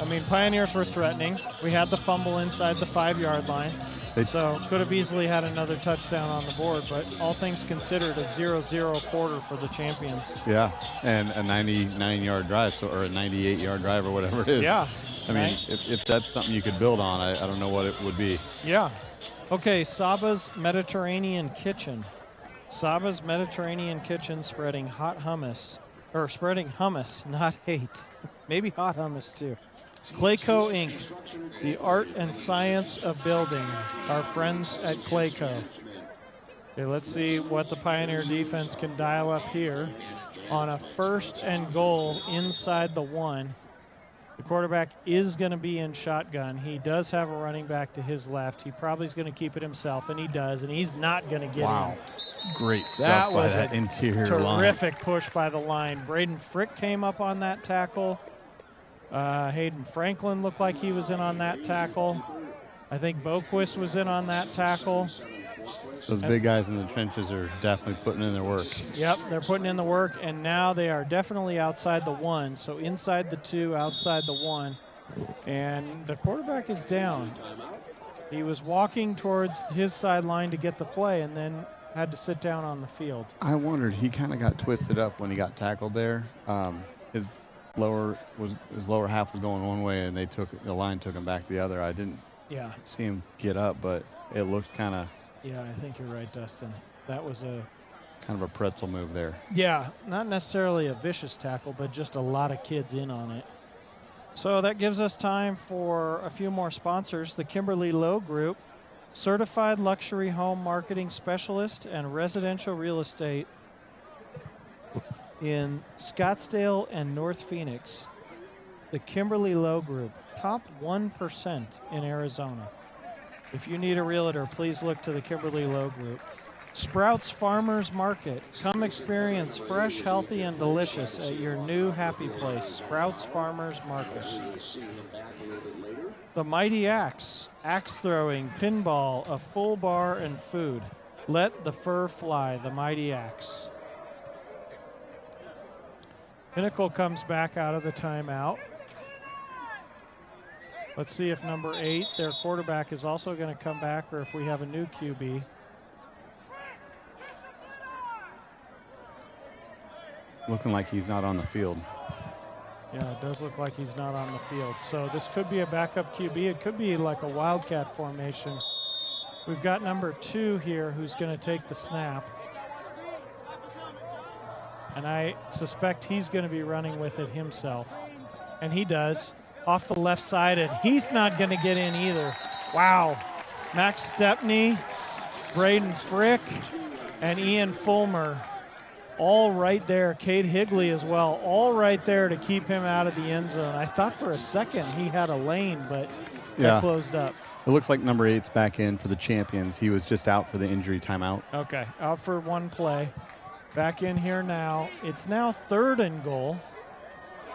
I mean, Pioneers were threatening. We had the fumble inside the 5 yard line. So could have easily had another touchdown on the board, but all things considered, a 0-0 quarter for the champions. Yeah, and a 99-yard drive, or a 98-yard drive, or whatever it is. Yeah. I mean, if that's something you could build on, I don't know what it would be. Yeah. Okay, Saba's Mediterranean Kitchen. Saba's Mediterranean Kitchen spreading hot hummus, or spreading hummus, not hate. Maybe hot hummus too. Clayco Inc., the art and science of building. Our friends at Clayco. Okay, let's see what the Pioneer defense can dial up here on a 1st and goal inside the 1. The quarterback is going to be in shotgun. He does have a running back to his left. He probably is going to keep it himself, and he does, and he's not going to get him. Great stuff by that interior line. Terrific push by the line. Braden Frick came up on that tackle. Hayden Franklin looked like he was in on that tackle. I think Boquist was in on that tackle. Those big guys in the trenches are definitely putting in their work. Yep, they're putting in the work, and now they are definitely outside the 1. So inside the 2, outside the 1. And the quarterback is down. He was walking towards his sideline to get the play and then had to sit down on the field. I wondered, he kind of got twisted up when he got tackled there. His lower half was going one way, and the line took him back the other. I didn't see him get up, but it looked kind of. Yeah, I think you're right, Dustin. That was a kind of a pretzel move there. Yeah, not necessarily a vicious tackle, but just a lot of kids in on it. So that gives us time for a few more sponsors. The Kimberly Lowe Group, certified luxury home marketing specialist and residential real estate in Scottsdale and North Phoenix. The Kimberly Lowe Group, top 1% in Arizona. If you need a realtor, please look to the Kimberly Lowe Group. Sprouts Farmers Market. Come experience fresh, healthy, and delicious at your new happy place, Sprouts Farmers Market. The Mighty Axe. Axe throwing, pinball, a full bar, and food. Let the fur fly, the Mighty Axe. Pinnacle comes back out of the timeout. Let's see if number 8, their quarterback, is also going to come back, or if we have a new QB. Looking like he's not on the field. Yeah, it does look like he's not on the field. So this could be a backup QB. It could be like a wildcat formation. We've got number 2 here who's going to take the snap. And I suspect he's going to be running with it himself. And he does. Off the left side, and he's not going to get in either. Wow. Max Stepney, Braden Frick, and Ian Fulmer all right there. Cade Higley as well, all right there to keep him out of the end zone. I thought for a second he had a lane, but that closed up. It looks like number 8's back in for the champions. He was just out for the injury timeout. Okay, out for one play. Back in here now. It's now 3rd and goal,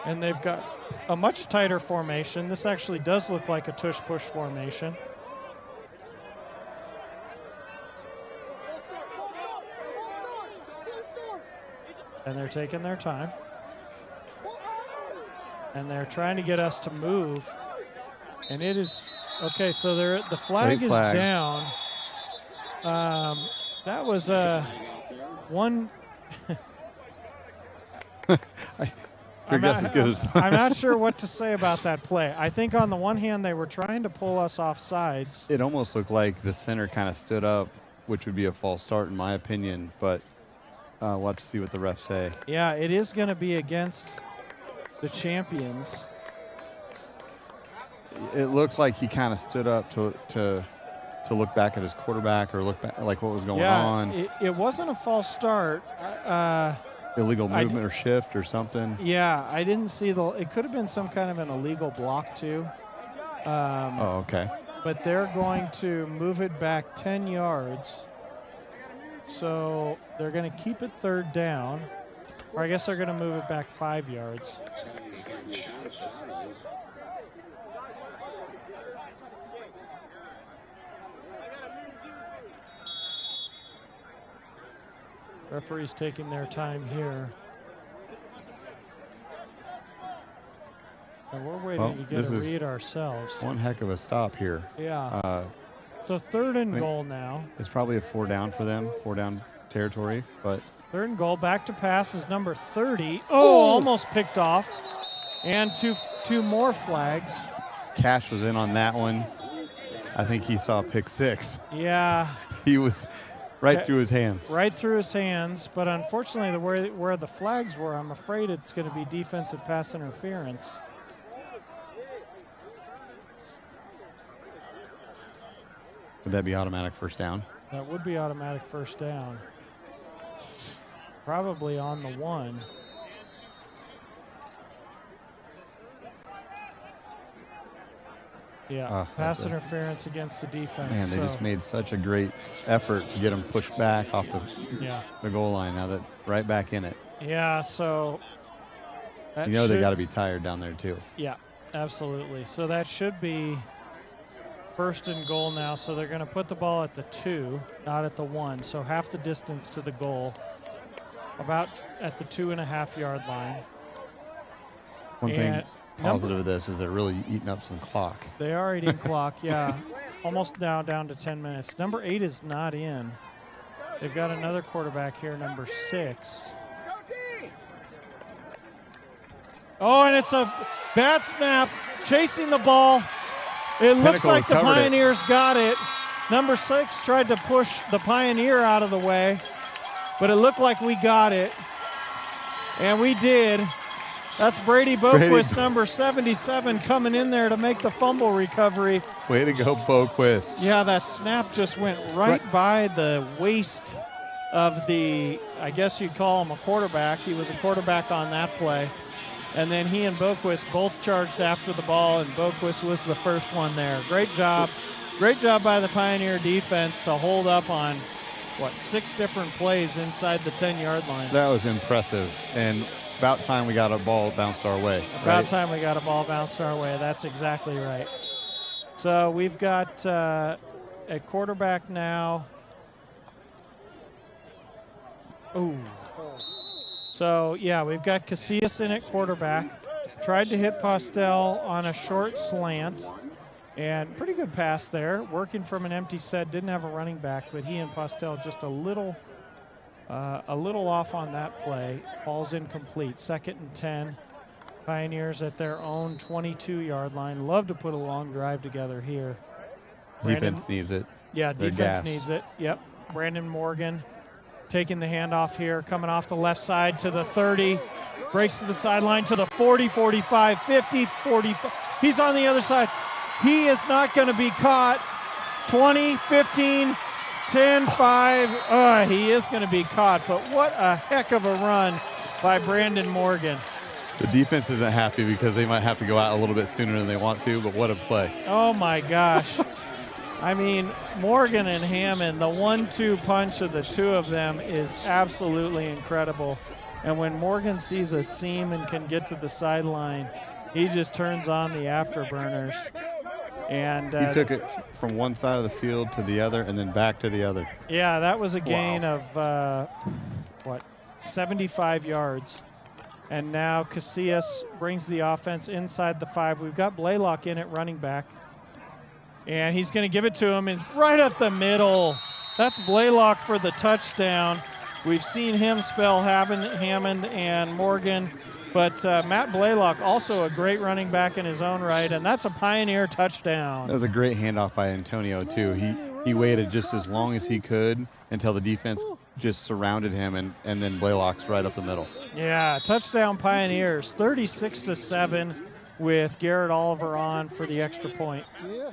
and they've got a much tighter formation. This actually does look like a tush-push formation. And they're taking their time. And they're trying to get us to move. And it is, okay, so the flag is down. That was one. Your guess is good as mine. I'm not sure what to say about that play. I think on the one hand, they were trying to pull us off sides. It almost looked like the center kind of stood up, which would be a false start in my opinion, but we'll have to see what the refs say. Yeah, it is going to be against the champions. It looked like he kind of stood up to look back at his quarterback or look back like what was going on. It wasn't a false start. Illegal movement or shift or something. Yeah, I didn't see it could have been some kind of an illegal block too. Oh, okay. But they're going to move it back 10 yards. So they're going to keep it 3rd down. Or I guess they're going to move it back 5 yards. Referees taking their time here. And we're waiting to get a read ourselves. One heck of a stop here. Yeah. So 3rd and goal now. It's probably a 4 down for them, 4 down territory, but 3rd and goal. Back to pass is number 30. Oh, almost picked off. And two more flags. Cash was in on that one. I think he saw pick 6. Yeah. He was right through his hands. Right through his hands, but unfortunately where the flags were, I'm afraid it's going to be defensive pass interference. Would that be automatic 1st down? That would be automatic 1st down. Probably on the 1. Yeah, pass interference against the defense. Man, they just made such a great effort to get him pushed back off the goal line. Now that right back in it. Yeah, so you know they got to be tired down there too. Yeah, absolutely. So that should be 1st and goal now. So they're going to put the ball at the 2, not at the 1. So half the distance to the goal, about at the 2.5 yard line. One thing positive of this is they're really eating up some clock. They are eating clock, yeah. Almost now down to 10 minutes. Number 8 is not in. They've got another quarterback here, number 6. Oh, and it's a bad snap, chasing the ball. It looks like the Pioneers got it. Number 6 tried to push the Pioneer out of the way, but it looked like we got it. And we did. That's Brady Boquist, number 77, coming in there to make the fumble recovery. Way to go, Boquist. Yeah, that snap just went right by the waist of the, I guess you'd call him a quarterback. He was a quarterback on that play. And then he and Boquist both charged after the ball, and Boquist was the first one there. Great job. Great job by the Pioneer defense to hold up on, 6 different plays inside the 10-yard line. That was impressive. And about time we got a ball bounced our way. About time we got a ball bounced our way. That's exactly right. So we've got a quarterback now. Ooh. So, yeah, we've got Casillas in at quarterback. Tried to hit Postel on a short slant. And pretty good pass there. Working from an empty set. Didn't have a running back, but he and Postel just a little off on that play. Falls incomplete. 2nd and 10. Pioneers at their own 22-yard line. Love to put a long drive together here. Defense needs it. Yeah, defense needs it. Yep. Brandon Morgan taking the handoff here, coming off the left side to the 30, breaks to the sideline to the 40, 45, 50, 45. He's on the other side. He is not going to be caught. 20, 15, 10, 5. He is going to be caught, but what a heck of a run by Brandon Morgan. The defense isn't happy because they might have to go out a little bit sooner than they want to, but what a play. Oh, my gosh. I mean, Morgan and Hammond, the 1-2 punch of the two of them is absolutely incredible. And when Morgan sees a seam and can get to the sideline, he just turns on the afterburners. And he took it from one side of the field to the other and then back to the other. Yeah, that was a gain of, 75 yards. And now Casillas brings the offense inside the 5. We've got Blaylock in at running back. And he's going to give it to him, and right up the middle. That's Blaylock for the touchdown. We've seen him spell Hammond and Morgan, but Matt Blaylock, also a great running back in his own right, and that's a Pioneer touchdown. That was a great handoff by Antonio, too. He waited just as long as he could until the defense just surrounded him, and then Blaylock's right up the middle. Yeah, touchdown Pioneers, 36-7 with Garrett Oliver on for the extra point. Yeah.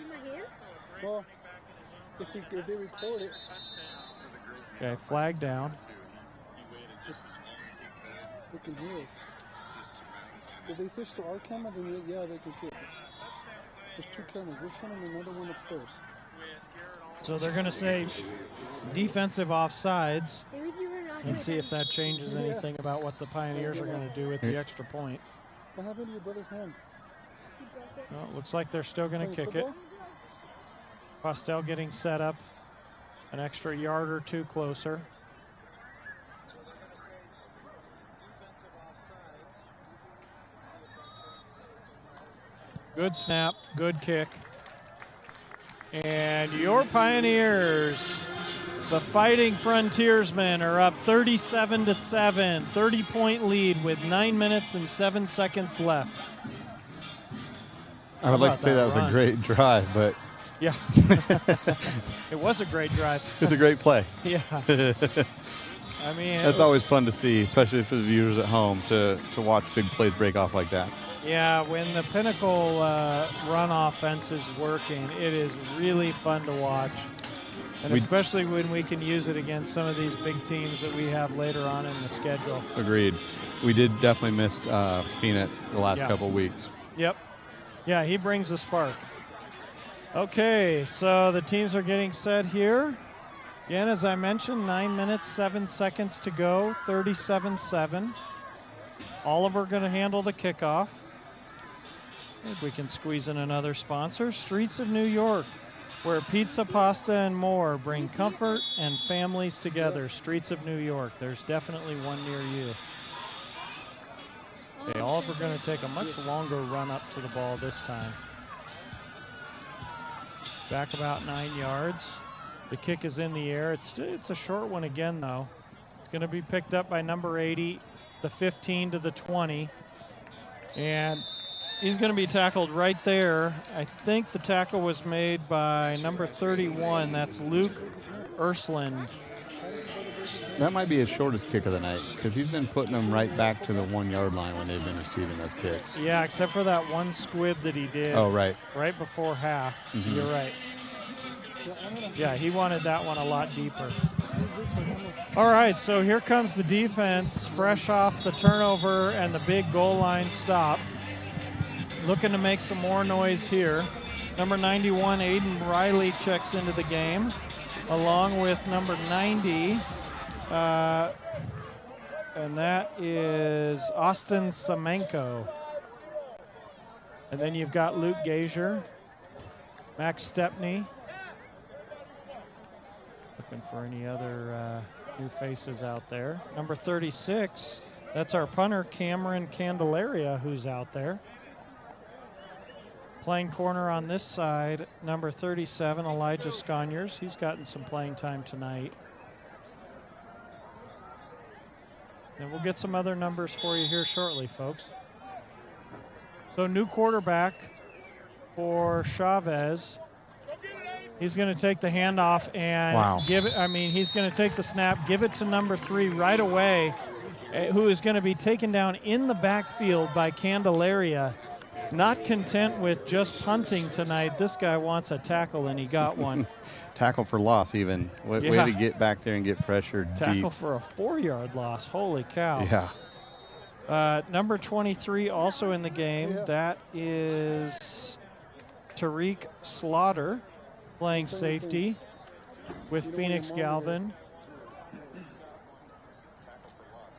Well, if they record it. Okay, flag down. They can hear us. If they switch to our camera, then yeah, they can see it. There's 2 cameras, this one and another one upstairs. So they're going to say defensive offsides. Let's see if that changes anything about what the Pioneers are going to do with the extra point. What happened to your brother's hand? Well, it looks like they're still going to kick it. Postel getting set up an extra yard or 2 closer. Good snap, good kick. And your Pioneers, the Fighting Frontiersmen, are up 37-7, 30-point lead with 9 minutes and 7 seconds left. I would like to say that was a great drive, but yeah, it was a great drive. It was a great play. Yeah. I mean, that's always fun to see, especially for the viewers at home, to watch big plays break off like that. Yeah, when the Pinnacle run offense is working, it is really fun to watch. And especially when we can use it against some of these big teams that we have later on in the schedule. Agreed. We did definitely miss Peanut the last couple weeks. Yep. Yeah, he brings a spark. Okay, so the teams are getting set here. Again, as I mentioned, 9 minutes, 7 seconds to go, 37-7. Oliver going to handle the kickoff. I think we can squeeze in another sponsor, Streets of New York, where pizza, pasta, and more bring comfort and families together. Streets of New York. There's definitely one near you. Okay, Oliver going to take a much longer run up to the ball this time. Back about 9 yards. The kick is in the air. It's a short one again, though. It's going to be picked up by number 80, the 15 to the 20. And he's going to be tackled right there. I think the tackle was made by number 31. That's Luke Ursland. That might be his shortest kick of the night because he's been putting them right back to the 1 yard line when they've been receiving those kicks. Yeah, except for that one squib that he did. Oh, right. Right before half. Mm-hmm. You're right. Yeah, he wanted that one a lot deeper. All right, so here comes the defense, fresh off the turnover and the big goal line stop. Looking to make some more noise here. Number 91, Aiden Riley, checks into the game, along with number 90, and that is Austin Semenko. And then you've got Luke Gazier, Max Stepney. Looking for any other new faces out there. Number 36, that's our punter, Cameron Candelaria, who's out there. Playing corner on this side, number 37, Elijah Sconyers. He's gotten some playing time tonight. And we'll get some other numbers for you here shortly, folks. So new quarterback for Chavez. He's going to take the handoff and give it. I mean, he's going to take the snap, give it to number 3 right away, who is going to be taken down in the backfield by Candelaria. Not content with just punting tonight, this guy wants a tackle, and he got one. Tackle for loss even. Way to get back there and get pressured Tackle deep. for a 4-yard loss. Holy cow. Yeah. Number 23 also in the game. That is Tariq Slaughter playing safety with Phoenix Galvin.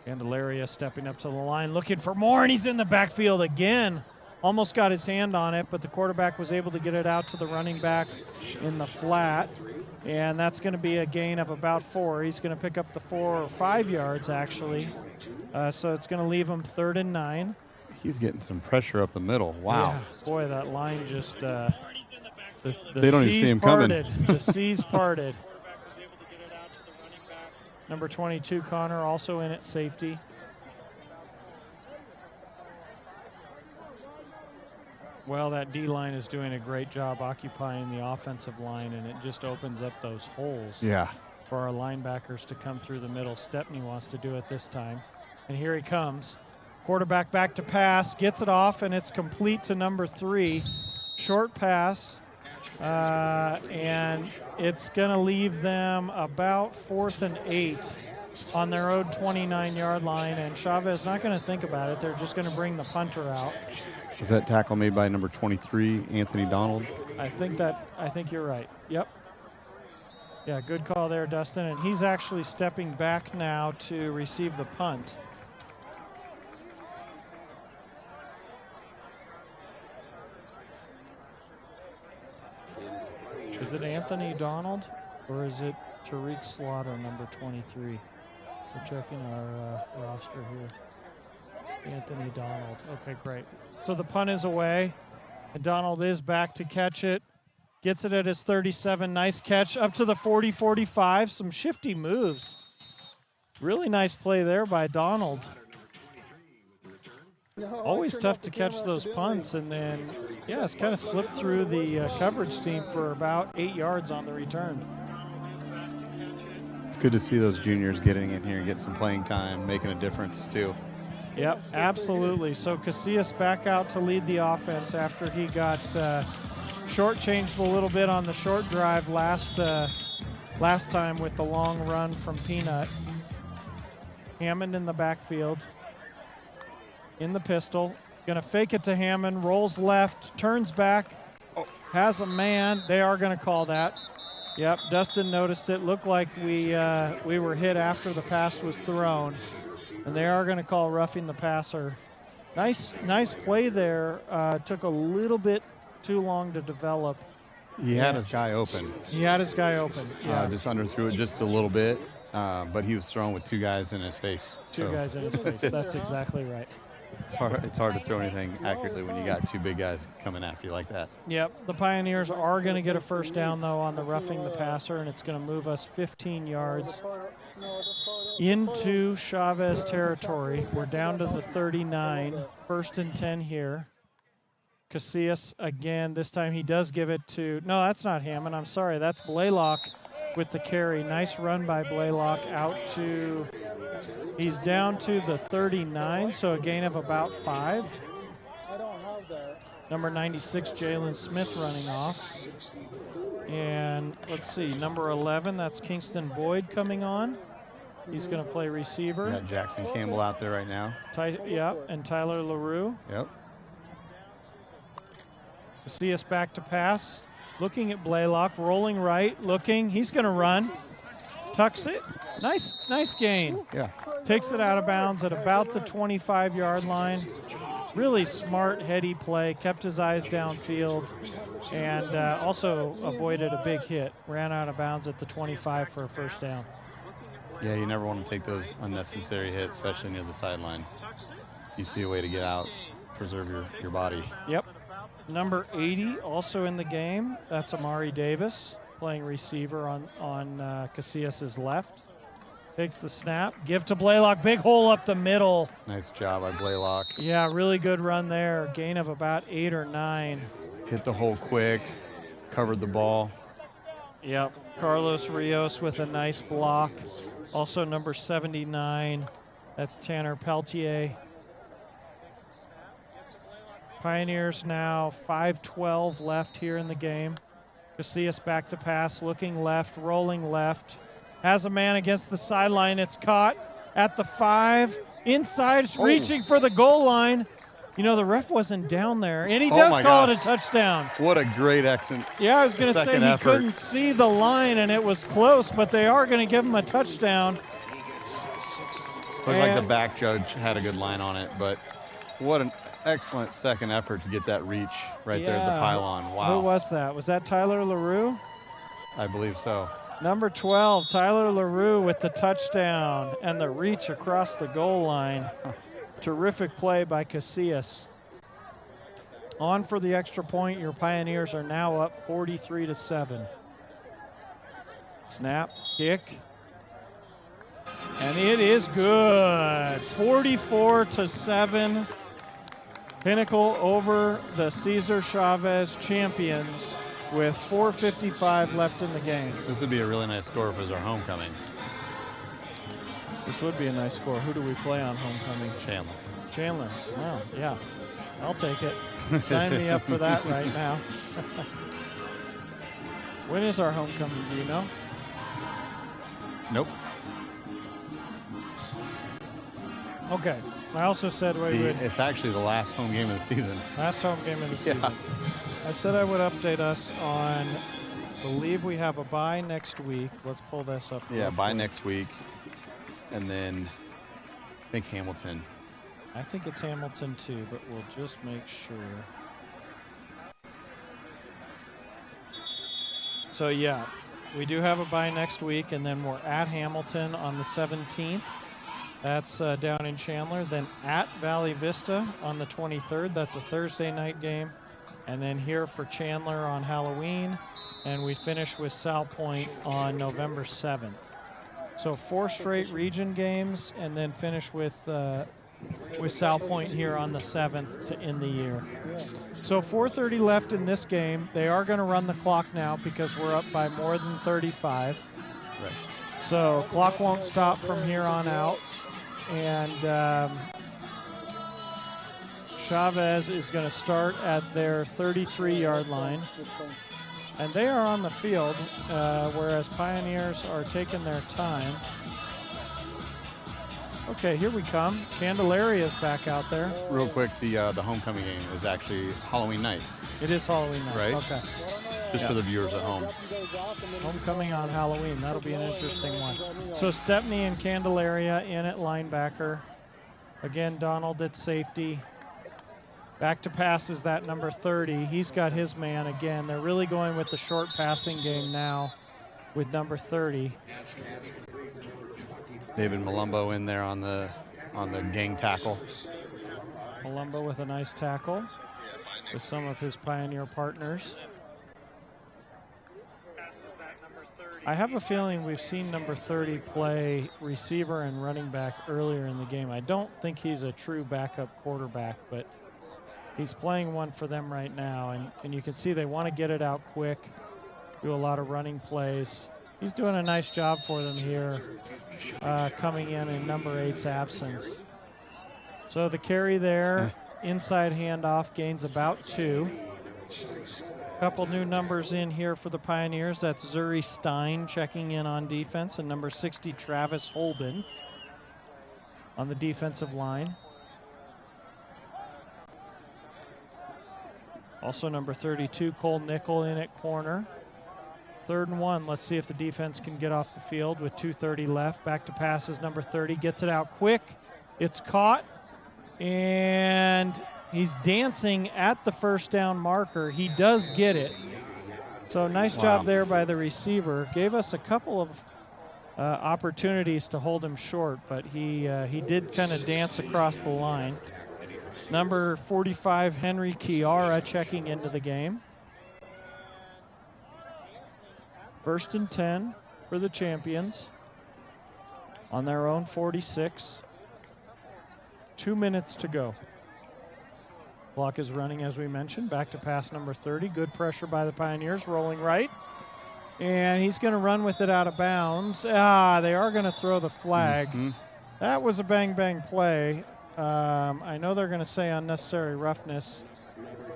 Candelaria stepping up to the line, looking for more, and he's in the backfield again. Almost got his hand on it, but the quarterback was able to get it out to the running back in the flat, and that's going to be a gain of about 4. He's going to pick up the 4 or 5 yards, actually. So it's going to leave him 3rd and 9. He's getting some pressure up the middle. Wow. Yeah, boy, that line just They don't even see him coming. The C's parted. Number 22, Connor, also in at safety. Well, that D-line is doing a great job occupying the offensive line, and it just opens up those holes for our linebackers to come through the middle. Stepney wants to do it this time. And here he comes. Quarterback back to pass, gets it off, and it's complete to number 3. Short pass. And it's going to leave them about 4th and 8 on their own 29-yard line, and Chavez not going to think about it. They're just going to bring the punter out. Was that tackle made by number 23, Anthony Donald? I think you're right. Yep. Yeah, good call there, Dustin. And he's actually stepping back now to receive the punt. Is it Anthony Donald or is it Tariq Slaughter, number 23? We're checking our roster here. Anthony Donald. Okay, great. So the punt is away, and Donald is back to catch it. Gets it at his 37. Nice catch up to the 40-45. Some shifty moves. Really nice play there by Donald. Always tough to catch those punts, and then, yeah, it's kind of slipped through the coverage team for about 8 yards on the return. It's good to see those juniors getting in here and getting some playing time, making a difference too. Yep, absolutely. So Casillas back out to lead the offense after he got shortchanged a little bit on the short drive last time with the long run from Peanut. Hammond in the backfield. In the pistol, gonna fake it to Hammond, rolls left, turns back, has a man. They are gonna call that. Yep, Dustin noticed it. Looked like we were hit after the pass was thrown, and they are gonna call roughing the passer. Nice play there. Took a little bit too long to develop. He had his guy open. Yeah. Just underthrew it just a little bit, but he was thrown with 2 guys in his face. Two guys in his face. That's exactly right. It's hard to throw anything accurately when you got 2 big guys coming after you like that. Yep, the Pioneers are going to get a first down, though, on the roughing the passer, and it's going to move us 15 yards into Chavez territory. We're down to the 39, 1st and 10 here. Casillas again, this time he does give it to, no, that's not Hammond, I'm sorry, that's Blaylock with the carry. Nice run by Blaylock out to, he's down to the 39, so a gain of about 5. Number 96, Jalen Smith running off. And let's see, number 11, that's Kingston Boyd coming on. He's going to play receiver. We got Jackson Campbell out there right now. And Tyler LaRue. Yep. Casillas back to pass. Looking at Blaylock, rolling right, looking. He's going to run. Tucks it. Nice gain. Yeah. Takes it out of bounds at about the 25-yard line. Really smart, heady play. Kept his eyes downfield and also avoided a big hit. Ran out of bounds at the 25 for a first down. Yeah, you never want to take those unnecessary hits, especially near the sideline. You see a way to get out, preserve your body. Yep. Number 80 also in the game. That's Amari Davis playing receiver on Casillas' left. Takes the snap. Give to Blaylock. Big hole up the middle. Nice job by Blaylock. Yeah, really good run there. Gain of about 8 or 9. Hit the hole quick. Covered the ball. Yep, Carlos Rios with a nice block. Also number 79, that's Tanner Peltier. Pioneers now 5:12 left here in the game. Casillas back to pass, looking left, rolling left. Has a man against the sideline. It's caught at the 5. Inside, reaching for the goal line. You know, the ref wasn't down there, and he does call it a touchdown. What a great excellent Yeah, I was going to say second he effort. couldn't see the line, and it was close, but they are going to give him a touchdown. Looked like the back judge had a good line on it, but what an excellent second effort to get that reach right there at the pylon. Wow. Who was that? Was that Tyler LaRue? I believe so. Number 12, Tyler LaRue with the touchdown and the reach across the goal line. Terrific play by Casillas. On for the extra point. Your Pioneers are now up 43-7. Snap, kick. And it is good. 44-7. Pinnacle over the Cesar Chavez champions with 4:55 left in the game. This would be a really nice score if it was our homecoming. This would be a nice score. Who do we play on homecoming? Chandler. Chandler. Wow, yeah. I'll take it. Sign me up for that right now. When is our homecoming? Do you know? Nope. Okay. I also said we would. It's actually the last home game of the season. Last home game of the season. I said I would update us on, I believe we have a bye next week. Let's pull this up. Yeah, bye next week. And then I think Hamilton. I think it's Hamilton too, but we'll just make sure. So yeah, we do have a bye next week, and then we're at Hamilton on the 17th. That's down in Chandler. Then at Valley Vista on the 23rd. That's a Thursday night game. And then here for Chandler on Halloween. And we finish with Sal Point on November 7th. So 4 straight region games, and then finish with Sal Point here on the 7th to end the year. So 4:30 left in this game. They are going to run the clock now because we're up by more than 35. Right. So clock won't stop from here on out. And Chavez is going to start at their 33-yard line. And they are on the field, whereas Pioneers are taking their time. Okay, here we come. Candelaria is back out there. Real quick, the homecoming game is actually Halloween night. It is Halloween night. Right. Okay. Just for the viewers at home. Homecoming on Halloween. That'll be an interesting one. So Stepney and Candelaria in at linebacker. Again, Donald at safety. Back to pass is that number 30. He's got his man again. They're really going with the short passing game now with number 30. David Malumbo in there on the gang tackle. Malumbo with a nice tackle with some of his Pioneer partners. I have a feeling we've seen number 30 play receiver and running back earlier in the game. I don't think he's a true backup quarterback, but he's playing one for them right now, and you can see they want to get it out quick, do a lot of running plays. He's doing a nice job for them here, coming in number 8's absence. So the carry there, inside handoff, gains about 2. Couple new numbers in here for the Pioneers. That's Zuri Stein checking in on defense, and number 60, Travis Holden on the defensive line. Also number 32, Cole Nickel in at corner. 3rd and 1. Let's see if the defense can get off the field with 2:30 left. Back to pass is number 30. Gets it out quick. It's caught. And he's dancing at the first down marker. He does get it. So nice job there by the receiver. Gave us a couple of opportunities to hold him short, but he did kind of dance across the line. Number 45, Henry Chiara, checking into the game. 1st and 10 for the champions on their own 46. 2 minutes to go. Clock is running, as we mentioned. Back to pass number 30. Good pressure by the Pioneers. Rolling right. And he's going to run with it out of bounds. They are going to throw the flag. That was a bang-bang play. I know they're going to say unnecessary roughness,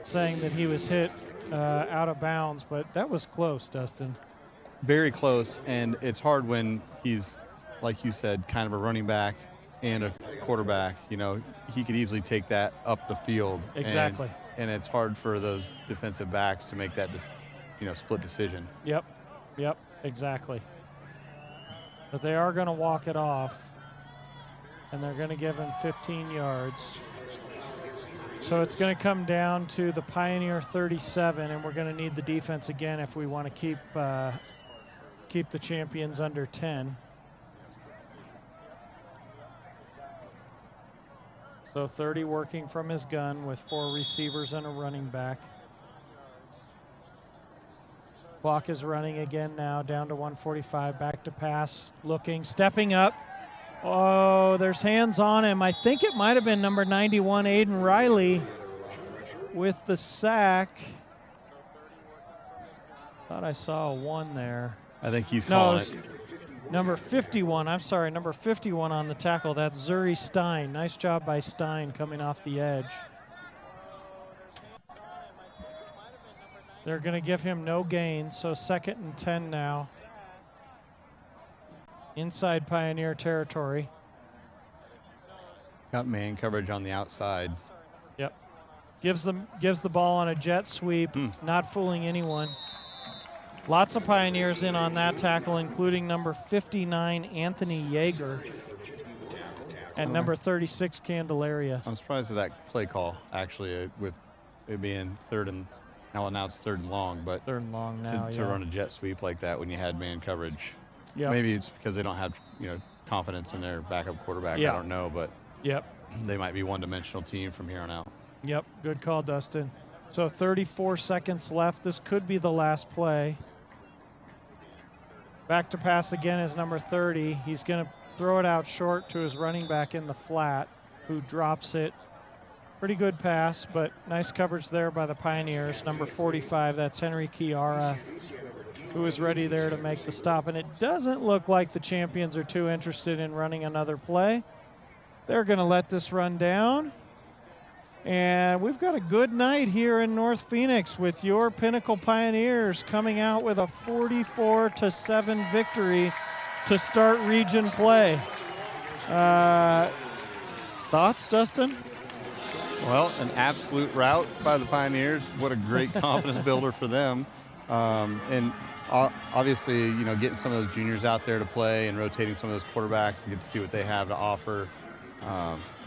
saying that he was hit out of bounds, but that was close, Dustin. Very close, and it's hard when he's, like you said, kind of a running back and a quarterback. You know, he could easily take that up the field. Exactly. And it's hard for those defensive backs to make that, split decision. Yep, exactly. But they are going to walk it off, and they're going to give him 15 yards. So it's going to come down to the Pioneer 37, and we're going to need the defense again if we want to keep the champions under 10. So 30 working from his gun with 4 receivers and a running back. Clock is running again now, down to 1:45, back to pass, looking, stepping up. Oh, there's hands on him. I think it might have been number 91, Aiden Riley, with the sack. Thought I saw a 1 there. I think he's calling it. Number 51, I'm sorry, number 51 on the tackle. That's Zuri Stein. Nice job by Stein coming off the edge. They're going to give him no gain, so 2nd and 10 now. Inside Pioneer territory. Got man coverage on the outside. Yep. Gives the ball on a jet sweep, not fooling anyone. Lots of Pioneers in on that tackle, including number 59, Anthony Yeager, and number 36, Candelaria. I'm surprised at that play call, actually, with it being now it's 3rd and long, but 3rd and long now, to run a jet sweep like that when you had man coverage. Yep. Maybe it's because they don't have confidence in their backup quarterback. Yep. I don't know, but they might be one-dimensional team from here on out. Yep, good call, Dustin. So 34 seconds left. This could be the last play. Back to pass again is number 30. He's going to throw it out short to his running back in the flat, who drops it. Pretty good pass, but nice coverage there by the Pioneers. Number 45, that's Henry Chiara, who is ready there to make the stop. And it doesn't look like the champions are too interested in running another play. They're going to let this run down. And we've got a good night here in North Phoenix with your Pinnacle Pioneers coming out with a 44-7 victory to start region play. Thoughts, Dustin? Well, an absolute rout by the Pioneers. What a great confidence builder for them. And obviously, getting some of those juniors out there to play and rotating some of those quarterbacks and get to see what they have to offer.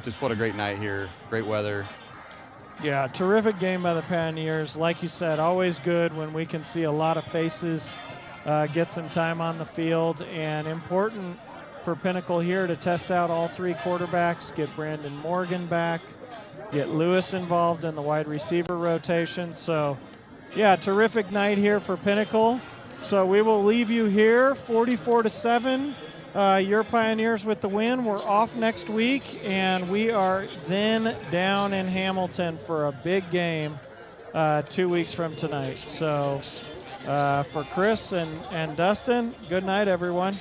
Just what a great night here. Great weather. Yeah, terrific game by the Pioneers. Like you said, always good when we can see a lot of faces get some time on the field, and important for Pinnacle here to test out all 3 quarterbacks, get Brandon Morgan back, get Lewis involved in the wide receiver rotation. So, yeah, terrific night here for Pinnacle. So we will leave you here, 44-7. Your Pioneers with the win. We're off next week, and we are then down in Hamilton for a big game 2 weeks from tonight. So for Chris and Dustin, good night, everyone.